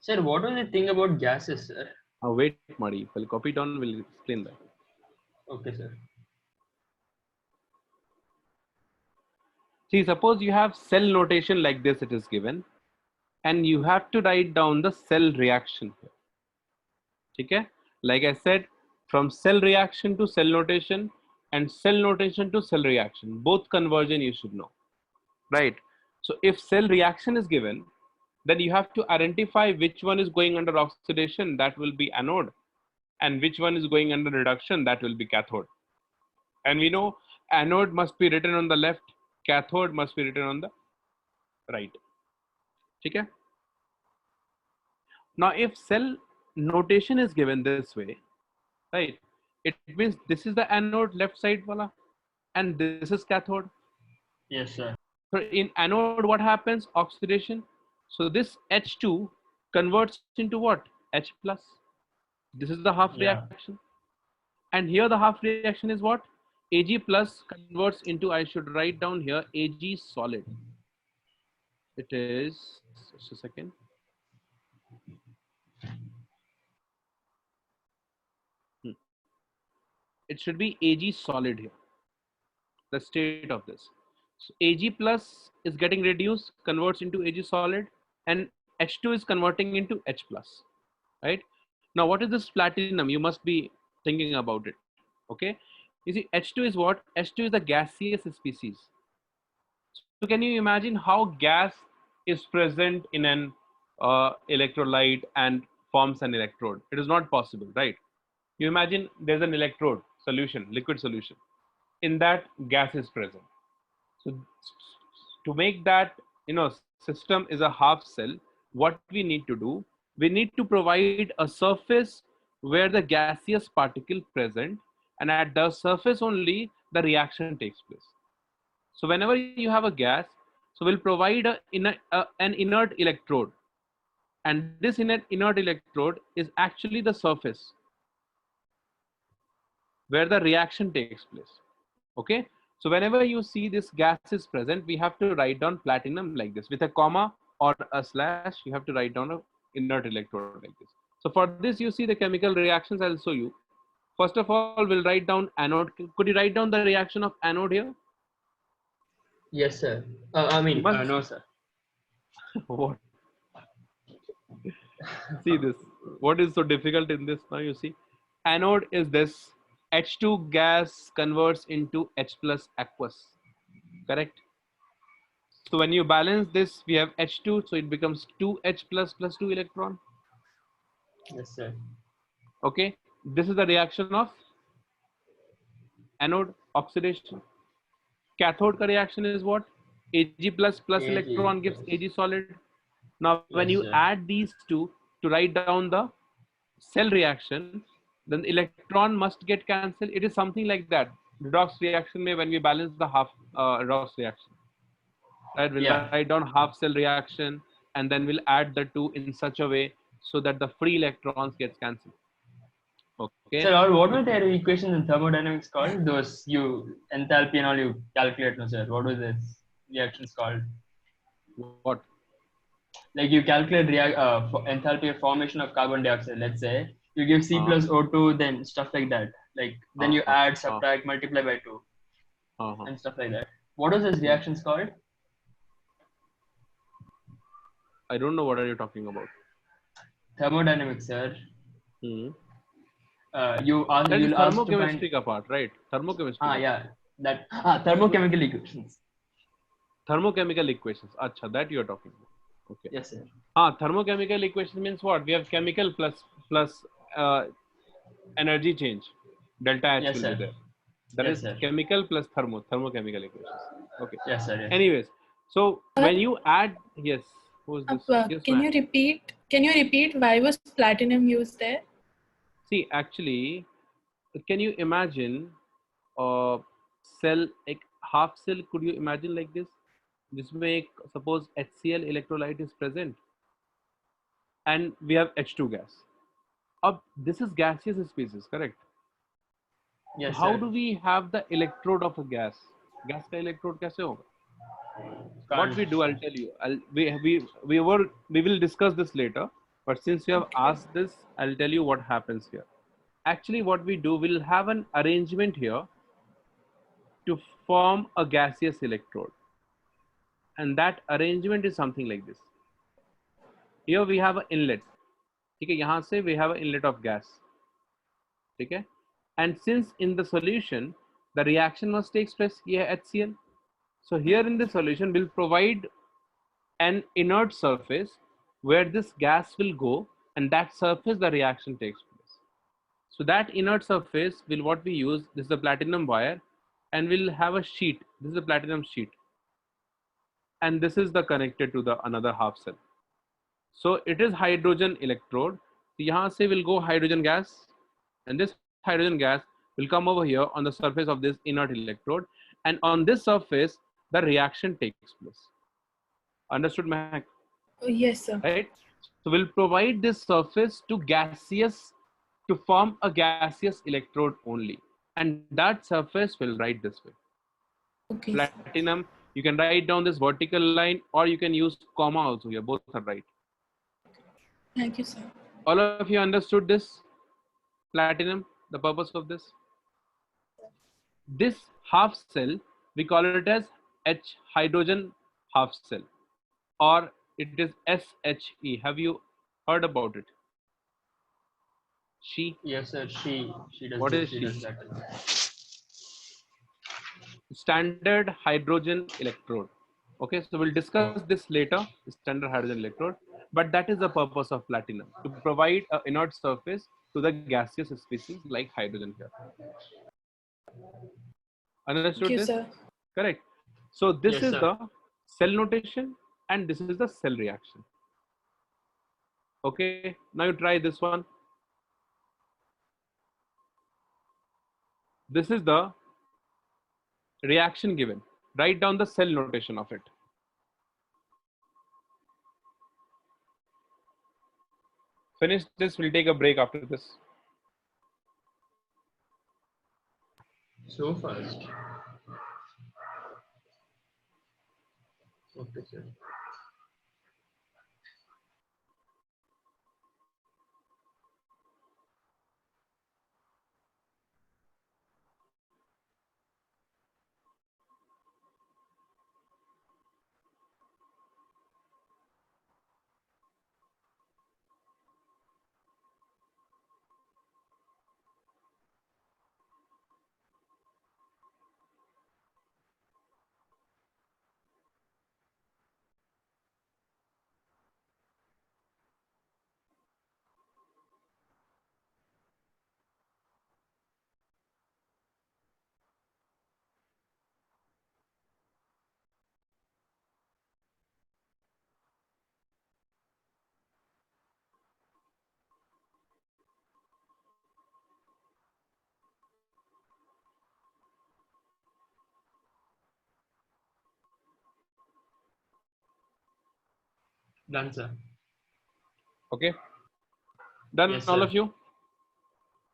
Sir, what was the thing about gases, sir? Wait, Madi. I'll copy down. We'll explain that. Okay, sir. See, suppose you have cell notation like this. It is given, and you have to write down the cell reaction here. Okay? Like I said, from cell reaction to cell notation and cell notation to cell reaction, both conversion you should know, right? So if cell reaction is given, then you have to identify which one is going under oxidation, that will be anode, and which one is going under reduction, that will be cathode. And we know anode must be written on the left, cathode must be written on the right. Okay? Now if cell notation is given this way, right, it means this is the anode left side wala, and this is cathode. Yes, sir. So in anode what happens? Oxidation. So this H2 converts into what? H plus. This is the half Yeah. reaction, and here the half reaction is what? Ag plus converts into, I should write down here, Ag solid. It is, just a second. It should be Ag solid here, the state of this. So Ag plus is getting reduced, converts into Ag solid, and H2 is converting into H plus, right? Now what is this platinum? You must be thinking about it, okay? You see, H2 is what? H2 is the gaseous species. So can you imagine how gas is present in an electrolyte and forms an electrode? It is not possible, right? You imagine there's an electrode solution, liquid solution. In that, gas is present. So to make that, system is a half cell, what we need to do, we need to provide a surface where the gaseous particle present, and at the surface only the reaction takes place. So whenever you have a gas, so we'll provide an inert electrode, and this inert electrode is actually the surface where the reaction takes place. Okay, so whenever you see this gas is present, we have to write down platinum like this with a comma or a slash. You have to write down a inert electrode like this. So for this, you see the chemical reactions. I'll show you. First of all, we'll write down anode. Could you write down the reaction of anode here? Yes, sir. No, sir. What? See this. What is so difficult in this now? You see, anode is this. H2 gas converts into H plus aqueous. Correct? So when you balance this, we have H2, so it becomes 2H plus 2 electron. Yes, sir. Okay, this is the reaction of anode, oxidation. Cathode ka reaction is what? Ag plus Ag electron gives plus. Ag solid. Now when Yes, you sir. add these two to write down the cell reaction, then the electron must get cancelled. It is something like that. Redox reaction may, when we balance the half redox reaction, right? We'll Yeah. write down half cell reaction, and then we'll add the two in such a way so that the free electrons gets cancelled. Okay. Sir, or what were their equations in thermodynamics called? Those you enthalpy and all you calculate, no, sir. What was this reactions called? What? like you calculate enthalpy of formation of carbon dioxide. Let's say you give C Uh-huh. plus O2, then stuff like that. Like then you add, Uh-huh. subtract, multiply by 2, Uh-huh. and stuff like that. What is this reactions called? I don't know what are you talking about. Thermodynamics, sir. Hmm. You'll That is ask to find. thermochemistry ka part, right? Thermochemistry ka part. Yeah, that thermochemical equations. Thermochemical equations. Acha, that you are talking about. Okay. Yes, sir. Thermochemical equation means what? We have chemical plus energy change. Delta H Yes, will sir. be there. That Yes, is sir. chemical plus thermochemical equations. Okay. Yes, sir. Yes. Anyways, so when you add, yes, who's this? Yes, Can ma'am. you repeat? Can you repeat why was platinum used there? See, actually, can you imagine a cell, a half cell? Could you imagine like this? जिसमें suppose HCl electrolyte is present, and we have H2 gas. This is gaseous species, correct? Yes, How sir. do we have the electrode of a gas? Gas का electrode कैसे होगा? What we do, I'll tell you. We will discuss this later. But since you have asked this, I'll tell you what happens here. Actually, what we do, we'll have an arrangement here to form a gaseous electrode, and that arrangement is something like this. Here we have an inlet. ठीक है, यहाँ से we have an inlet of gas. ठीक है? And since in the solution the reaction must take place, ये है HCl. So here in the solution we'll provide an inert surface where this gas will go, and that surface the reaction takes place. So that inert surface will what we use, this is the platinum wire, and we'll have a sheet. This is a platinum sheet, and this is the connected to the another half cell. So it is hydrogen electrode. So यहाँ से will go hydrogen gas, and this hydrogen gas will come over here on the surface of this inert electrode, and on this surface the reaction takes place. Understood, Mehak? Yes, sir. Right? So we'll provide this surface to form a gaseous electrode only, and that surface will write this way. Okay. Platinum, you can write down this vertical line, or you can use comma also here. Both are right. Thank you, sir. All of you understood this? Platinum, the purpose of this? This half cell, we call it as H hydrogen half cell, or it is SHE. Have you heard about it? She? Yes, sir. She does. What this, is she she? does that. Standard hydrogen electrode. Okay, so we'll discuss this later, standard hydrogen electrode, but that is the purpose of platinum, to provide an inert surface to the gaseous species like hydrogen here. Understood Thank you, this? sir. Correct. So this Yes, is sir. the cell notation, and this is the cell reaction. Okay, now you try this one. This is the reaction given. Write down the cell notation of it. Finish this, we'll take a break after this. So fast. Okay, sir. Done, sir. Okay, done. Yes, all sir. of you?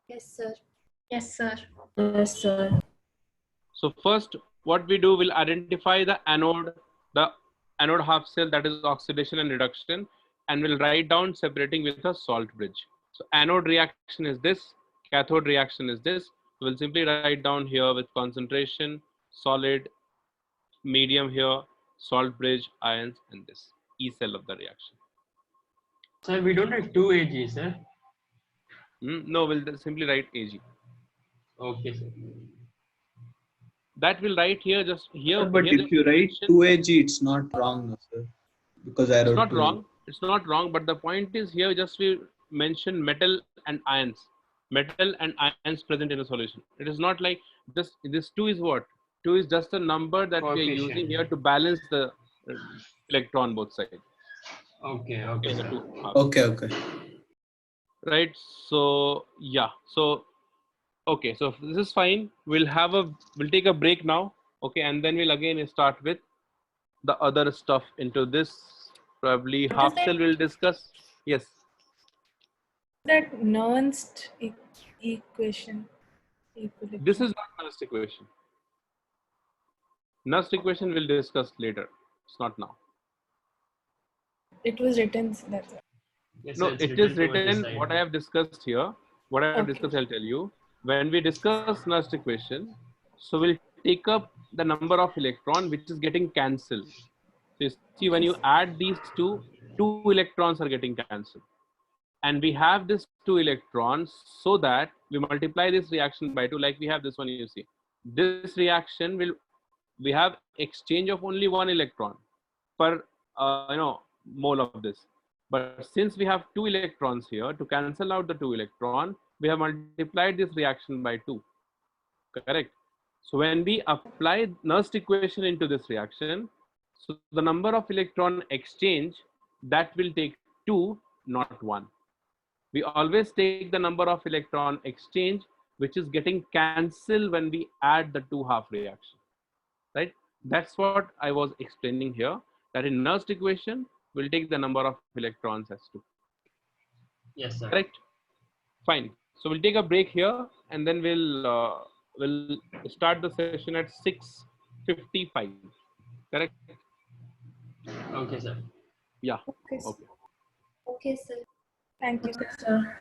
Yes, sir. Yes, sir. Yes, sir. So first, what we do, we'll identify the anode, the anode half shell, that is oxidation and reduction, and we'll write down separating with a salt bridge. So anode reaction is this, cathode reaction is this. We'll simply write down here with concentration, solid, medium here, salt bridge, ions, and this E cell of the reaction. Sir, we don't have 2 Ag, sir. No, we'll simply write Ag. Okay, sir. That will write here, just here. But here if you write 2Ag, it's not wrong, no, sir. Because I wrote it's not 2Ag. wrong. It's not wrong, but the point is here just we mention metal and ions. Metal and ions present in a solution. It is not like just this 2 is what? 2 is just a number that we are using Coefficient. here to balance the electron both sides. Okay, okay, In the sir. two halves. Okay. Right. So yeah. So okay. So this is fine. We'll take a break now. Okay, and then we'll again start with the other stuff into this. Probably What half is that? cell we'll discuss. Yes. That Nernst equation. This is not Nernst equation. Nernst equation we'll discuss later. It's not now. It was written. That's it. Yes, No, sir, it's it is towards this written. side. What I have discussed here. What I have Okay. discussed, I'll tell you. When we discuss Nernst equation, so we'll take up the number of electron which is getting cancelled. So you see, when you add these two electrons are getting cancelled. And we have this 2 electrons so that we multiply this reaction by 2, like we have this one, you see. This reaction we have exchange of only 1 electron per mole of this. But since we have 2 electrons here, to cancel out the 2 electron, we have multiplied this reaction by 2. Correct? So when we apply Nernst equation into this reaction, so the number of electron exchange, that will take 2, not 1. We always take the number of electron exchange which is getting cancelled when we add the 2 half reaction, right? That's what I was explaining here, that in Nernst equation we'll take the number of electrons as 2. Yes, sir. Correct? Fine. So we'll take a break here and then we'll start the session at 6:55. Correct? Okay, sir. Yeah. Okay, sir. Okay. Okay, sir. Thank you. Sir.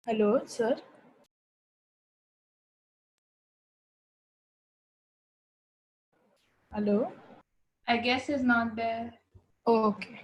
Hello, sir. Hello. I guess is not there. Oh, okay.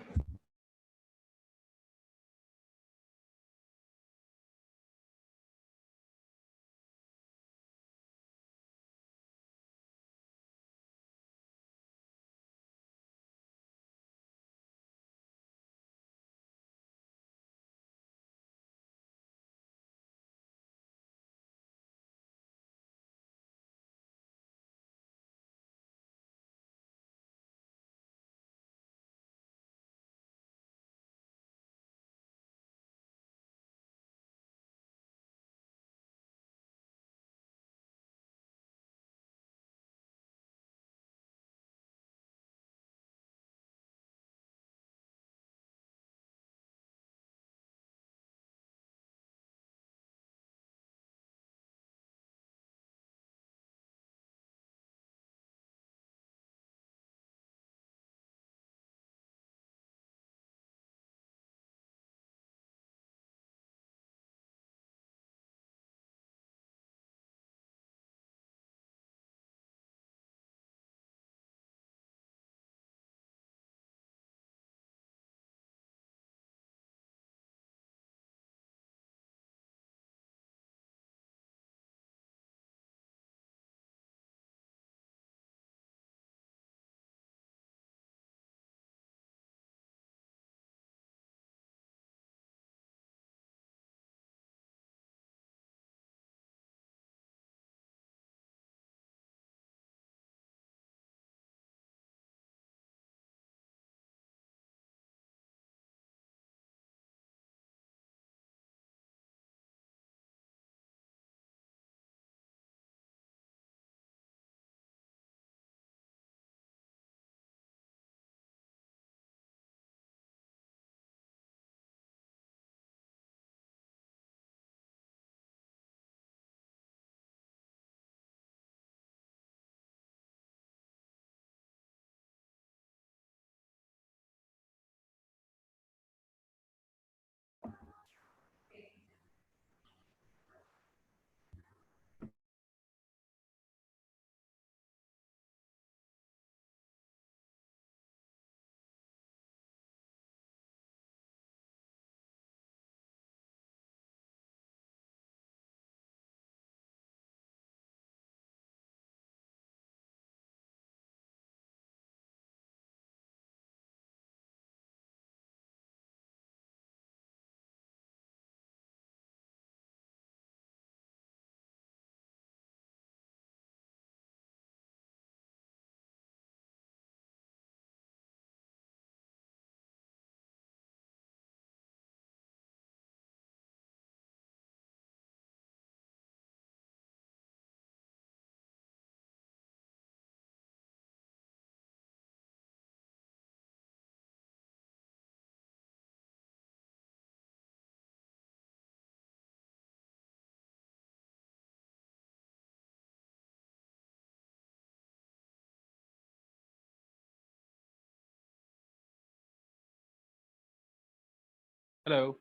Hello.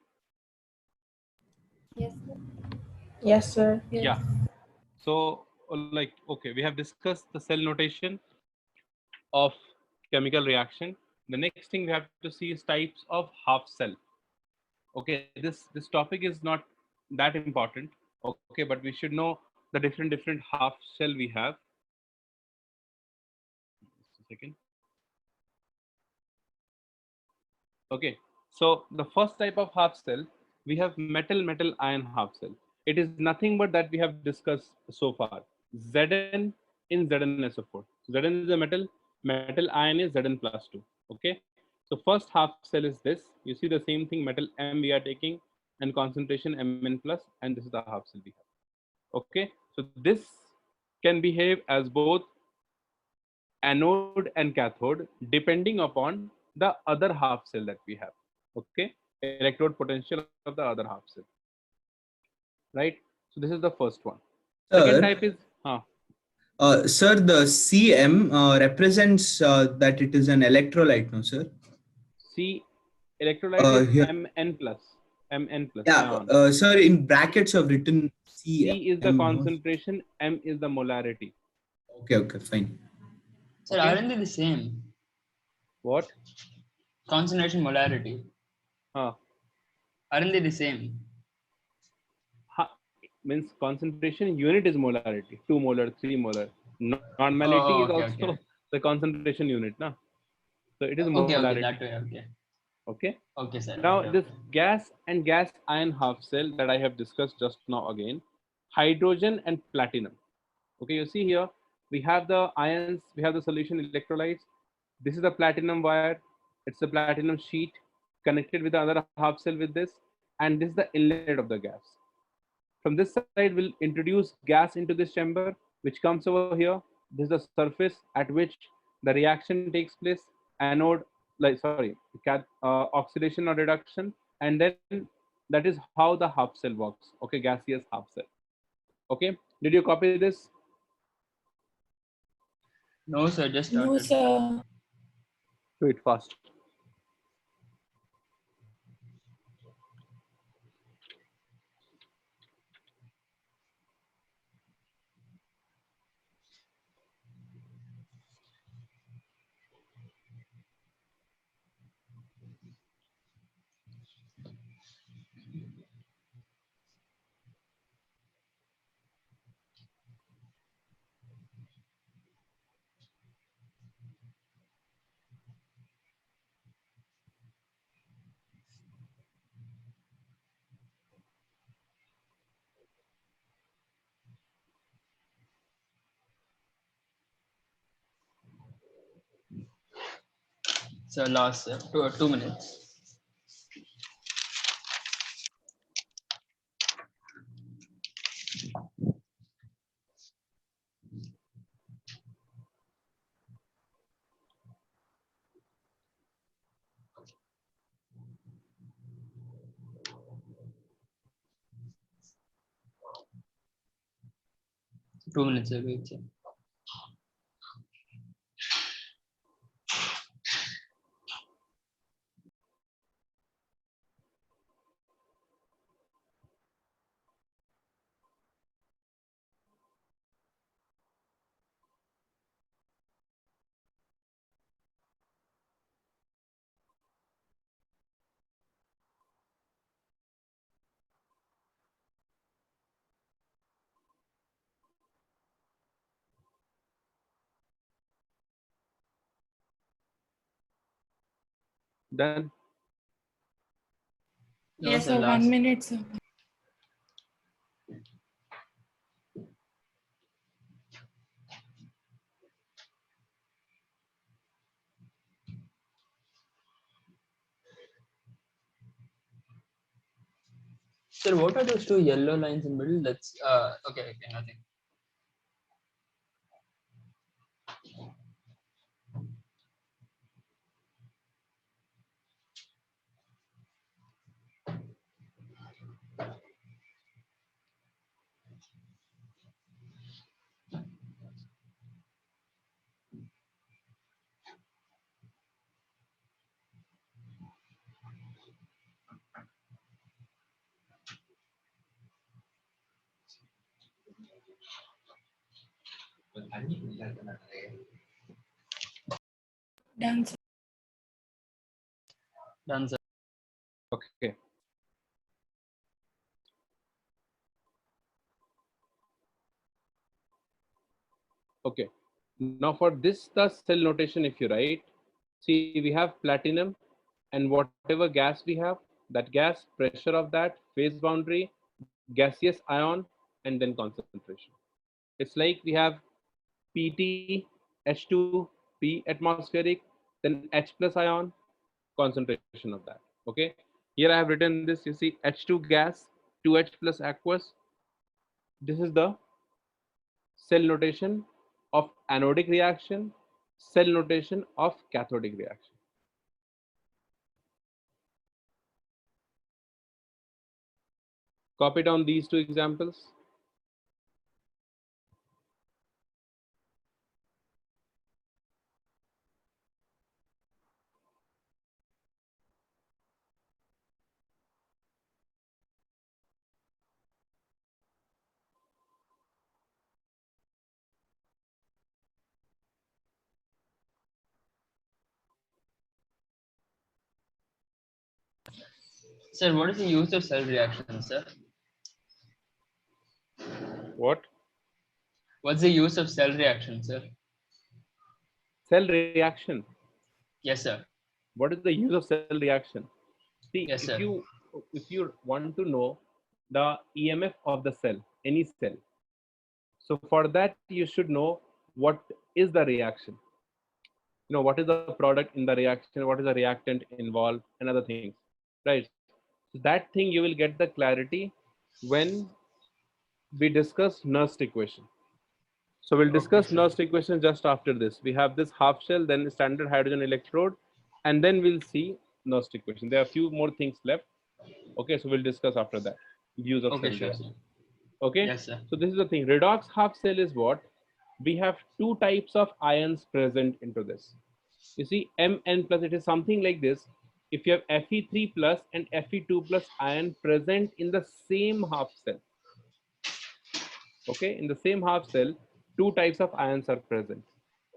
Yes, sir. Yes, sir. Yeah. So, like, okay, we have discussed the cell notation of chemical reaction. The next thing we have to see is types of half cell. Okay, this topic is not that important. Okay, but we should know the different half cell we have. Just a second. Okay, so the first type of half cell, we have metal ion half cell. It is nothing but that we have discussed so far. Zn in ZnSO4. Zn is a metal ion is Zn plus 2. Okay, so first half cell is this. You see the same thing, metal M we are taking and concentration Mn plus, and this is the half cell we have. Okay, so this can behave as both anode and cathode depending upon the other half cell that we have. Okay, electrode potential of the other half cell, right? So this is the first one. Second Sir, type is sir, the CM represents that it is an electrolyte, no, sir? C. Electrolyte is Here, Mn plus. Mn plus Yeah, ion. sir, in brackets I've written C C. is the concentration, M is the molarity. Okay, fine. Sir, Okay. aren't they the same? What? Concentration, molarity. Aren't they the same? Means concentration unit is molarity, 2 molar, 3 molar. Normality is Okay, also okay. the concentration unit, na? So it is Okay, molarity. that way, okay. Okay. Okay, sir. Now Okay, this okay. gas and gas ion half cell that I have discussed just now again, hydrogen and platinum. Okay, you see here we have the ions, we have the solution electrolytes. This is the platinum wire. It's the platinum sheet connected with the other half cell with this, and this is the inlet of the gas. From this side, we'll introduce gas into this chamber, which comes over here. This is the surface at which the reaction takes place, anode, oxidation or reduction, and then that is how the half cell works. Okay, gaseous half cell. Okay, did you copy this? No, sir, just started. No, sir. Do it fast. So last 2 minutes. Two minutes, sir. Wait, sir. Done. No, Yes, sir, sir. last. 1 minute, sir. Sir, what are those two yellow lines in middle? That's okay, nothing. Done, sir. Done, sir. Okay. Okay. Now for this, the cell notation, if you write, see, we have platinum and whatever gas we have, that gas, pressure of that, phase boundary, gaseous ion, and then concentration. It's like we have PT, H2, P atmospheric, then H plus ion, concentration of that. Okay. Here I have written this, you see, H2 gas, 2H plus aqueous. This is the cell notation of anodic reaction, cell notation of cathodic reaction. Copy down these two examples. Sir, what is the use of cell reaction, sir? What? What's the use of cell reaction, sir? Cell reaction. Yes, sir. What is the use of cell reaction? See, Yes, if sir. you want to know the EMF of the cell, any cell, so for that you should know what is the reaction. You know, what is the product in the reaction, what is the reactant involved, and other things, right? So that thing you will get the clarity when we discuss Nernst equation. So we'll discuss sir. Nernst equation just after this. We have this half shell, then standard hydrogen electrode, and then we'll see Nernst equation. There are a few more things left. Okay, so we'll discuss after that. Views of Okay, cell sure, reaction. sir. Okay, Yes, sir. so this is the thing. Redox half cell is what? We have two types of ions present into this. You see, Mn plus, it is something like this. If you have Fe3 plus and Fe2 plus ion present in the same half cell, okay, in the same half cell, two types of ions are present.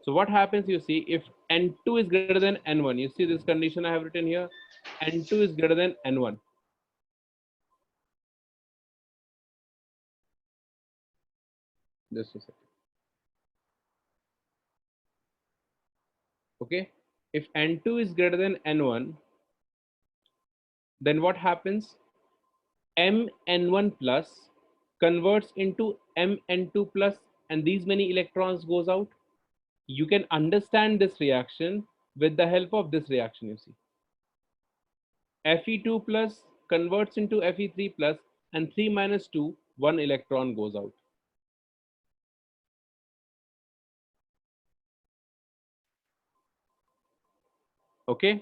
So what happens, you see, if N2 is greater than N1, you see this condition I have written here, N2 is greater than N1. Just a second. Okay, if N2 is greater than N1, then what happens? Mn1 plus converts into Mn2 plus, and these many electrons goes out. You can understand this reaction with the help of this reaction. You see, Fe2 plus converts into Fe3 plus, and 3 minus 2, 1 electron goes out. Okay,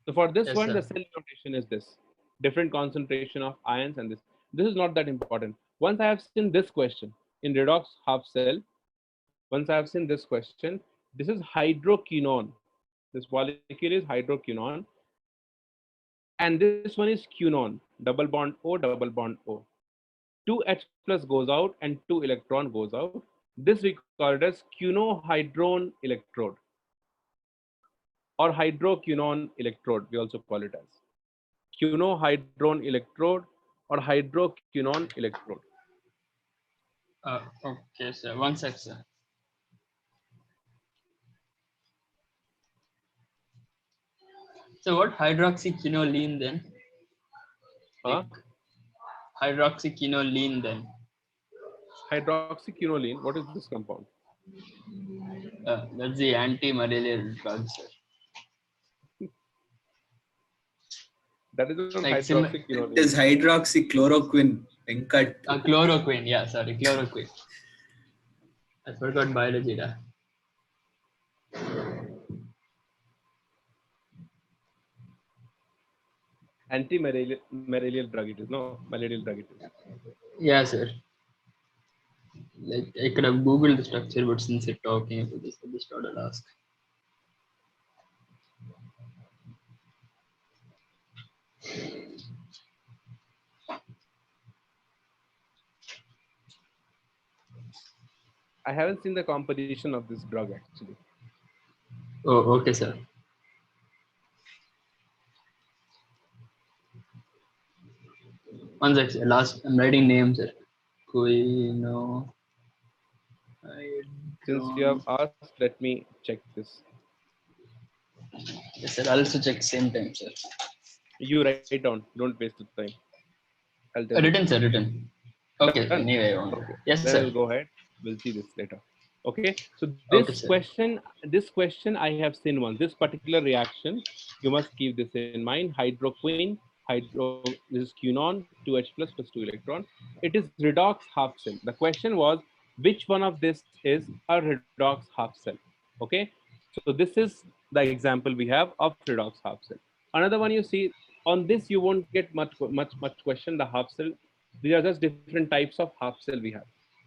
so for this Yes, one, sir. the cell notation is this: different concentration of ions, and this is not that important. Once I have seen this question in redox half cell, once I have seen this question, this is hydroquinone. This molecule is hydroquinone, and this one is quinone, double bond O, double bond O. 2H plus goes out and 2 electron goes out. This we call it as quinohydrone electrode, or hydroquinone electrode, we also call it as quinohydrone electrode or hydroquinone electrode. Okay, sir. One sec, sir. So what hydroxyquinoline then? Huh? Hydroxyquinoline then? Hydroxyquinoline, what is this compound? That's the anti-malarial drug, sir. That is not Like It hydroxyquinoline. is hydroxychloroquine. Venkat. Chloroquine. Yeah, sorry, chloroquine. I forgot biology. Da. Anti-malarial drug it is, no? Malarial drug it is. Yeah, sir. Like I could have googled the structure, but since you're talking about this, I just thought I'd ask. I haven't seen the composition of this drug actually. Oh, okay, sir. One sec, sir. Last, I'm writing names, sir. Quino. Since you have asked, let me check this. Yes, sir. I'll also check same time, sir. You write down, don't waste the time. I'll tell you. Written, sir. Written. Okay. Done? Anyway, Okay. yes, Then sir. I'll go ahead. We'll see this later. Okay. So Okay, this sir. question I have seen once. This particular reaction, you must keep this in mind. Hydroquine, this is quinone, 2H plus 2 electron. It is redox half cell. The question was, which one of this is a redox half cell? Okay. So this is the example we have of redox half cell. Another one you see on this, you won't get much question. The half cell, these are just different types of half cell we have.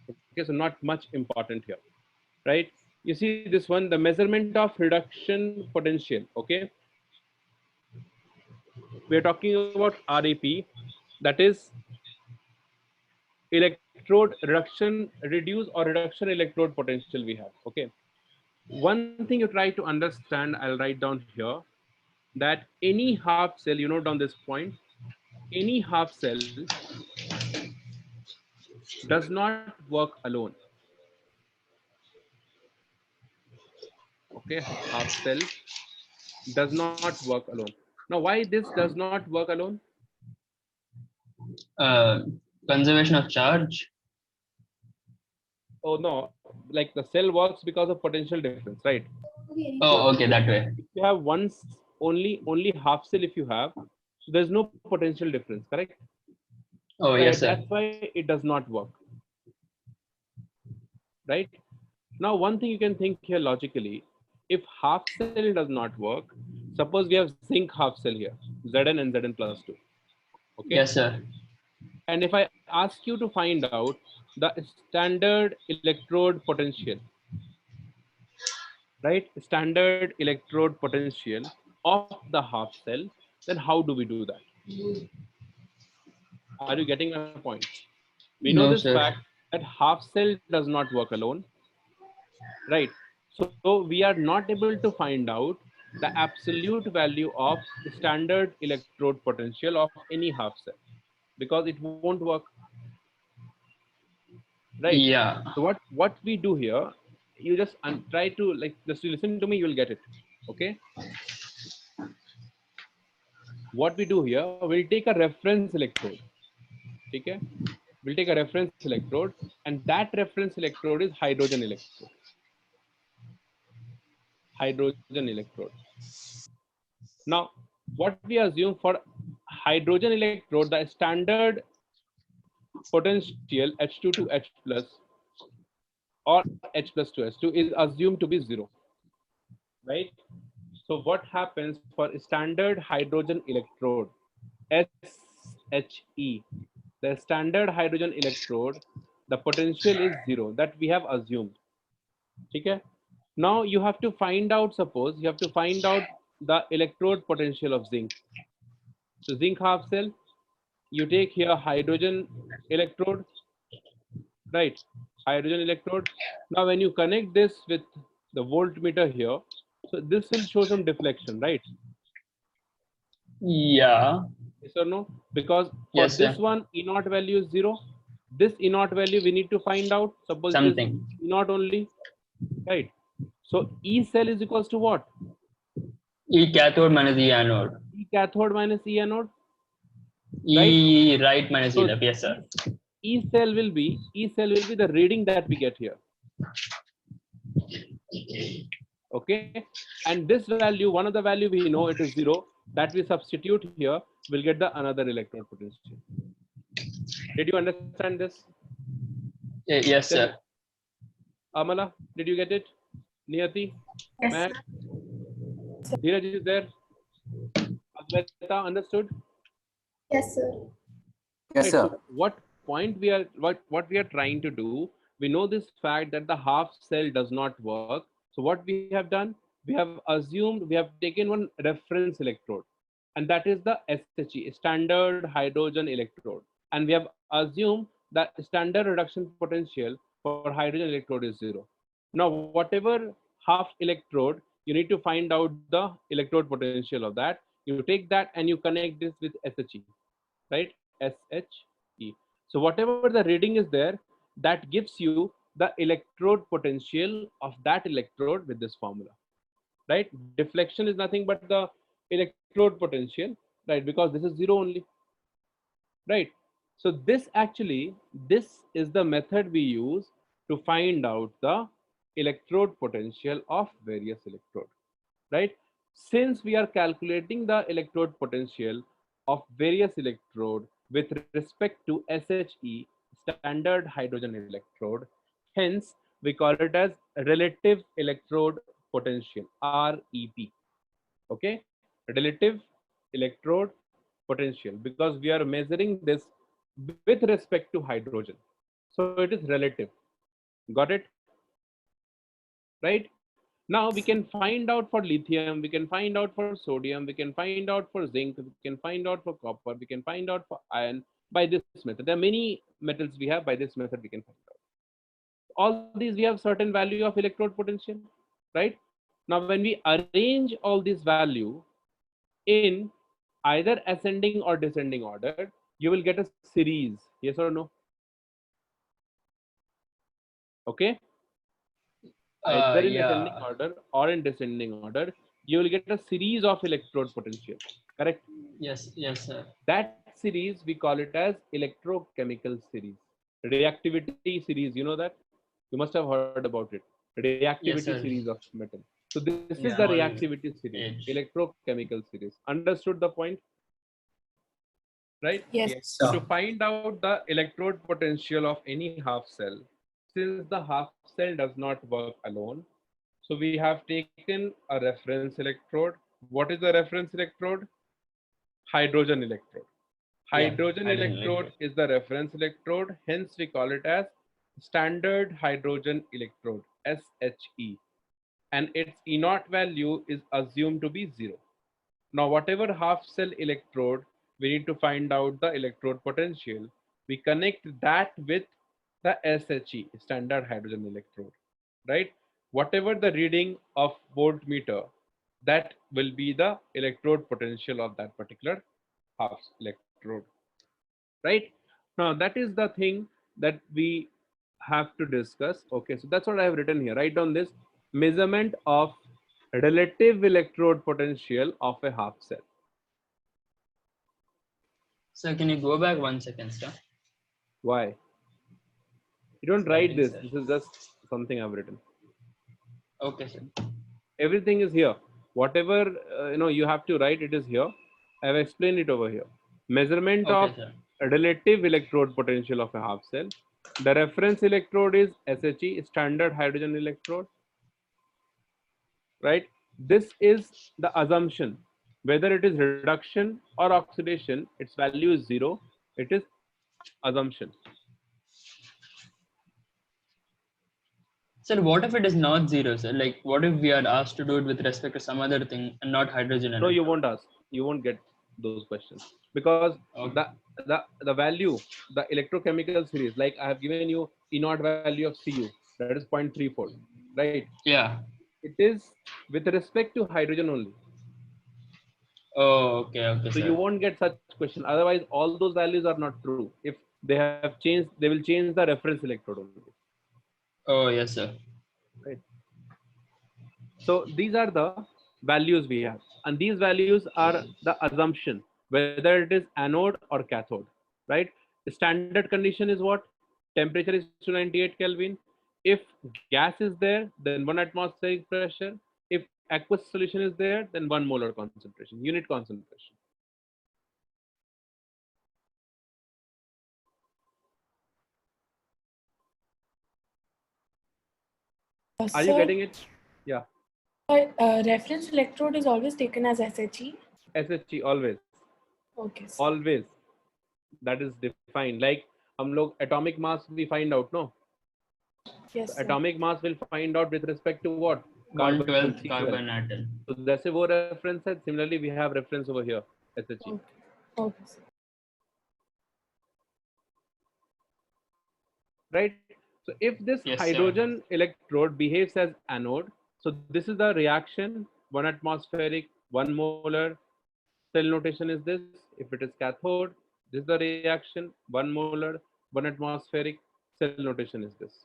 Okay, so not much important here, right? You see this one, the measurement of reduction potential. Okay, we are talking about RAP, that is electrode reduction, reduce or reduction electrode potential we have. Okay, one thing you try to understand, I'll write down here. that any half cell, you note down this point, any half cell does not work alone. Okay, half cell does not work alone. Now, why this does not work alone? Conservation of charge. Oh no, like the cell works because of potential difference, right? Oh, okay, that way. If you have only half cell, if you have, so there's no potential difference, correct? Oh, Correct. yes, sir. That's why it does not work, right? Now, one thing you can think here logically, if half cell does not work, suppose we have zinc half cell here, Zn and Zn plus 2. Okay. Yes, sir. And if I ask you to find out the standard electrode potential, right? Standard electrode potential of the half cell, then how do we do that? Are you getting my point? We know No, this sir. fact that half cell does not work alone, right? So we are not able to find out the absolute value of the standard electrode potential of any half cell because it won't work, right? Yeah. So what we do here, you just try to like just listen to me, you will get it. Okay, what we do here, we'll take a reference electrode. Okay, we'll take a reference electrode, and that reference electrode is hydrogen electrode. Hydrogen electrode. Now, what we assume for hydrogen electrode, the standard potential H2 to H plus or H plus to H2 is assumed to be 0, right? So what happens for standard hydrogen electrode, SHE, the standard hydrogen electrode, the potential is 0 that we have assumed. Okay. Now you have to find out, suppose you have to find out the electrode potential of zinc. So zinc half cell, you take here hydrogen electrode, right? Hydrogen electrode. Now when you connect this with the voltmeter here, so this will show some deflection, right? Yeah. Yes or no? Because for Yes, this sir. one, E naught value is 0. This E naught value we need to find out. Suppose it is Something. E naught only, right? So E cell is equals to what? E cathode minus E anode. E cathode minus E anode. E right minus E So left. Yes, sir. E cell will be the reading that we get here. Okay, and this value, one of the value we know it is 0, that we substitute here, we'll get the another electrode potential. Did you understand this? Yes, sir. Amala, did you get it? Niyati? Yes, Mac? sir. Dheeraj is there? Advaita, understood? Yes, sir. Yes, right, sir. So what point we are what we are trying to do, we know this fact that the half cell does not work. So what we have done, we have assumed, we have taken one reference electrode, and that is the SHE, standard hydrogen electrode, and we have assumed that standard reduction potential for hydrogen electrode is 0. Now whatever half electrode, you need to find out the electrode potential of that. You take that and you connect this with SHE, right? SHE. So whatever the reading is there, that gives you the electrode potential of that electrode with this formula, right? Deflection is nothing but the electrode potential, right? Because this is 0 only, right? So this is the method we use to find out the electrode potential of various electrodes, right? Since we are calculating the electrode potential of various electrode with respect to SHE, standard hydrogen electrode, hence we call it as relative electrode potential, REP. Okay, relative electrode potential, because we are measuring this with respect to hydrogen, so it is relative. Got it? Right? Now we can find out for lithium, we can find out for sodium, we can find out for zinc, we can find out for copper, we can find out for iron by this method. There are many metals we have, by this method we can find out. All these we have certain value of electrode potential, right? Now when we arrange all this value, in either ascending or descending order, you will get a series. Yes or no? Okay. Either in ascending Yeah. order or in descending order, you will get a series of electrode potential. Correct? Yes, sir. That series we call it as electrochemical series. Reactivity series, you know that? You must have heard about it. Reactivity Yes, sir. series of metal. So this is the Yeah. reactivity series, Age. electrochemical series. Understood the point? Right? Yes. Yes, So sir. to find out the electrode potential of any half cell, since the half cell does not work alone, so we have taken a reference electrode. What is the reference electrode? Hydrogen electrode. Yeah, Hydrogen hydrogen electrode electrode. is the reference electrode, hence we call it as standard hydrogen electrode, SHE, and its E naught value is assumed to be 0. Now, whatever half cell electrode, we need to find out the electrode potential. We connect that with the SHE, standard hydrogen electrode, right? Whatever the reading of voltmeter, that will be the electrode potential of that particular half electrode, right? Now, that is the thing that we have to discuss. Okay, so that's what I have written here. Write down this: measurement of relative electrode potential of a half cell. Sir, can you go back 1 second, sir? Why? You don't It's write writing, this. sir. This is just something I've written. Okay, sir. Everything is here. Whatever you have to write, it is here. I've explained it over here. Measurement of Okay, sir. relative electrode potential of a half cell. The reference electrode is SHE, standard hydrogen electrode, right? This is the assumption. Whether it is reduction or oxidation, its value is 0. It is assumption. Sir, what if it is not 0, sir? Like, what if we are asked to do it with respect to some other thing and not hydrogen No, you electrode? won't ask. You won't get those questions because Okay. the value, the electrochemical series, like I have given you E naught value of Cu, that is 0.34, right? Yeah. It is with respect to hydrogen only. Oh, okay, So you sir. won't get such question. Otherwise, all those values are not true. If they have changed, they will change the reference electrode only. Oh, yes, sir. Right. So these are the values we have, and these values are the assumption whether it is anode or cathode, right? The standard condition is what? Temperature is 298 Kelvin. If gas is there, then 1 atmospheric pressure. If aqueous solution is there, then 1 molar concentration, unit concentration. Are you Sir, getting it? Yeah. reference electrode is always taken as SHE. SHE always, Okay, sir. always. That is defined. Like हम लोग atomic mass we find out, no? Yes, sir. Atomic mass will find out with respect to what? Carbon 1/12 C12. carbon atom. So that's a वो reference है. Similarly, we have reference over here, SHE. Okay. Okay, sir. Right? So if this Yes, sir. hydrogen electrode behaves as anode, so this is the reaction, 1 atmospheric, 1 molar. Cell notation is this. If it is cathode, this is the reaction, 1 molar, 1 atmospheric. Cell notation is this.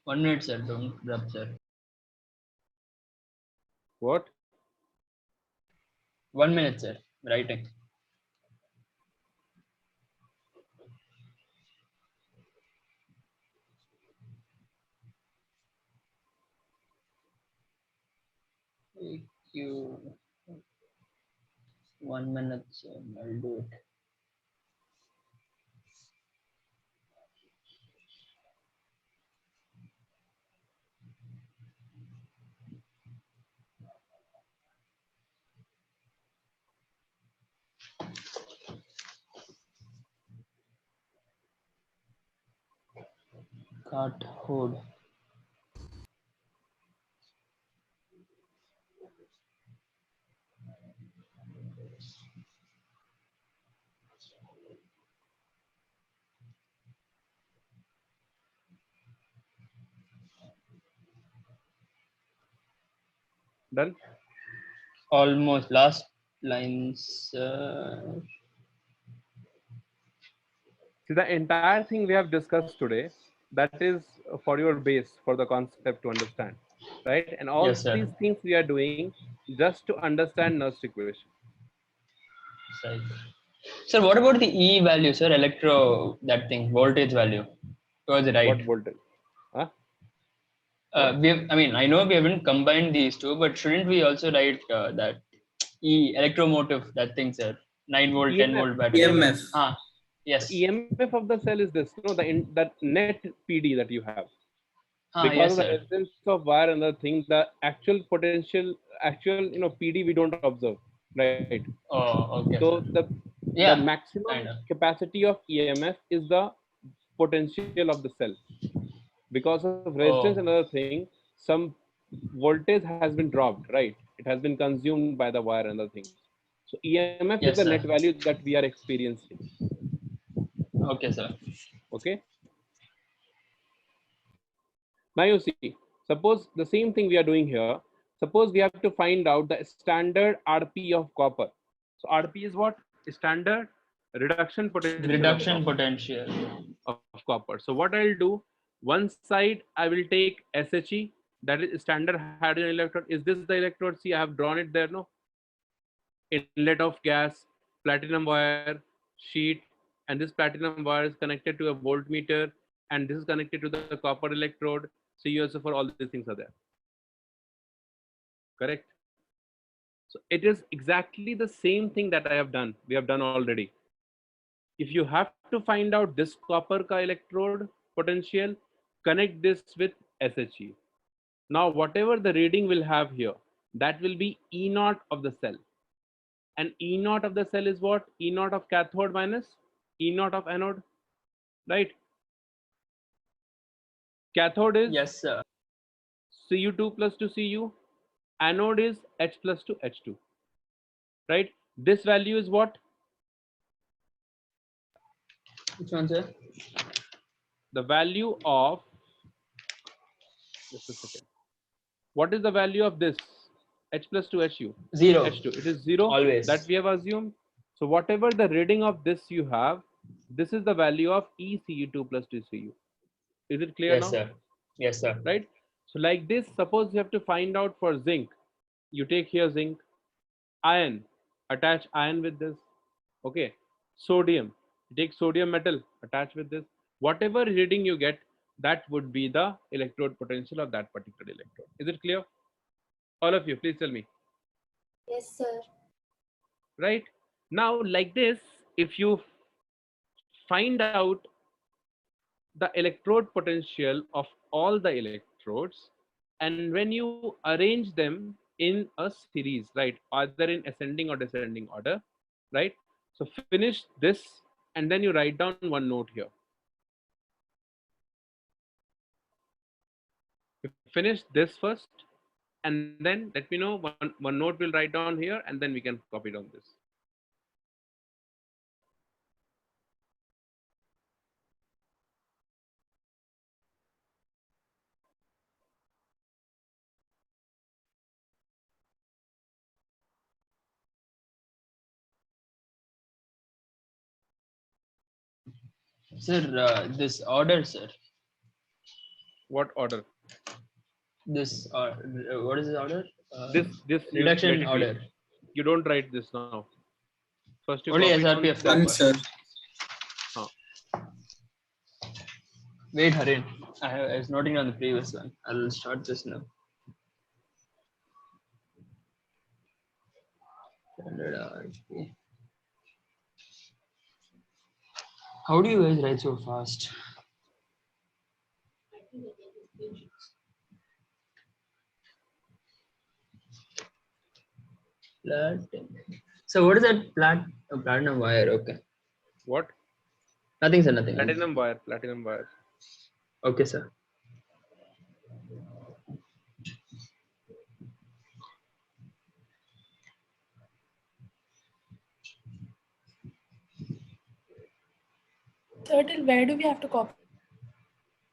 1 minute, sir. Don't rub, sir. What? 1 minute, sir. Writing. Thank you. 1 minute, sir. I'll do it. Cathode. Done? Almost last lines. See, the entire thing we have discussed today, that is for your base, for the concept to understand, right? And all Yes, sir. these things we are doing just to understand Nernst equation. Right. Sir, what about the E value, sir? That thing, voltage value. Was it right? What voltage? Huh? I mean, I know we haven't combined these two, but shouldn't we also write that electromotive, that thing, sir? 9 volt, 10 EMF. volt battery. EMF. Yes. The EMF of the cell is this, that net PD that you have. Because Yes, of the sir. resistance of wire and the thing, the actual potential, PD we don't observe, right? Oh, okay. So Sir. the maximum kind of. capacity of EMF is the potential of the cell. Because of resistance and other thing, some voltage has been dropped, right? It has been consumed by the wire and other things. So EMF is Yes, the sir. net value that we are experiencing. Okay, sir. Okay. Now you see, suppose the same thing we are doing here. Suppose we have to find out the standard RP of copper. So RP is what? Standard reduction potential Reduction potential. of copper. So what I'll do, one side I will take SHE, that is standard hydrogen electrode. Is this the electrode? See, I have drawn it there, no? Inlet of gas, platinum wire, sheet, and this platinum wire is connected to a voltmeter, and this is connected to the copper electrode. CuSO4, all these things are there. Correct? So it is exactly the same thing that I have done. We have done already. If you have to find out this copper ka electrode potential, connect this with SHE. Now, whatever the reading will have here, that will be E naught of the cell. And E naught of the cell is what? E naught of cathode minus E naught of anode, right? Cathode is Yes, sir. Cu2 plus to Cu. Anode is H plus to H2, right? This value is what? Which one, sir? The value of, just a second. What is the value of this? H plus to Hu. 0. H2. It is 0. Always. That we have assumed. So whatever the reading of this you have, this is the value of ECU2 plus 2Cu. Is it clear Yes, now? sir. Yes, sir. Right? So like this, suppose you have to find out for zinc. You take here zinc, iron, attach iron with this. Okay. Sodium, you take sodium metal, attach with this. Whatever reading you get, that would be the electrode potential of that particular electrode. Is it clear? All of you, please tell me. Yes, sir. Right? Now, like this, if you find out the electrode potential of all the electrodes, and when you arrange them in a series, right, either in ascending or descending order, right? So finish this, and then you write down one note here. You finish this first, and then let me know one note will write down here, and then we can copy down this. Sir, this order, sir. What order? This what is this order? This you let Reduction it order. be. You don't write this now. First you Only copy down SRPF Done, copper. sir. Wait, Harin. I was noting on the previous one. I'll start this now. Standard RP. How do you guys write so fast? Platinum. So what is that platinum wire? Okay. What? Nothing, sir. Nothing. Platinum wire. Platinum wire. Okay, sir. So till where do we have to copy?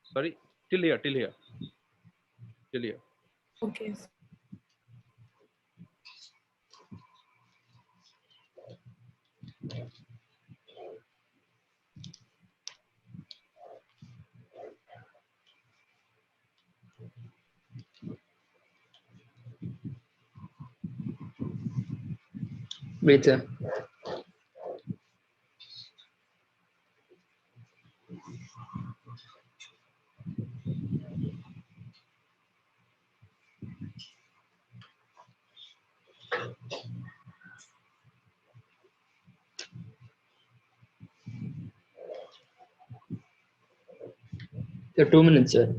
Sorry, till here. Till here. Okay. Wait, sir. Sir, 2 minutes, sir.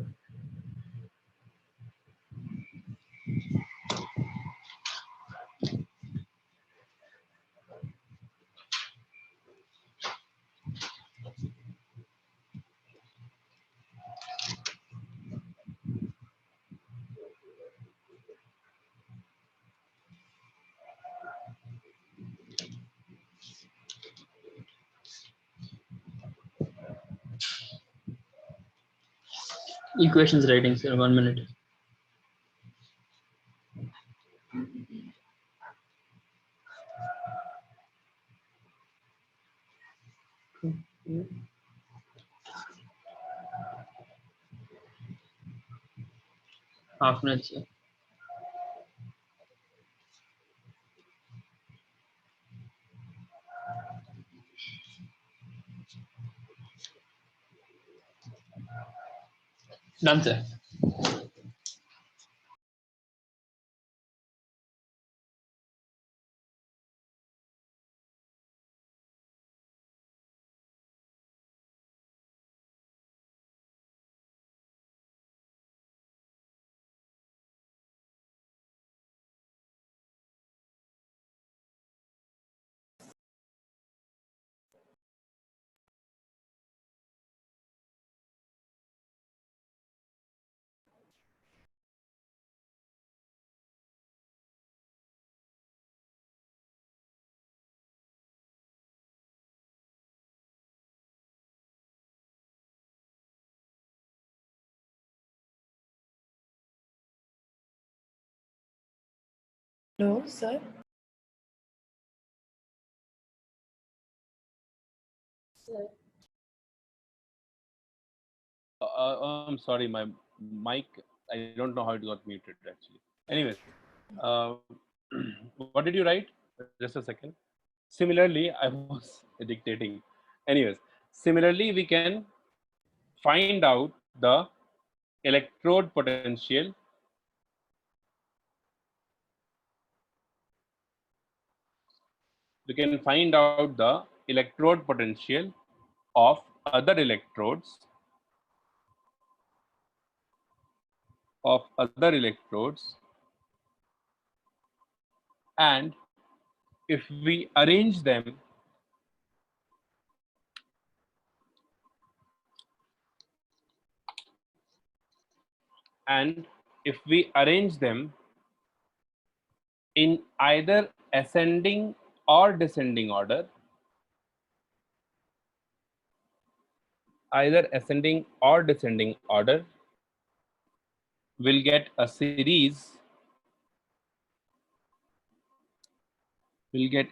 Equations writing, sir. 1 minute. Half minute, sir. Done, sir. Hello, sir. Sir. I'm sorry, my mic, I don't know how it got muted actually. Anyways, uh, what did you write? Just a second. Similarly, I was dictating. Anyways, similarly, we can find out the electrode potential of other electrodes, and if we arrange them in either ascending or descending order, we'll get a series which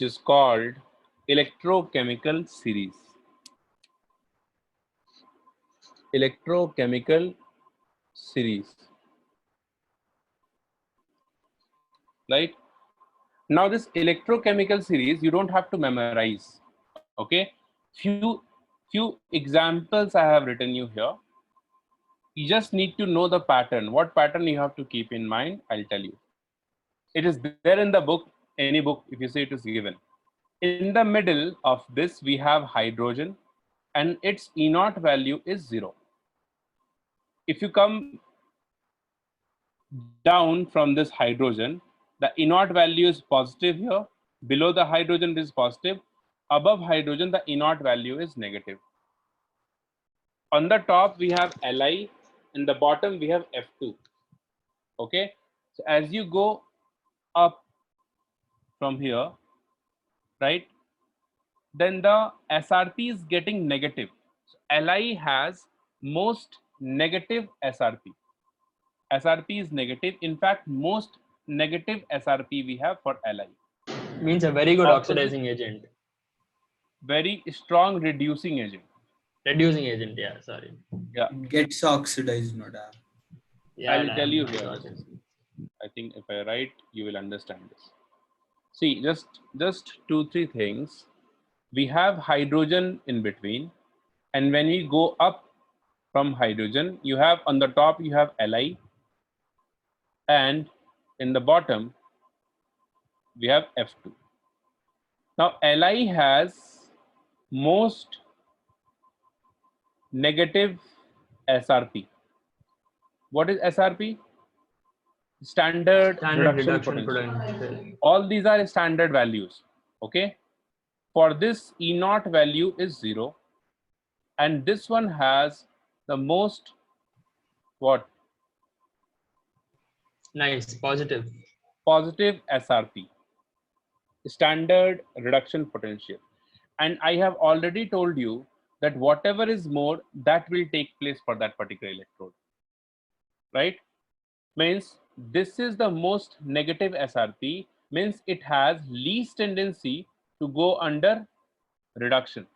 is called electrochemical series. Right? Now this electrochemical series, you don't have to memorize. Okay, few examples I have written you here. You just need to know the pattern. What pattern you have to keep in mind, I'll tell you. It is there in the book, any book, if you say it is given. In the middle of this, we have hydrogen, and its E naught value is 0. If you come down from this hydrogen, the E naught value is positive here. Below the hydrogen, it is positive. Above hydrogen, the E naught value is negative. On the top, we have Li. In the bottom, we have F2. Okay. So as you go up from here, right, then the SRP is getting negative. So Li has most negative SRP. SRP is negative. In fact, most negative SRP we have for Li. Means a very good Opposite, oxidizing agent. very strong reducing agent. Reducing agent, yeah, sorry. Yeah. It gets oxidized, no doubt. Yeah, I'll tell you here. I think if I write, you will understand this. See, just 2-3 things. We have hydrogen in between, and when we go up from hydrogen, you have on the top you have Li, and in the bottom we have F2. Now Li has most negative SRP. What is SRP? Standard Standard reduction reduction potential. potential. All these are standard values. Okay. For this E naught value is 0, and this one has the most what? Nice, positive. Positive SRP, standard reduction potential. And I have already told you that whatever is more, that will take place for that particular electrode, right? Means this is the most negative SRP, means it has least tendency to go under reduction,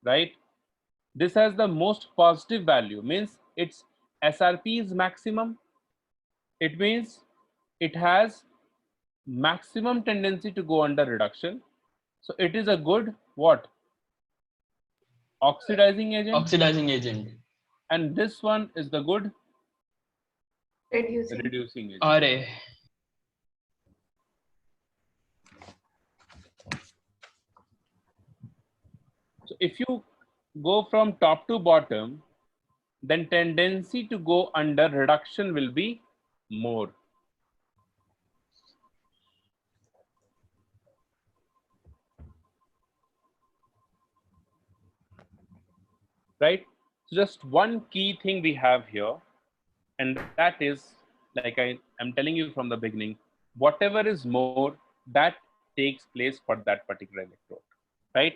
right? This has the most positive value, means its SRP is maximum. It means it has maximum tendency to go under reduction. So it is a good what? Oxidizing agent. Oxidizing agent. And this one is the good Reducing. reducing agent. RA. So if you go from top to bottom, then tendency to go under reduction will be more. Right? So just one key thing we have here, and that is, like I'm telling you from the beginning, whatever is more, that takes place for that particular electrode, right?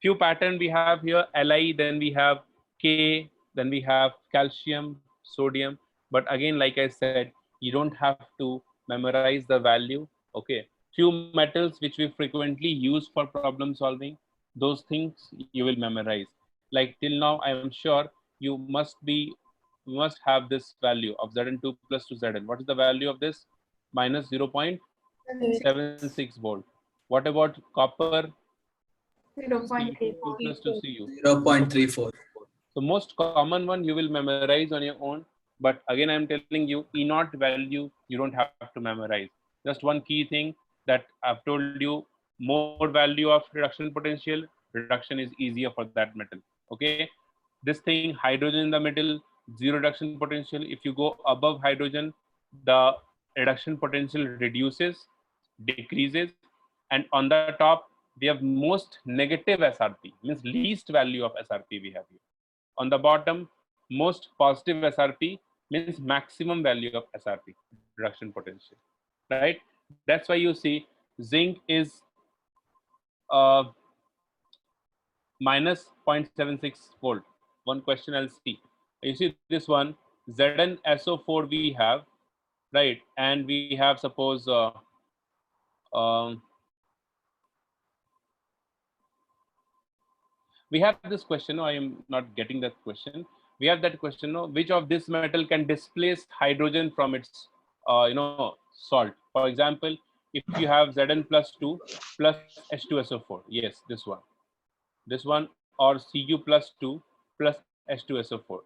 Few pattern we have here, Li, then we have K, then we have calcium, sodium. But again, like I said, you don't have to memorize the value. Okay, few metals which we frequently use for problem solving, those things you will memorize. Like till now, I am sure you must have this value of Zn2 plus to Zn. What is the value of this? Minus 0.76 volt. What about copper? 0.34. Cu plus to Cu. 0.34. So most common one you will memorize on your own. But again, I'm telling you, E naught value you don't have to memorize. Just one key thing that I've told you: more value of reduction potential, reduction is easier for that metal. Okay, this thing hydrogen in the middle, zero reduction potential. If you go above hydrogen, the reduction potential reduces, decreases, and on the top we have most negative SRP, means least value of SRP we have here. On the bottom, most positive SRP, means maximum value of SRP, reduction potential, right? That's why you see zinc is minus 0.76 volt. One question I'll see. You see this one, ZnSO4 we have, right? And we have suppose we have this question. No, I am not getting that question. We have that question. No, which of this metal can displace hydrogen from its salt? For example, if you have Zn plus 2 plus H2SO4, yes, this one, or Cu plus 2 plus H2SO4.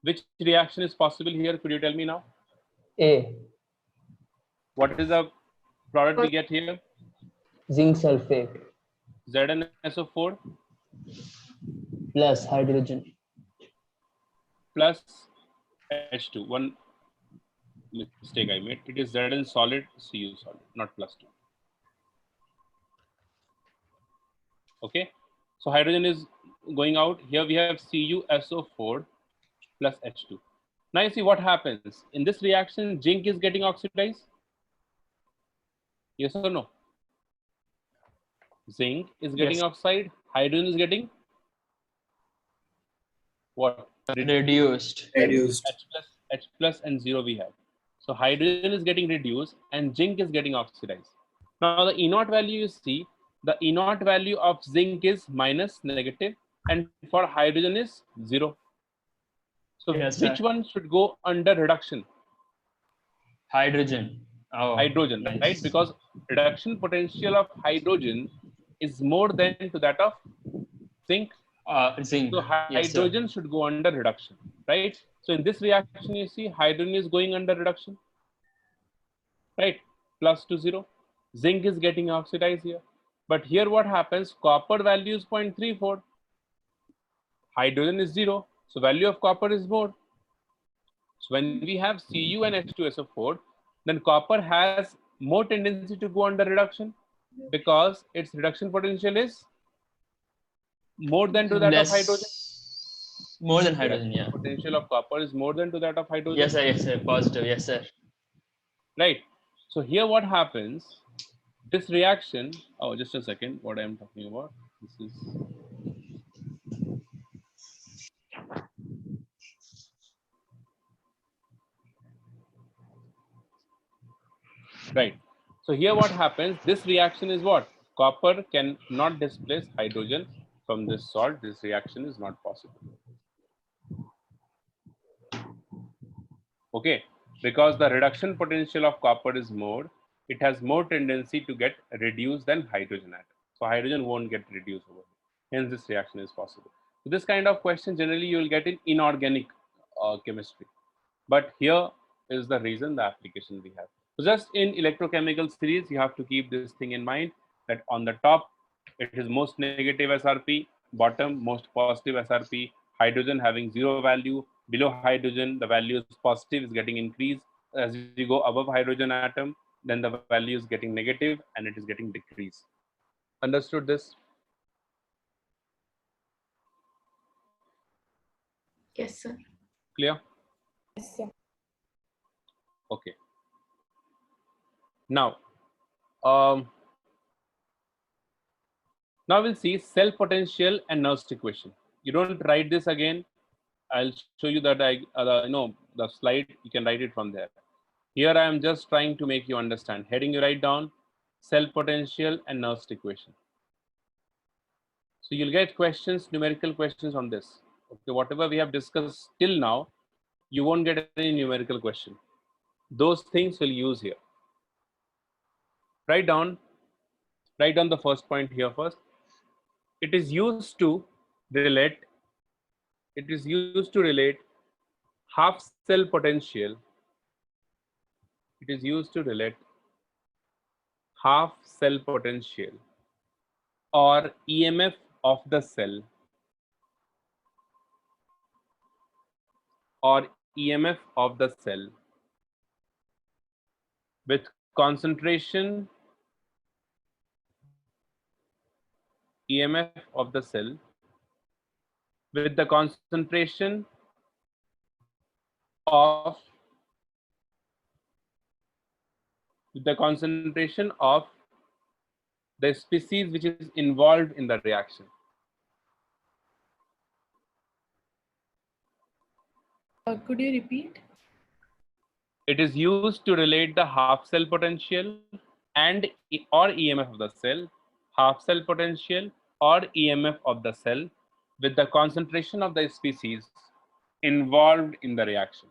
Which reaction is possible here? Could you tell me now? A. What is the product we get here? Zinc sulfate ZnSO4 plus hydrogen plus H2. One mistake I made. It is Zn solid, Cu solid, not plus 2. Okay. So hydrogen is going out. Here we have CuSO4 plus H2. Now you see what happens. In this reaction, zinc is getting oxidized. Yes or no? Zinc is getting Yes. oxide. Hydrogen is getting what? Reduced. H plus and 0 we have. So hydrogen is getting reduced and zinc is getting oxidized. Now the E naught value you see, the E naught value of zinc is minus negative and for hydrogen is 0. So Yes, which sir. one should go under reduction? Hydrogen. Oh, Hydrogen, nice. right? Because reduction potential of hydrogen is more than to that of zinc. Zinc. So Yes, sir. hydrogen should go under reduction, right? So in this reaction, you see hydrogen is going under reduction, right? Plus to 0. Zinc is getting oxidized here. But here what happens? Copper value is 0.34. Hydrogen is 0. So value of copper is more. So when we have Cu and H2SO4, then copper has more tendency to go under reduction because its reduction potential is more than to that of hydrogen. More than hydrogen, Reduction yeah. potential of copper is more than to that of hydrogen. Yes, sir. Yes, sir. Positive. Yes, sir. Right. So here what happens? This reaction. Oh, just a second. What I am talking about. This is. Right. So here what happens? This reaction is what? Copper cannot displace hydrogen from this salt. This reaction is not possible. Okay. Because the reduction potential of copper is more, it has more tendency to get reduced than hydrogen atom. So hydrogen won't get reduced over here. Hence this reaction is possible. So this kind of question generally you will get in inorganic chemistry. But here is the reason, the application we have. So just in electrochemical series, you have to keep this thing in mind that on the top, it is most negative SRP, bottom most positive SRP, hydrogen having 0 value, below hydrogen, the value is positive, is getting increased. As you go above hydrogen atom, then the value is getting negative and it is getting decreased. Understood this? Yes, sir. Clear? Yes, sir. Okay. Now, now we'll see cell potential and Nernst equation. You don't write this again. I'll show you that the slide. You can write it from there. Here I am just trying to make you understand. Heading you write down cell potential and Nernst equation. So you'll get questions, numerical questions on this. Okay, whatever we have discussed till now, you won't get any numerical question. Those things will use here. Write down the first point here first. It is used to relate half cell potential. It is used to relate half cell potential or EMF of the cell with concentration EMF of the cell with the concentration of the species which is involved in the reaction. Could you repeat? It is used to relate the half cell potential and or EMF of the cell, half cell potential or EMF of the cell with the concentration of the species involved in the reaction.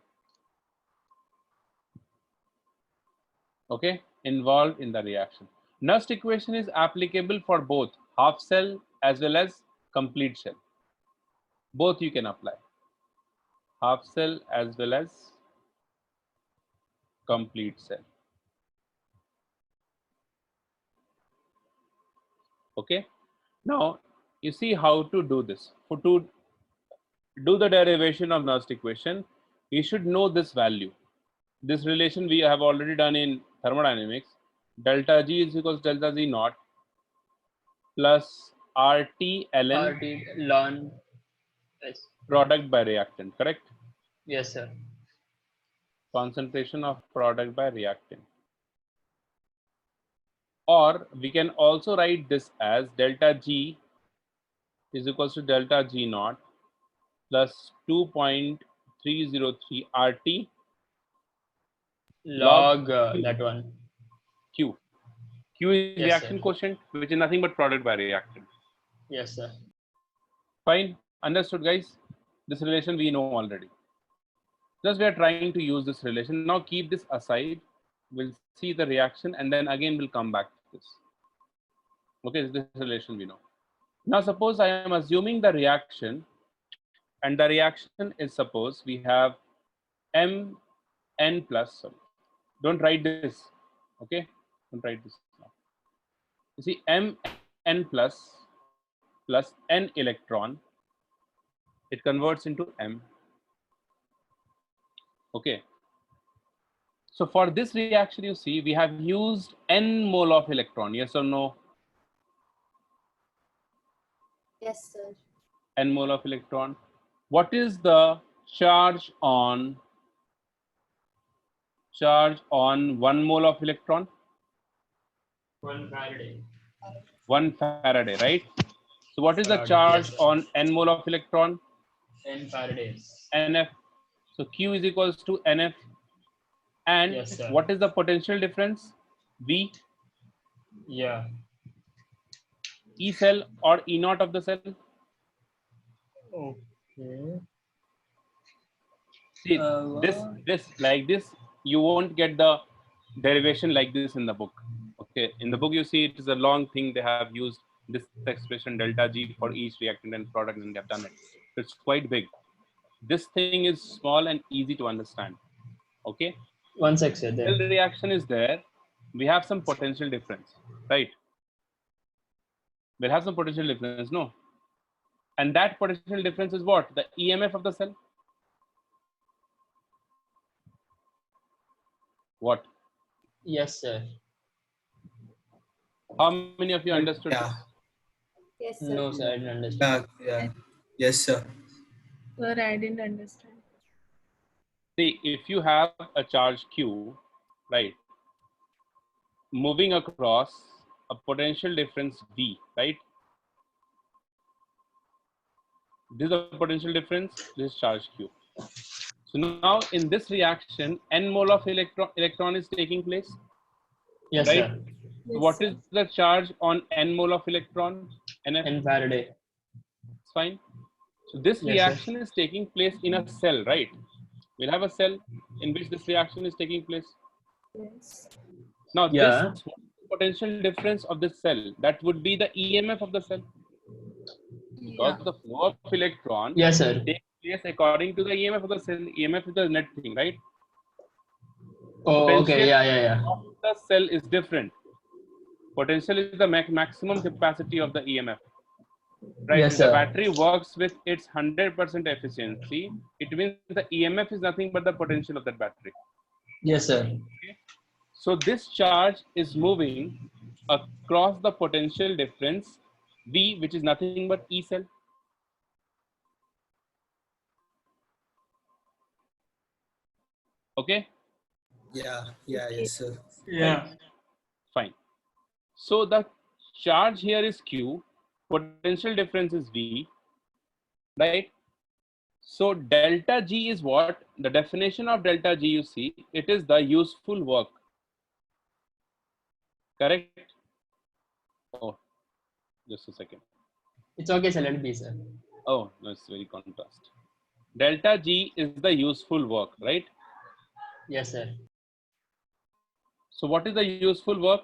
Okay, involved in the reaction. Nernst equation is applicable for both half cell as well as complete cell. Both you can apply. Half cell as well as complete cell. Okay. Now you see how to do this. To do the derivation of Nernst equation, you should know this value. This relation we have already done in thermodynamics. Delta G is equals to delta Z naught plus RT ln RT ln. Yes. product by reactant, correct? Yes, sir. Concentration of product by reactant. Or we can also write this as delta G is equals to delta G naught plus 2.303 RT Log that one. Q. Q is Yes, reaction sir. quotient, which is nothing but product by reactant. Yes, sir. Fine, understood, guys. This relation we know already. Just we are trying to use this relation. Now keep this aside We'll see the reaction and then again we'll come back to this. Okay, this relation we know. Now suppose I am assuming the reaction, and the reaction is, suppose we have Mn plus, sorry, don't write this, okay, don't write this now. You see Mn plus n electron, it converts into M. Okay, so for this reaction you see we have used n mole of electron, yes or no? Yes, sir. N mole of electron. What is the charge on 1 mole of electron? 1 Faraday. 1 Faraday, right? So what is the Faraday, charge yes, sir. on n mole of electron? 10 Faradays. Nf. So Q is equals to Nf. And Yes, sir. what is the potential difference? V. Yeah. E cell or E naught of the cell? Okay. See, What? this like this, you won't get the derivation like this in the book. Okay, in the book you see it is a long thing. They have used this expression delta G for each reactant and product, and they have done it. So it's quite big. This thing is small and easy to understand. Okay, 1 sec, sir. cell There. reaction is there. We have some potential difference, right? We'll have some potential difference, no? And that potential difference is what? The EMF of the cell. What? Yes, sir. How many of you understood Yeah. this? Yes, sir. No, sir. I didn't understand. Yeah. Yes, sir. Sir, I didn't understand. See, if you have a charge Q, right, moving across a potential difference V, right? This is a potential difference, this is charge Q. So now in this reaction, N mole of electron is taking place, Yes, right? sir. So what is the charge on N mole of electron? NF, 10 Faraday. it's fine. So this Yes, sir. reaction is taking place in a cell, right? We'll have a cell in which this reaction is taking place. Yes. Now Yeah. this potential difference of this cell, that would be the EMF of the cell. Because Yeah. the flow of electron Yes, sir. takes place according to the EMF of the cell. EMF is the net thing, right? Oh, Potential okay. Yeah. of the cell is different. Potential is the maximum capacity of the EMF. Right? Yes, If the sir. battery works with its 100% efficiency, it means the EMF is nothing but the potential of that battery. Yes, sir. Okay? So this charge is moving across the potential difference V, which is nothing but E cell. Okay? Yeah. Yes, sir. Yeah. Fine. So the charge here is Q, potential difference is V, right? So delta G is what? The definition of delta G, you see, it is the useful work. Correct? Oh, just a second. It's okay, sir. Let it be, sir. Oh, no, it's very contrast. Delta G is the useful work, right? Yes, sir. So what is the useful work?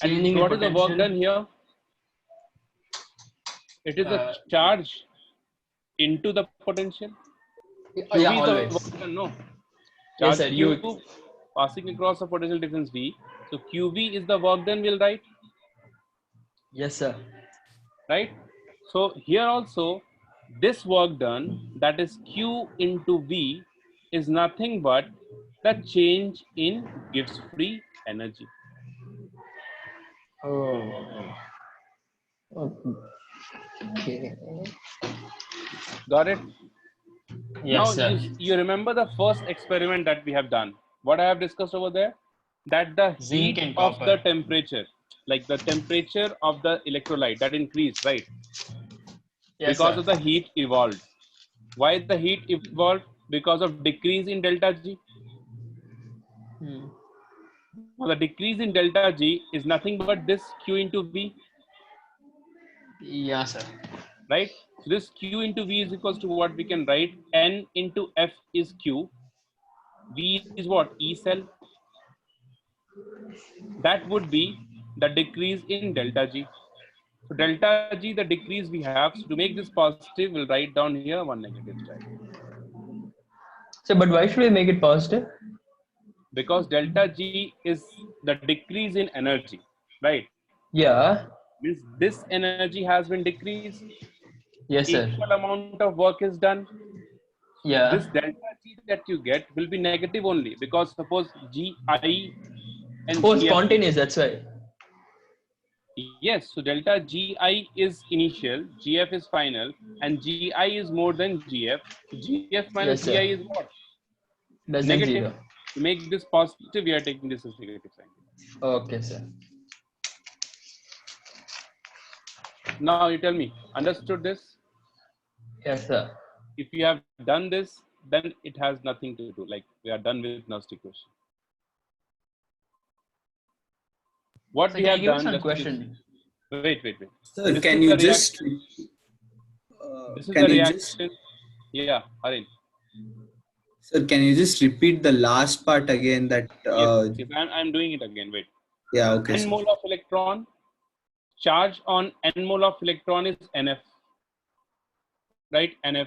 Changing And the what is the work potential. done here? It is the charge into the potential. Oh, yeah, QV is always. the work done, no? Yes, Charge sir. Q passing across the potential difference V. So QV is the work done, we'll write, Yes, sir. right? So here also, this work done, that is Q into V, is nothing but the change in Gibbs free energy. Oh. Okay. Got it? Yes, Now sir. you remember the first experiment that we have done. What I have discussed over there? That the Zinc heat and of copper. the temperature, like the temperature of the electrolyte, that increased, right? Yes, Because sir. of the heat evolved. Why the heat evolved? Because of decrease in delta G. Hmm. Now the decrease in delta G is nothing but this Q into V, Yeah, sir. right? So this Q into V is equals to what we can write, N into F is Q, V is what, E cell. That would be the decrease in delta G. So delta G, the decrease we have. So to make this positive, we'll write down here one negative side. So, but why should we make it positive? Because delta G is the decrease in energy, right? Yeah. Means this energy has been decreased. Yes, sir. Equal amount of work is done. Yeah. This delta G that you get will be negative only, because suppose Gi and Oh, Gf. spontaneous. That's why. Yes, so delta Gi is initial, Gf is final, and Gi is more than Gf. So Gf minus Yes, Gi sir. is what? Less than Negative. 0. To make this positive, we are taking this as negative sign. Okay, sir. Now you tell me, understood this? Yes, sir. If you have done this, then it has nothing to do. Like, we are done with Nernst equation. What So we can have you give us done, one just question? wait. Sir, This can is you the just reaction. This is can the you just reaction. Yeah, Harin. sir, can you just repeat the last part again? That Yes, I'm doing it again. Wait. yeah, okay, N sir. mole of electron, charge on N mole of electron is NF, right? NF.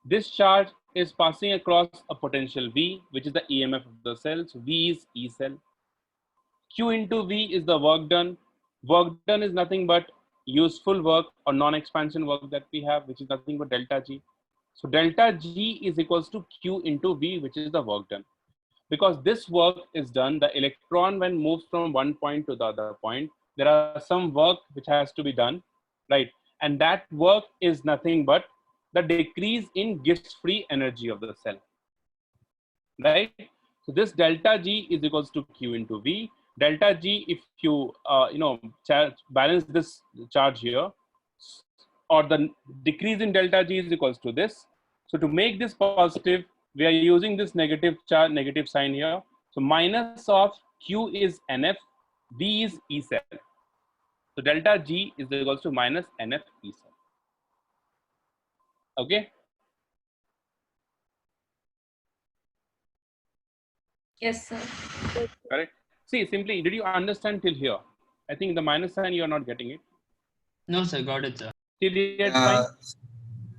This charge is passing across a potential V, which is the EMF of the cell. So V is E cell. Q into V is the work done. Work done is nothing but useful work or non-expansion work that we have, which is nothing but delta G. So delta G is equals to Q into V, which is the work done. Because this work is done, the electron when moves from one point to the other point, there are some work which has to be done, right? And that work is nothing but the decrease in Gibbs free energy of the cell, right? So this delta G is equals to Q into V. Delta G, if you balance this charge here, or the decrease in delta G is equals to this. So to make this positive, we are using this negative charge, negative sign here. So minus of Q is NF, V is E cell. So delta G is equals to minus NF E cell. Okay. Yes, sir. Correct. See, simply, did you understand till here? I think the minus sign you are not getting it. No, sir. Got it, sir. Till here it's fine.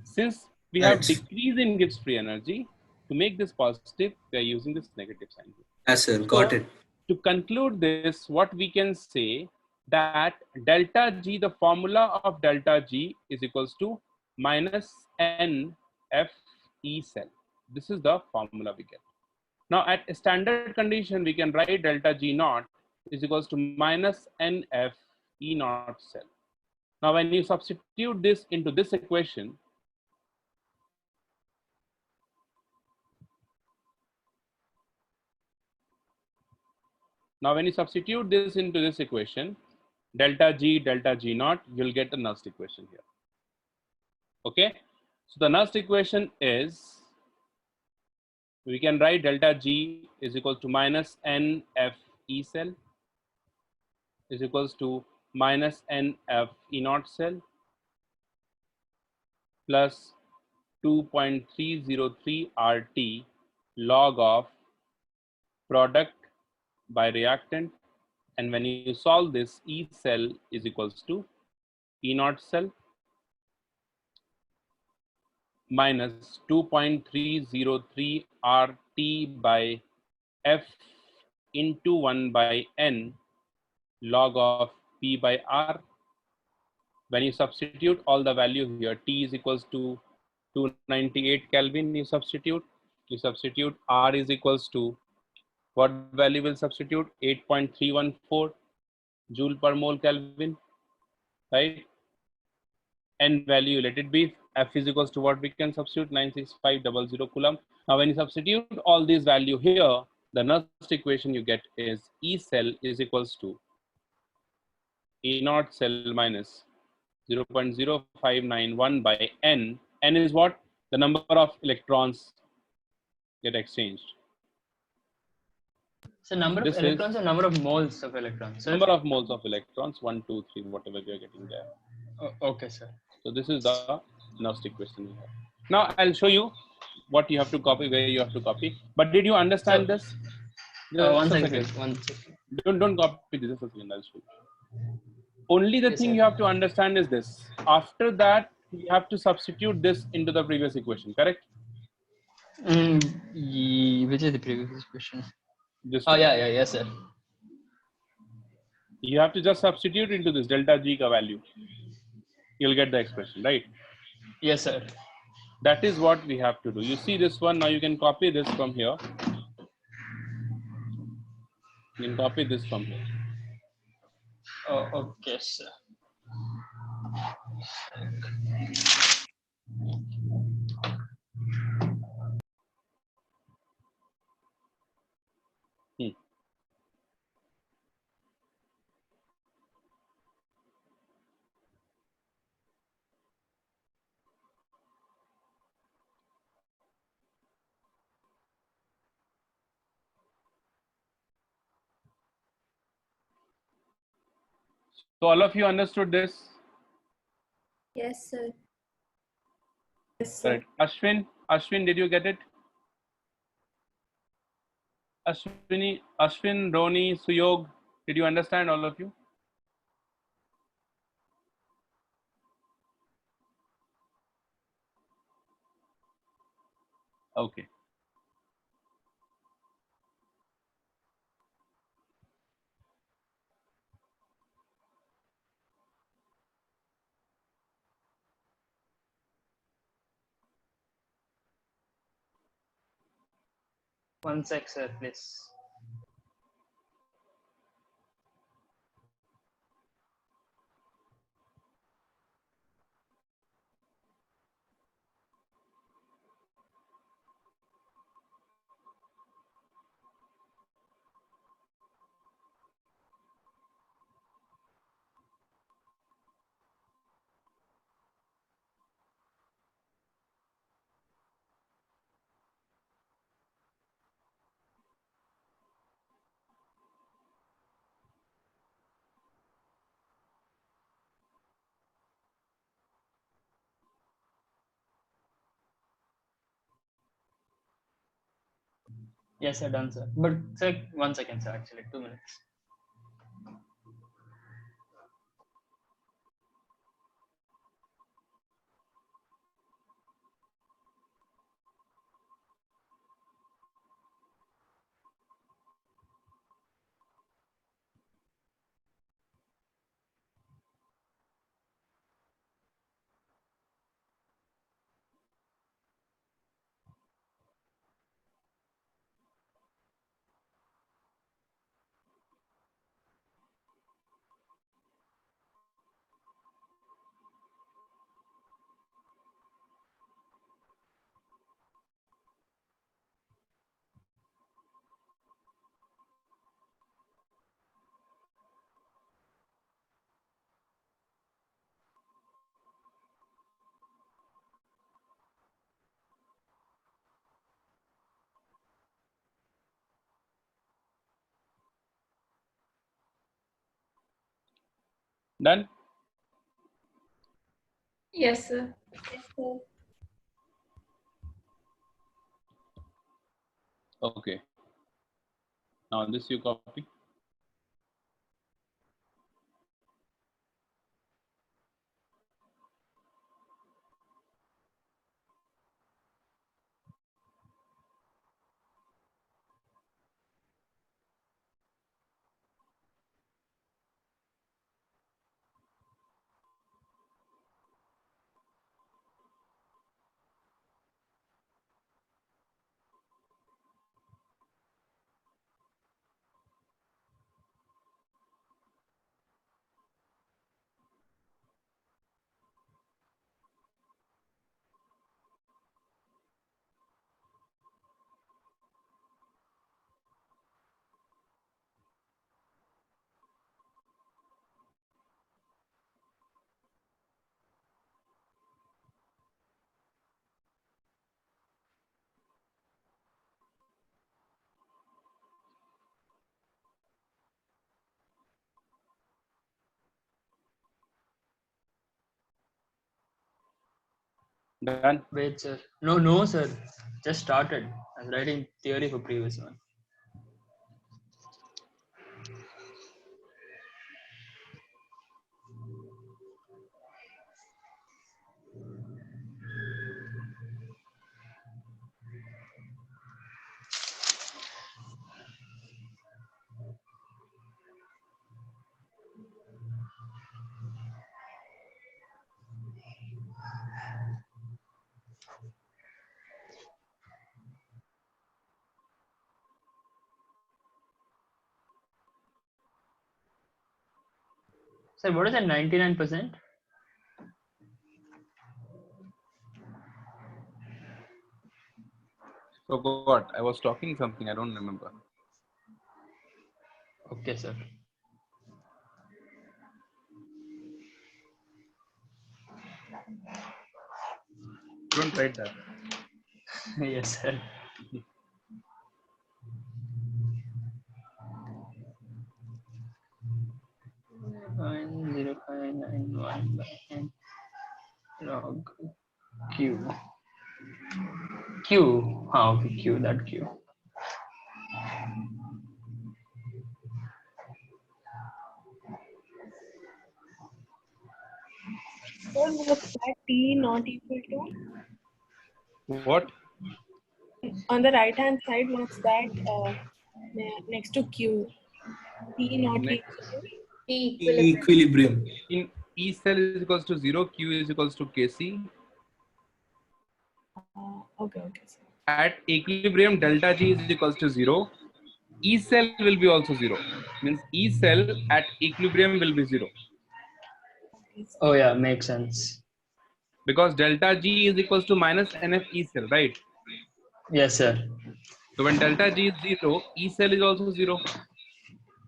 Since we have Right. decrease in Gibbs free energy, to make this positive, we are using this negative sign here. Yes, sir. Got it. To conclude this, what we can say that delta G, the formula of delta G is equals to minus NF E cell. This is the formula we get. Now at a standard condition, we can write delta G naught is equals to minus NF E naught cell. Now when you substitute this into this equation, delta G naught, you'll get the Nernst equation here. Okay, so the Nernst equation is, we can write delta G is equal to minus NF E cell is equals to minus NF E naught cell plus 2.303 RT log of product by reactant, and when you solve this, E cell is equals to E naught cell minus 2.303 RT by F into 1 by N log of P by R. When you substitute all the value here, T is equals to 298 Kelvin, you substitute R is equals to, what value will substitute? 8.314 joule per mole Kelvin, right? N value, let it be, F is equals to what we can substitute, 96500 Coulomb. Now when you substitute all these value here, the Nernst equation you get is E cell is equals to E naught cell minus 0.0591 by N. N is what? The number of electrons get exchanged. So number of This electrons is or number of moles of electrons? Sir? number of moles of electrons, 1, 2, 3, whatever we are getting there. Okay, sir. So this is the Gnostic question we have. Now I'll show you what you have to copy, where you have to copy. But did you understand So, this? Just one a second, second. sir. One second. Don't copy this. Just a second. I'll show you. Only the Yes, thing sir. you have to understand is this. After that, you have to substitute this into the previous equation. Correct? Which is the previous question? This Oh, one. yeah, yes, sir. You have to just substitute into this delta G ka value. You'll get the expression, right? Yes, sir. That is what we have to do. You see this one. Now you can copy this from here. You can copy this from here. Oh, okay, sir. So all of you understood this? Yes, sir. Yes, sir. Correct. Ashwin, did you get it? Ashwin, Roni, Suyog, did you understand, all of you? Okay. One sec, sir, please. Yes, sir, done, sir. But, sir, 1 second, sir, actually, 2 minutes. Done? Yes, sir. Yes, sir. Okay. Now this you copy. Done. Wait, sir. No, sir. Just started. I was writing theory for previous one. Sir, what is that 99%? Forgot. I was talking something. I don't remember. Okay, sir. Don't write that. Yes, sir. Point 0591 by n log q. Q. Okay, Q, that Q. Sir, was that T not equal to? What? On the right hand side, what's that next to Q? T not Next. equal to? Equilibrium. In E cell is equals to 0, Q is equals to Kc. Okay, sir. At equilibrium, delta G is equals to 0. E cell will be also 0. Means E cell at equilibrium will be 0. Oh, yeah, makes sense. Because delta G is equals to minus NF E cell, right? Yes, sir. So when delta G is 0, E cell is also 0.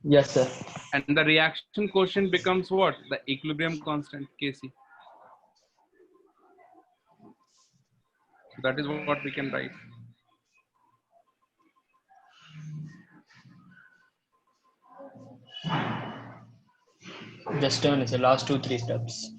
Yes, sir. And the reaction quotient becomes what? The equilibrium constant, Kc. So that is what we can write. Just turn is the last 2-3 steps.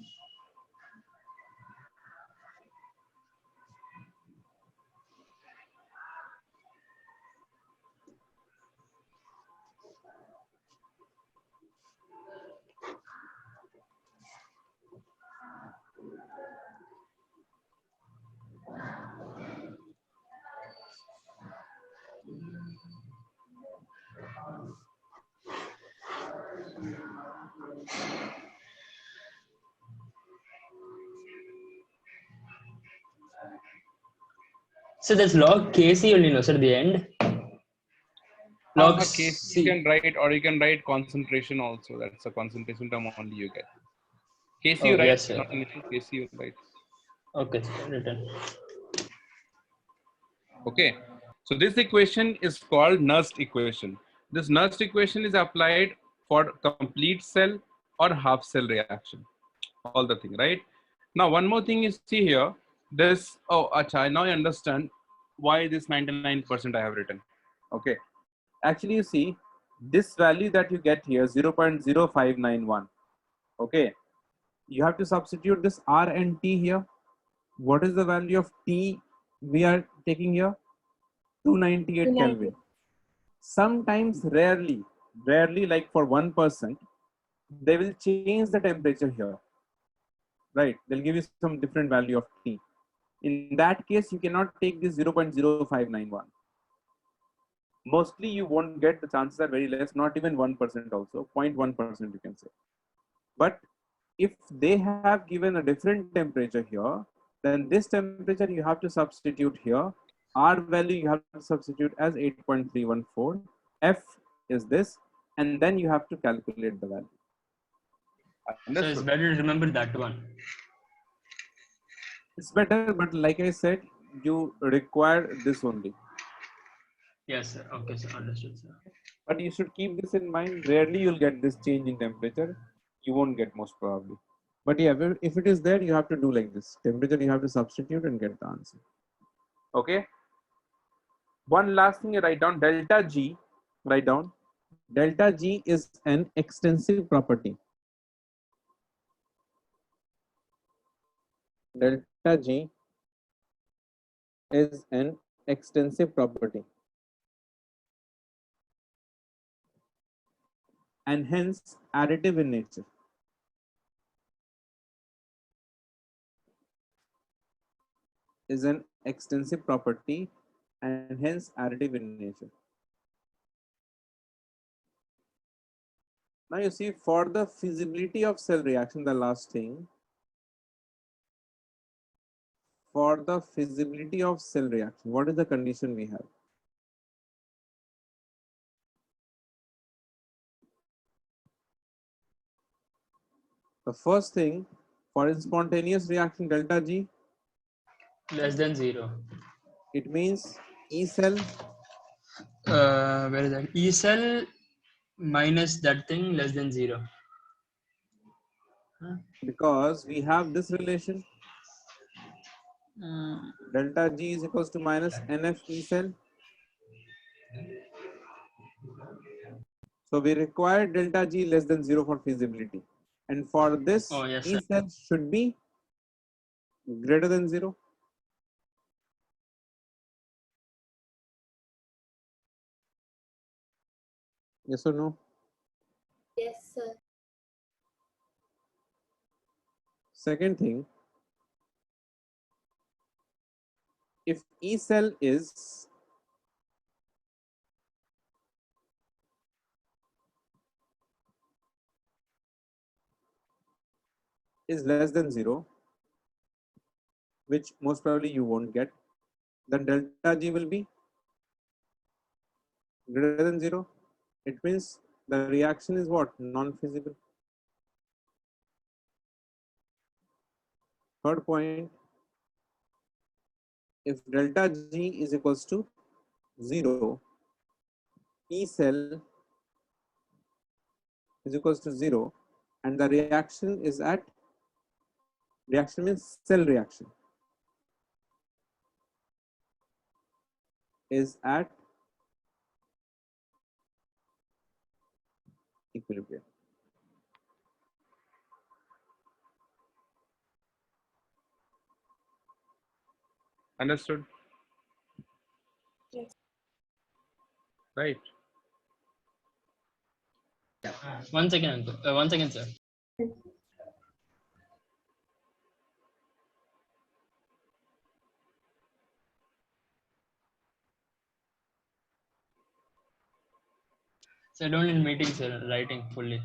So that's log Kc only, no, sir, at the end. Log Kc C. you can write, or you can write concentration also. That's a concentration term only you get. Kc Oh, you write, yes, sir. not an issue. Kc you write. Okay, sir, written. Okay. So this equation is called Nernst equation. This Nernst equation is applied for complete cell or half cell reaction. All the thing, right? Now, one more thing you see here. This, oh, acha, now I understand why this 99% I have written. Okay. Actually, you see, this value that you get here, 0.0591. Okay. You have to substitute this R and T here. What is the value of T we are taking here? 298 Kelvin. Sometimes, rarely like for 1%, they will change the temperature here. Right? They'll give you some different value of T. In that case, you cannot take this 0.0591. Mostly you won't get, the chances are very less, not even 1% also, 0.1% you can say. But if they have given a different temperature here, then this temperature you have to substitute here. R value you have to substitute as 8.314. F is this, and then you have to calculate the value. So it's better to remember that one. It's better, but like I said, you require this only. Yes, sir. Okay, sir. Understood, sir. But you should keep this in mind. Rarely you'll get this change in temperature. You won't get most probably. But yeah, if it is there, you have to do like this. Temperature you have to substitute and get the answer. Okay. One last thing you write down, delta G. Write down. Delta G is an extensive property. Delta G is an extensive property and hence additive in nature. Is an extensive property and hence additive in nature. Now you see, for the feasibility of cell reaction, the last thing, for the feasibility of cell reaction, what is the condition we have? The first thing, for a spontaneous reaction delta G, Less than 0. it means E cell Where is that? E cell minus that thing less than 0. Huh? because we have this relation delta G is equals to minus NF E cell. So we require delta G less than 0 for feasibility. And for this, Oh, yes, E sir. cell should be greater than 0. Yes or no? Yes, sir. Second thing, if E cell is less than 0, which most probably you won't get, then delta G will be greater than 0. It means the reaction is what? Non-feasible. Third point, if delta G is equals to 0, E cell is equals to 0, and the reaction is at, reaction means cell reaction, is at equilibrium. Understood? Yes. Right. 1 second, uncle. 1 second, sir. So I don't need meetings, sir. Writing fully.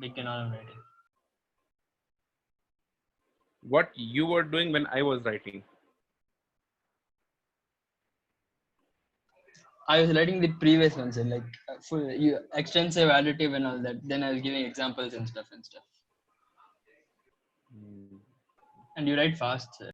Big and all I'm writing. What you were doing when I was writing. I was writing the previous one, sir, like full extensive additive and all that. Then I was giving examples and stuff. And you write fast, sir.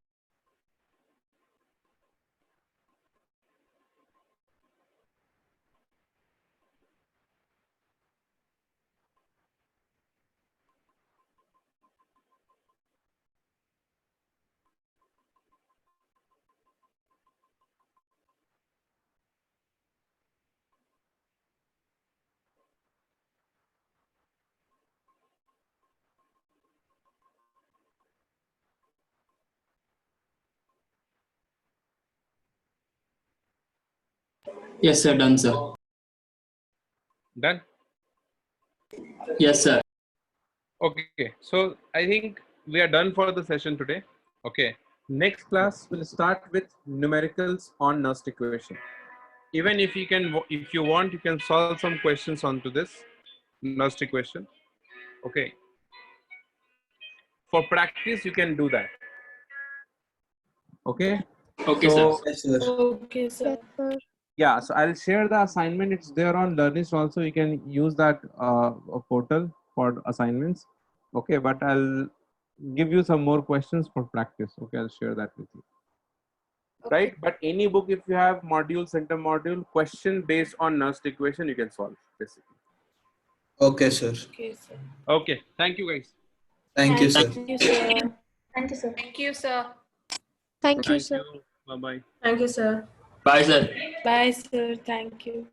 Yes, sir. Done, sir. Done? Yes, sir. Okay. So I think we are done for the session today. Okay. Next class will start with numericals on Nernst equation. Even if you can, if you want, you can solve some questions onto this Nernst equation. Okay. For practice, you can do that. Okay. Okay, So, sir. Yes, sir. Okay, sir. yeah, so I'll share the assignment. It's there on Learnist also. You can use that portal for assignments. Okay, but I'll give you some more questions for practice. Okay, I'll share that with you. Right, but any book, if you have module, center module, question based on Nernst equation, you can solve basically. Okay, sir. Okay, sir. Okay. Thank you, guys. Thank you, sir. Thank you, sir. Thank you, sir. Thank you, sir. Thank you, Thank sir. you. Bye-bye. Thank you, sir. Bye, sir. Bye, sir. Thank you.